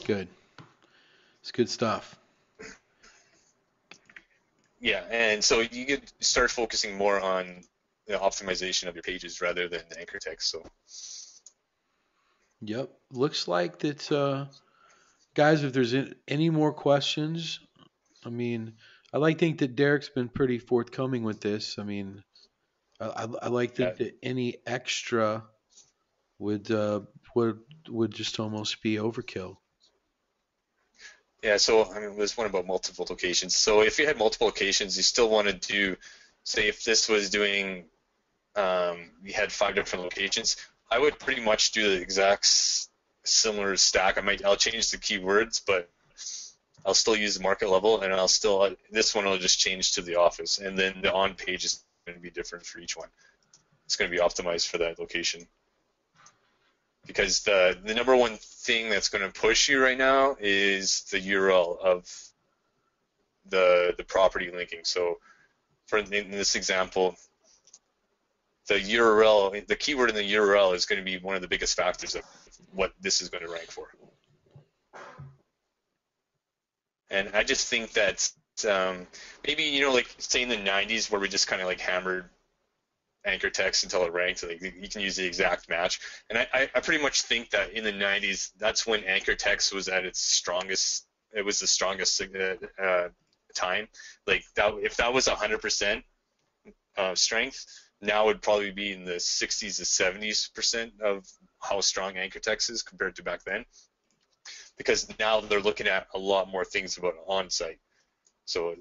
Good. It's good stuff. Yeah, and so you could start focusing more on the optimization of your pages rather than the anchor text. So. Yep. Looks like that, guys, if there's any more questions, I mean, I like to think that Derek's been pretty forthcoming with this. I mean, I like to think that any extra would just almost be overkill. Yeah, so I mean, there's one about multiple locations. So if you had multiple locations, you still want to do, say, if this was doing, you had 5 different locations, I would pretty much do the exact similar stack. I'll change the keywords, but I'll still use the market level, and this one will just change to the office, and then the on page is going to be different for each one. It's going to be optimized for that location. Because the number one thing that's going to push you right now is the URL of the property linking. So in this example, the URL, the keyword in the URL is going to be one of the biggest factors of what this is going to rank for. And I just think that maybe, like say in the 90s where we just kind of like hammered anchor text until it ranked, like you can use the exact match. And I pretty much think that in the 90s, that's when anchor text was at its strongest it was the strongest time. Like that, if that was 100% strength, now it would probably be in the 60s to 70% of how strong anchor text is compared to back then, because now they're looking at a lot more things about on-site. So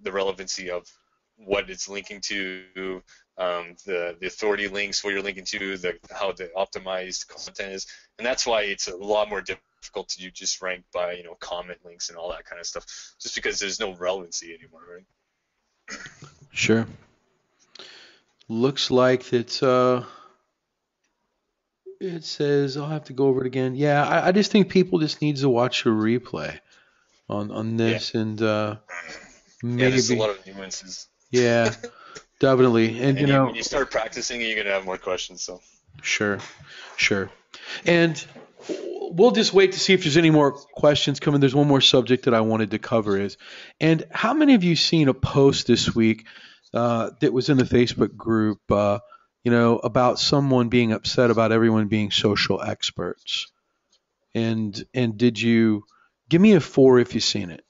the relevancy of what it's linking to, the authority links, what you're linking to, how the optimized content is, and that's why it's a lot more difficult to just rank by comment links and all that kind of stuff, just because there's no relevancy anymore, right? Sure. Looks like it's it says I'll have to go over it again. Yeah, I just think people just need to watch a replay on this, and maybe there's a lot of nuances. Yeah, definitely. And when you start practicing, you're gonna have more questions. So sure. And we'll just wait to see if there's any more questions coming. There's one more subject that I wanted to cover and how many of you seen a post this week that was in the Facebook group, about someone being upset about everyone being social experts? And did you give me a 4 if you've seen it?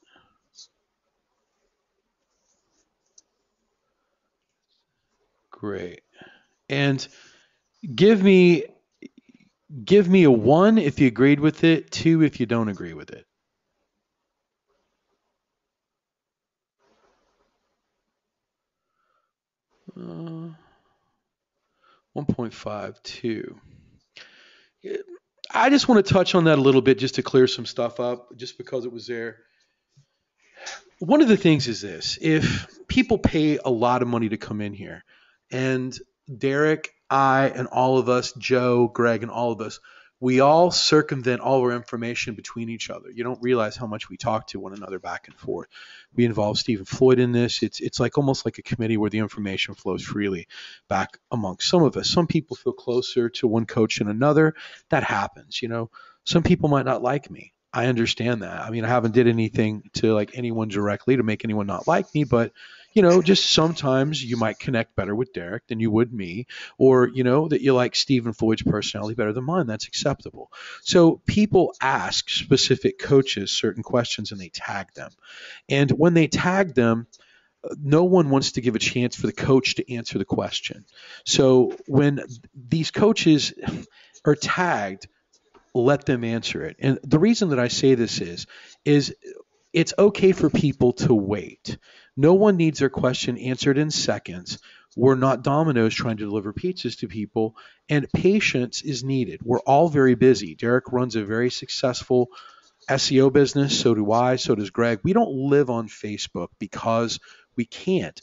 Great. And give me a 1 if you agreed with it, 2 if you don't agree with it. Uh, 1.52. I just want to touch on that a little bit just to clear some stuff up, just because it was there. One of the things is this: if people pay a lot of money to come in here, and Derek, I, and all of us, Joe, Greg, and all of us, we all circumvent all our information between each other. You don't realize how much we talk to one another back and forth. We involve Stephen Floyd in this. It's like almost like a committee where the information flows freely back amongst some of us. Some people feel closer to one coach than another. That happens. Some people might not like me. I understand that. I mean, I haven't did anything to like anyone directly to make anyone not like me, but just sometimes you might connect better with Derek than you would me, or that you like Stephen Floyd's personality better than mine. That's acceptable. So people ask specific coaches certain questions and they tag them. And when they tag them, no one wants to give a chance for the coach to answer the question. So when these coaches are tagged, let them answer it. And the reason that I say this is it's okay for people to wait. No one needs their question answered in seconds. We're not Domino's trying to deliver pizzas to people, and patience is needed. We're all very busy. Derek runs a very successful SEO business. So do I. So does Greg. We don't live on Facebook because we can't.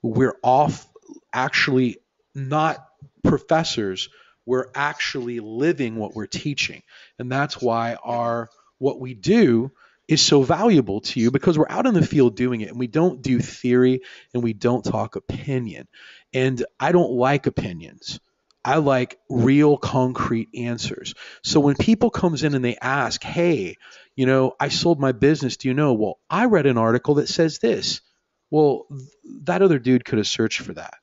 We're off actually not professors. We're actually living what we're teaching. And that's why what we do is so valuable to you, because we're out in the field doing it, and we don't do theory and we don't talk opinion. And I don't like opinions. I like real concrete answers. So when people comes in and they ask, hey, I sold my business. Do you know? Well, I read an article that says this. Well, that other dude could have searched for that.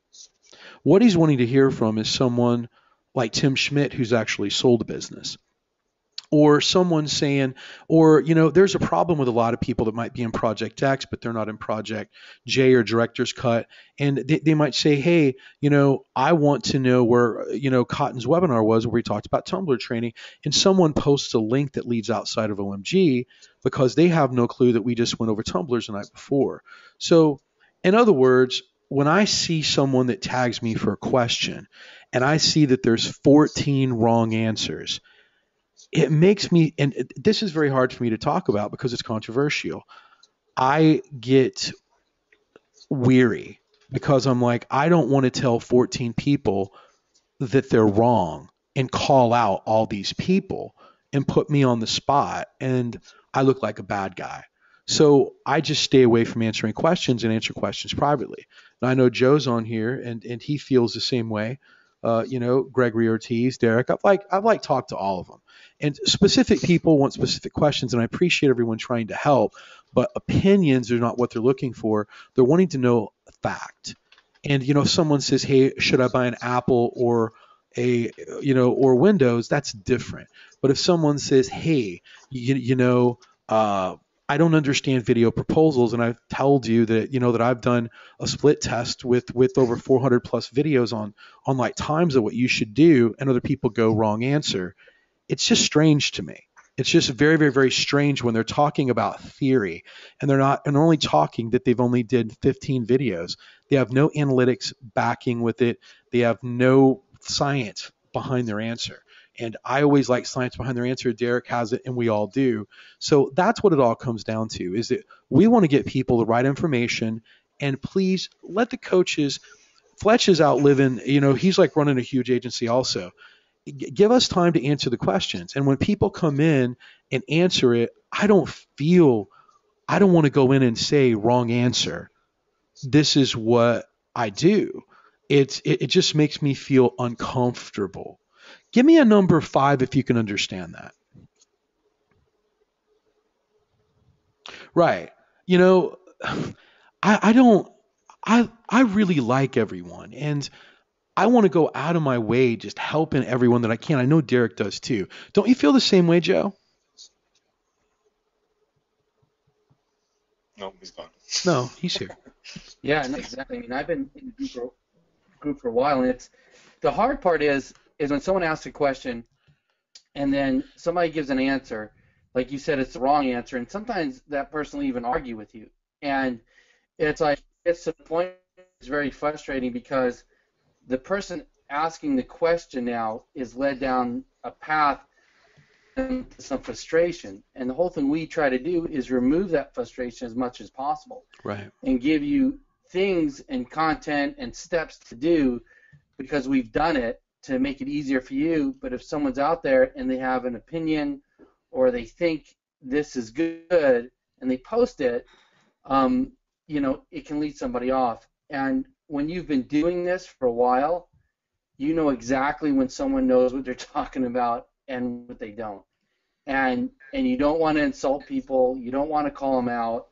What he's wanting to hear from is someone like Tim Schmidt, who's actually sold a business. Or someone saying, there's a problem with a lot of people that might be in Project X, but they're not in Project J or Director's Cut. And they might say, hey, I want to know where, Cotton's webinar was, where he talked about Tumblr training. And someone posts a link that leads outside of OMG because they have no clue that we just went over Tumblr's the night before. So in other words, when I see someone that tags me for a question and I see that there's 14 wrong answers, it makes me, and this is very hard for me to talk about because it's controversial. I get weary because I'm like, I don't want to tell 14 people that they're wrong and call out all these people and put me on the spot and I look like a bad guy. So I just stay away from answering questions and answer questions privately. And I know Joe's on here and he feels the same way. Gregory Ortiz, Derek, I've talked to all of them. And specific people want specific questions, and I appreciate everyone trying to help, but opinions are not what they're looking for. They're wanting to know fact. And, if someone says, hey, should I buy an Apple or or Windows, that's different. But if someone says, hey, I don't understand video proposals, and I've told you that that I've done a split test with over 400 plus videos on like times of what you should do, and other people go wrong answer. It's just strange to me. It's just very, very, very strange when they're talking about theory and they're only talking that they've only did 15 videos. They have no analytics backing with it. They have no science behind their answer. And I always like science behind their answer. Derek has it, and we all do. So that's what it all comes down to, is that we want to get people the right information, and please let the coaches. Fletch is out living, he's like running a huge agency also. Give us time to answer the questions. And when people come in and answer it, I don't want to go in and say wrong answer. This is what I do. It just makes me feel uncomfortable. Give me a number 5 if you can understand that. Right. I don't, I really like everyone, and I want to go out of my way just helping everyone that I can. I know Derek does too. Don't you feel the same way, Joe? No, he's gone. No, he's here. Yeah, no, exactly. I mean, I've been in the group for a while, and the hard part is when someone asks a question and then somebody gives an answer, like you said, it's the wrong answer, and sometimes that person will even argue with you. And it's like, it's to the point it's very frustrating because the person asking the question now is led down a path to some frustration. And the whole thing we try to do is remove that frustration as much as possible. Right. And give you things and content and steps to do because we've done it to make it easier for you. But if someone's out there and they have an opinion or they think this is good and they post it, it can lead somebody off. And when you've been doing this for a while, you know exactly when someone knows what they're talking about and what they don't. And you don't want to insult people. You don't want to call them out.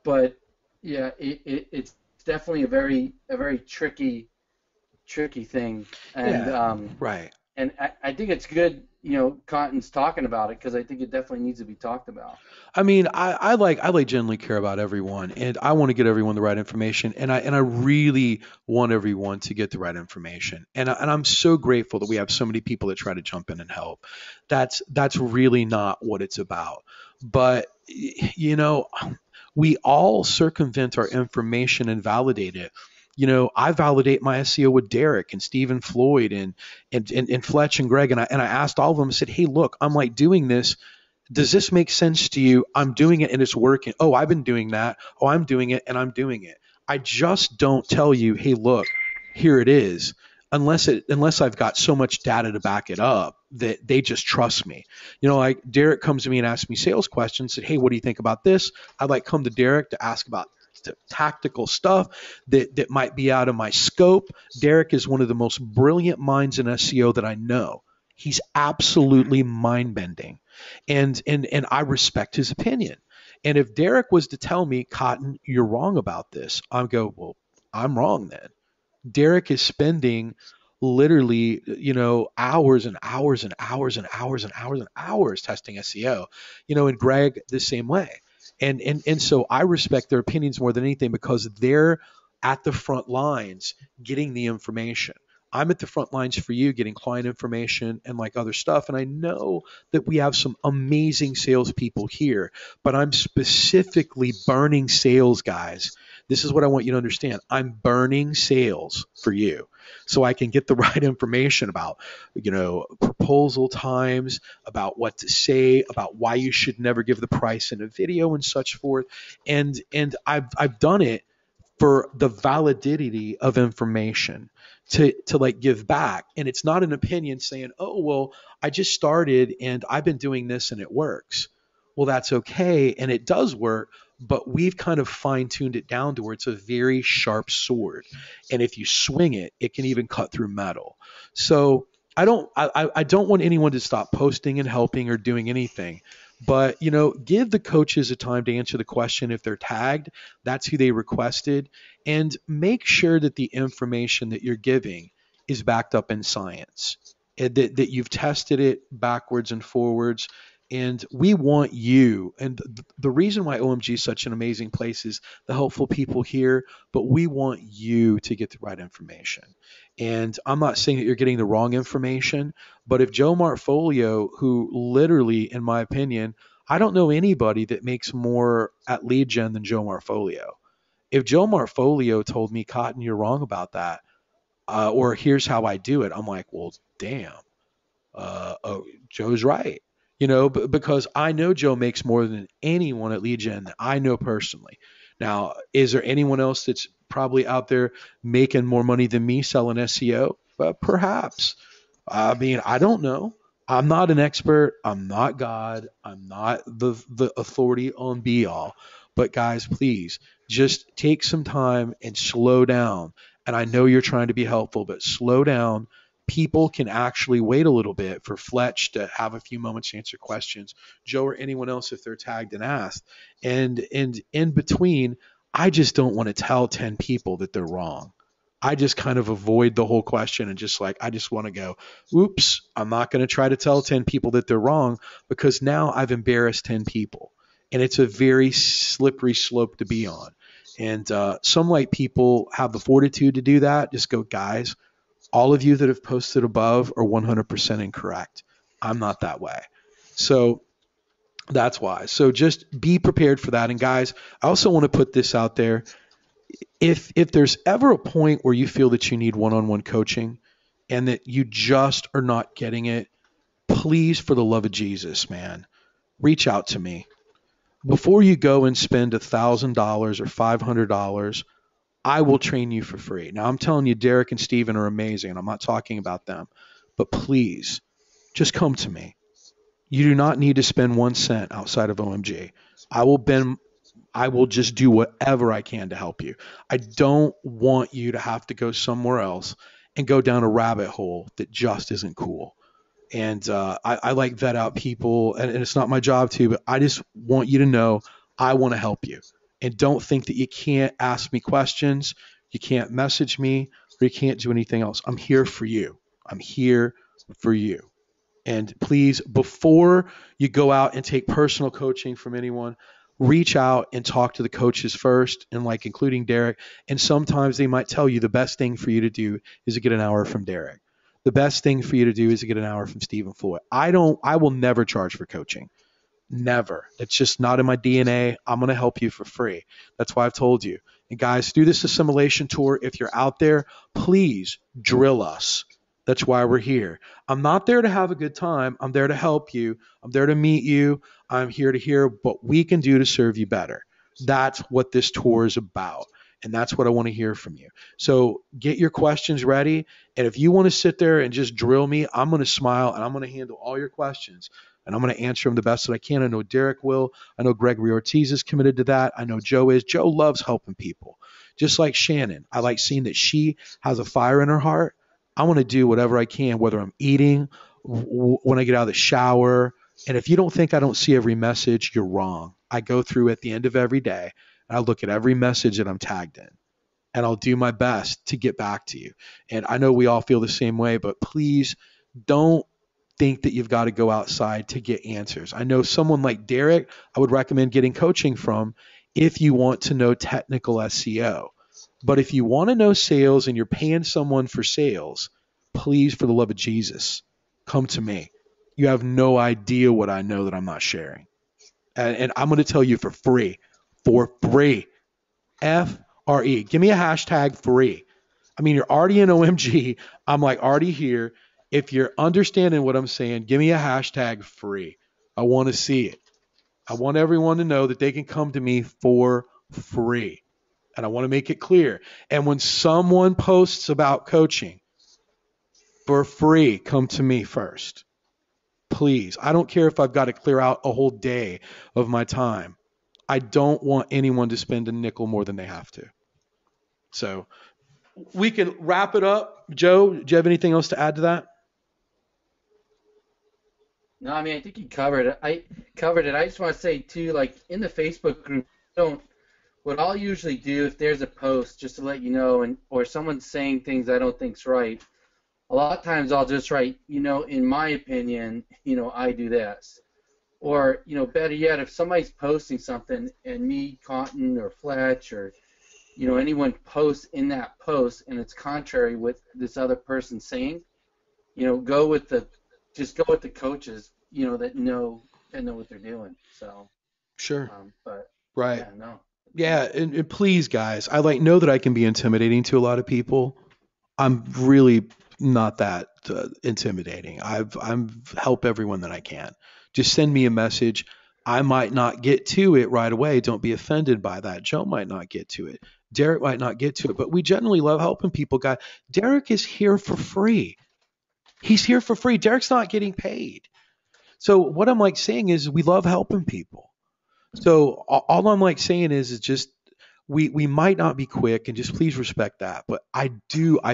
But yeah, it's definitely a very tricky thing. And yeah, right. And I think it's good, Cotton's talking about it because I think it definitely needs to be talked about. I mean, I genuinely care about everyone, and I want to get everyone the right information, and I really want everyone to get the right information. And I'm so grateful that we have so many people that try to jump in and help. That's really not what it's about. But we all circumvent our information and validate it. I validate my SEO with Derek and Stephen Floyd and Fletch and Greg, and I asked all of them. I said, hey, look, I'm like doing this. Does this make sense to you? I'm doing it and it's working. Oh, I've been doing that. Oh, I'm doing it and I'm doing it. I just don't tell you, hey, look, here it is, unless I've got so much data to back it up that they just trust me. Like Derek comes to me and asks me sales questions, said, hey, what do you think about this? I'd like come to Derek to ask about tactical stuff that might be out of my scope. Derek is one of the most brilliant minds in SEO that I know. He's absolutely mind-bending, and I respect his opinion. And if Derek was to tell me, Cotton, you're wrong about this, I'd go, well, I'm wrong then. Derek is spending literally, hours and hours and hours and hours and hours and hours testing SEO, and Greg the same way. And so I respect their opinions more than anything because they're at the front lines getting the information. I'm at the front lines for you getting client information and like other stuff. And I know that we have some amazing salespeople here, but I'm specifically burning sales guys. This is what I want you to understand. I'm burning sales for you so I can get the right information about, proposal times, about what to say, about why you should never give the price in a video and such forth. And I've done it for the validity of information to like give back. And it's not an opinion saying, oh, well, I just started and I've been doing this and it works. Well, that's okay. And it does work, but we've kind of fine-tuned it down to where it's a very sharp sword. And if you swing it, it can even cut through metal. So I don't want anyone to stop posting and helping or doing anything. But, give the coaches a time to answer the question if they're tagged. That's who they requested. And make sure that the information that you're giving is backed up in science, and that you've tested it backwards and forwards. And we want you. And the reason why OMG is such an amazing place is the helpful people here, but we want you to get the right information. And I'm not saying that you're getting the wrong information, but if Joe Martfolio, who literally, in my opinion, I don't know anybody that makes more at lead gen than Joe Martfolio. If Joe Martfolio told me, Cotton, you're wrong about that, or here's how I do it, I'm like, well, damn, Joe's right. Because I know Joe makes more than anyone at lead gen that I know personally. Now, is there anyone else that's probably out there making more money than me selling SEO? Perhaps. I mean, I don't know. I'm not an expert. I'm not God. I'm not the authority on be all. But guys, please just take some time and slow down. And I know you're trying to be helpful, but slow down. People can actually wait a little bit for Fletch to have a few moments to answer questions, Joe or anyone else if they're tagged and asked. And in between, I just don't want to tell 10 people that they're wrong. I just kind of avoid the whole question and just like, I just want to go, oops, I'm not going to try to tell 10 people that they're wrong because now I've embarrassed 10 people. And it's a very slippery slope to be on. And some like people have the fortitude to do that. Just go, guys, all of you that have posted above are 100% incorrect. I'm not that way. So that's why. So just be prepared for that. And guys, I also want to put this out there. If there's ever a point where you feel that you need one-on-one coaching and that you just are not getting it, please, for the love of Jesus, man, reach out to me. Before you go and spend $1,000 or $500, I will train you for free. Now, I'm telling you, Derek and Steven are amazing, and I'm not talking about them. But please, just come to me. You do not need to spend 1 cent outside of OMG. I will just do whatever I can to help you. I don't want you to have to go somewhere else and go down a rabbit hole that just isn't cool. And I like vet out people, and it's not my job to, but I just want you to know I want to help you. And don't think that you can't ask me questions, you can't message me, or you can't do anything else. I'm here for you. I'm here for you. And please, before you go out and take personal coaching from anyone, reach out and talk to the coaches first, and like including Derek. And sometimes they might tell you the best thing for you to do is to get an hour from Derek. The best thing for you to do is to get an hour from Stephen Floyd. I will never charge for coaching. Never. It's just not in my DNA. I'm going to help you for free. That's why I've told you. And guys, do this assimilation tour. If you're out there, please drill us. That's why we're here. I'm not there to have a good time. I'm there to help you. I'm there to meet you. I'm here to hear what we can do to serve you better. That's what this tour is about. And that's what I want to hear from you. So get your questions ready. And if you want to sit there and just drill me, I'm going to smile and I'm going to handle all your questions. And I'm going to answer them the best that I can. I know Derek will. I know Gregory Ortiz is committed to that. I know Joe is. Joe loves helping people. Just like Shannon. I like seeing that she has a fire in her heart. I want to do whatever I can, whether I'm eating, when I get out of the shower. And if you don't think I don't see every message, you're wrong. I go through at the end of every day, and I look at every message that I'm tagged in. And I'll do my best to get back to you. And I know we all feel the same way, but please don't think that you've got to go outside to get answers. I know someone like Derek, I would recommend getting coaching from if you want to know technical SEO. But if you want to know sales and you're paying someone for sales, please, for the love of Jesus, come to me. You have no idea what I know that I'm not sharing. And I'm going to tell you for free. For free. F-R-E. Give me a hashtag free. I mean, you're already in OMG. I'm like already here. If you're understanding what I'm saying, give me a hashtag free. I want to see it. I want everyone to know that they can come to me for free. And I want to make it clear. And when someone posts about coaching for free, come to me first. Please. I don't care if I've got to clear out a whole day of my time. I don't want anyone to spend a nickel more than they have to. So we can wrap it up. Joe, do you have anything else to add to that? No, I mean, I think you covered it. I just want to say, too, like, in the Facebook group, what I'll usually do if there's a post, just to let you know, or someone's saying things I don't think's right, a lot of times I'll just write, in my opinion, I do this. Or, better yet, if somebody's posting something and me, Cotton, or Fletch, or, anyone posts in that post and it's contrary with this other person saying, go with the coaches, that know what they're doing. So, Sure. But Right. yeah, no. Yeah, and please, guys, I know that I can be intimidating to a lot of people. I'm really not that intimidating. I'm help everyone that I can. Just send me a message. I might not get to it right away. Don't be offended by that. Joe might not get to it. Derek might not get to it, but we generally love helping people. Guy, Derek is here for free. He's here for free. Derek's not getting paid. So what I'm saying is we love helping people. So all I'm saying is just we might not be quick, and just please respect that. But I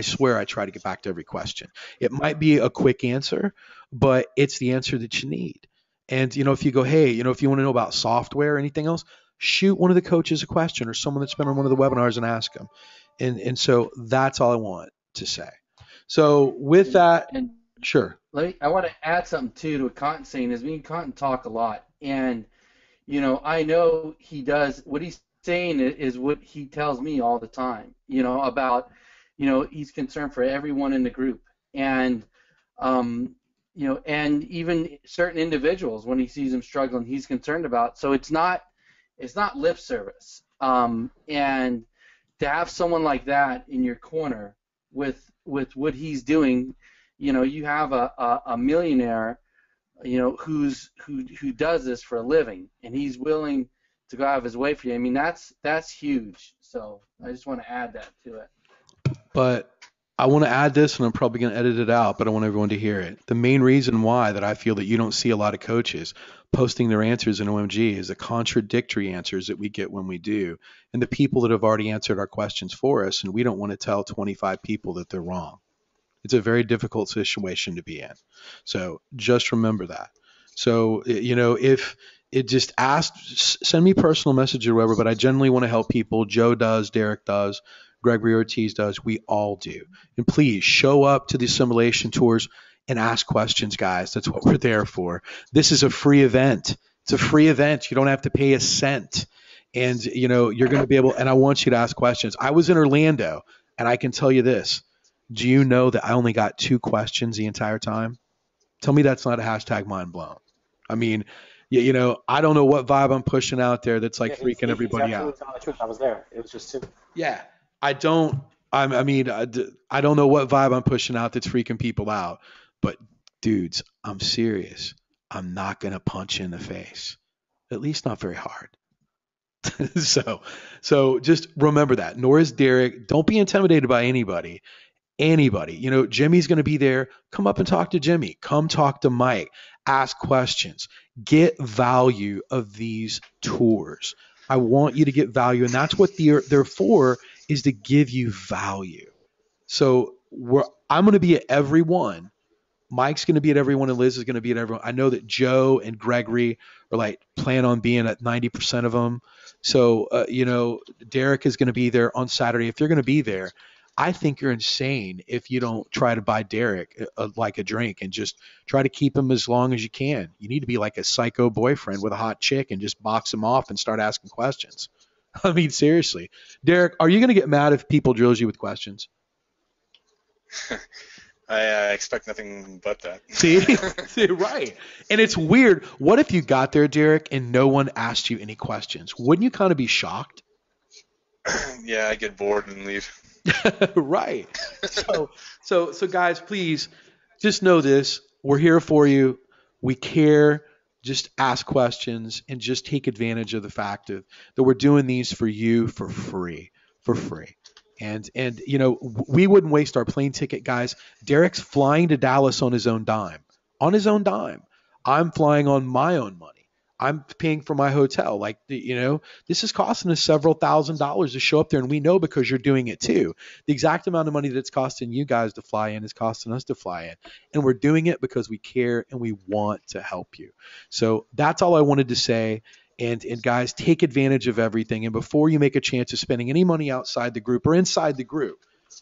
swear I try to get back to every question. It might be a quick answer, but it's the answer that you need. And if you go, hey, if you want to know about software or anything else, shoot one of the coaches a question or someone that's been on one of the webinars and ask them. And so that's all I want to say. So with that, And sure. I want to add something too to what Cotton's saying. Is me and Cotton talk a lot, and I know he does. What he's saying is what he tells me all the time. About he's concerned for everyone in the group, and and even certain individuals when he sees them struggling, he's concerned about. So it's not lip service. And to have someone like that in your corner with what he's doing, you have a millionaire, who does this for a living, and he's willing to go out of his way for you. I mean, that's huge. So I just want to add that to it. But I want to add this, and I'm probably going to edit it out, but I want everyone to hear it. The main reason why that I feel that you don't see a lot of coaches posting their answers in OMG is the contradictory answers that we get when we do, and the people that have already answered our questions for us, and we don't want to tell 25 people that they're wrong. It's a very difficult situation to be in. So just remember that. So, if it just send me a personal message or whatever, but I generally want to help people. Joe does, Derek does, Gregory Ortiz does, we all do. And please show up to the assimilation tours and ask questions, guys. That's what we're there for. This is a free event. It's a free event. You don't have to pay a cent. And, you're going to be able, and I want you to ask questions. I was in Orlando, and I can tell you this. Do you know that I only got 2 questions the entire time? Tell me that's not a hashtag mind blown. I mean, I don't know what vibe I'm pushing out there that's freaking everybody out. The truth. I was there. It was just 2. Yeah, I don't know what vibe I'm pushing out that's freaking people out. But dudes, I'm serious. I'm not going to punch you in the face. At least not very hard. So just remember that. Nor is Derek. Don't be intimidated by anybody. Jimmy's going to be there. Come up and talk to Jimmy. Come talk to Mike. Ask questions. Get value of these tours. I want you to get value, and that's what they're for, is to give you value. So I'm going to be at every one. Mike's going to be at every one, and Liz is going to be at everyone. I know that Joe and Gregory are plan on being at 90% of them. So, Derek is going to be there on Saturday. If they're going to be there, I think you're insane if you don't try to buy Derek a drink and just try to keep him as long as you can. You need to be like a psycho boyfriend with a hot chick and just box him off and start asking questions. I mean, seriously. Derek, are you going to get mad if people drills you with questions? I expect nothing but that. See, right. And it's weird. What if you got there, Derek, and no one asked you any questions? Wouldn't you kind of be shocked? Yeah, I get bored and leave. Right. So guys, please just know this. We're here for you. We care. Just ask questions and just take advantage of the fact that we're doing these for you for free. And we wouldn't waste our plane ticket, guys. Derek's flying to Dallas on his own dime. I'm flying on my own money. I'm paying for my hotel. This is costing us several $1,000s to show up there, and we know because you're doing it too. The exact amount of money that it's costing you guys to fly in is costing us to fly in, and we're doing it because we care and we want to help you. So that's all I wanted to say. And guys, take advantage of everything. And before you make a chance of spending any money outside the group or inside the group,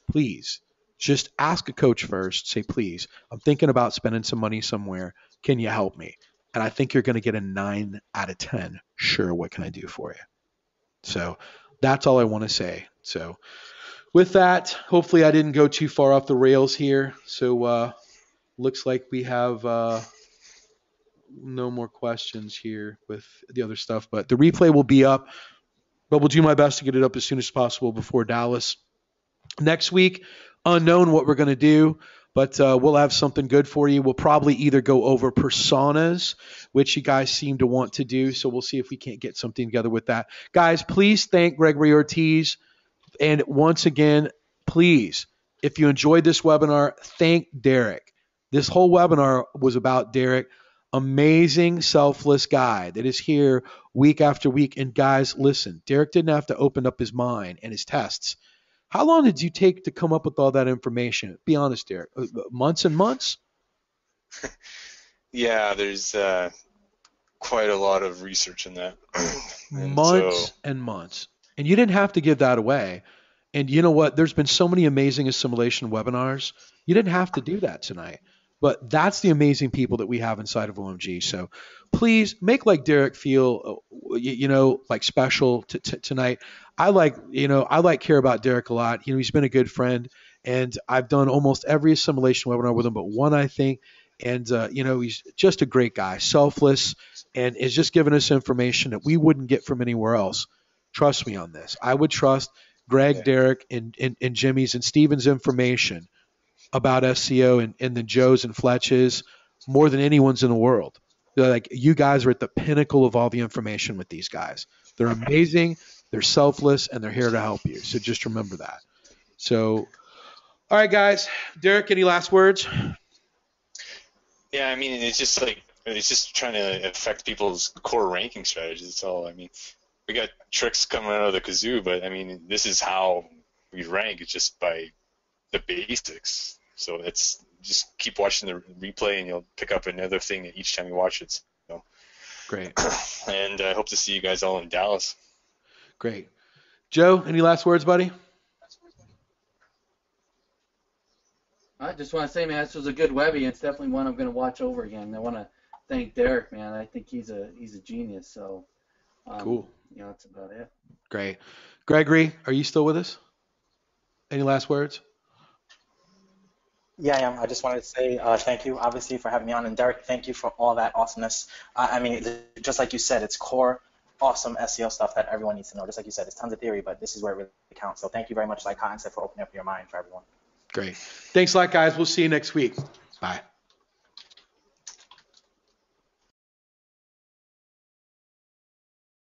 please just ask a coach first. Say, please, I'm thinking about spending some money somewhere. Can you help me? and I think you're going to get a 9 out of 10. Sure, what can I do for you? So that's all I want to say. So with that, hopefully I didn't go too far off the rails here. So looks like we have no more questions here with the other stuff, but the replay will be up, but we'll do my best to get it up as soon as possible before Dallas. Next week, unknown what we're going to do, but we'll have something good for you. We'll probably either go over personas, which you guys seem to want to do, so we'll see if we can't get something together with that. Guys, please thank Gregory Ortiz. And once again, please, if you enjoyed this webinar, thank Derek. This whole webinar was about Derek. Amazing, selfless guy that is here week after week. And guys, listen, Derek didn't have to open up his mind and his tests. How long did you take to come up with all that information? Be honest, Derek. Months and months? Yeah, there's quite a lot of research in that. And months. And you didn't have to give that away. And you know what? There's been so many amazing assimilation webinars. You didn't have to do that tonight. But that's the amazing people that we have inside of OMG. So please make like Derek feel, like special tonight. I care about Derek a lot. He's been a good friend, and I've done almost every assimilation webinar with him, but one, I think. And, he's just a great guy, selfless, and is just giving us information that we wouldn't get from anywhere else. Trust me on this. I would trust Greg, Derek, and Jimmy's and Steven's information about SEO and the Joe's and Fletch's more than anyone's in the world. They're like, you guys are at the pinnacle of all the information with these guys. They're amazing, they're selfless, and they're here to help you. So just remember that. So, all right, guys. Derek, any last words? Yeah, I mean, it's just trying to affect people's core ranking strategies. That's all. I mean, we got tricks coming out of the kazoo, but I mean, this is how we rank. It's just by the basics. So it's just keep watching the replay, and you'll pick up another thing each time you watch it. So. Great. And I hope to see you guys all in Dallas. Great. Joe, any last words, buddy? I just want to say, man, this was a good Webby. It's definitely one I'm going to watch over again. I want to thank Derek, man. I think he's a genius. So cool. That's about it. Great. Gregory, are you still with us? Any last words? Yeah, I am. I just wanted to say thank you, obviously, for having me on. And Derek, thank you for all that awesomeness. I mean, just like you said, it's core, awesome SEO stuff that everyone needs to know. Just like you said, it's tons of theory, but this is where it really counts. So thank you very much, like Cotton said, for opening up your mind for everyone. Great. Thanks a lot, guys. We'll see you next week. Bye.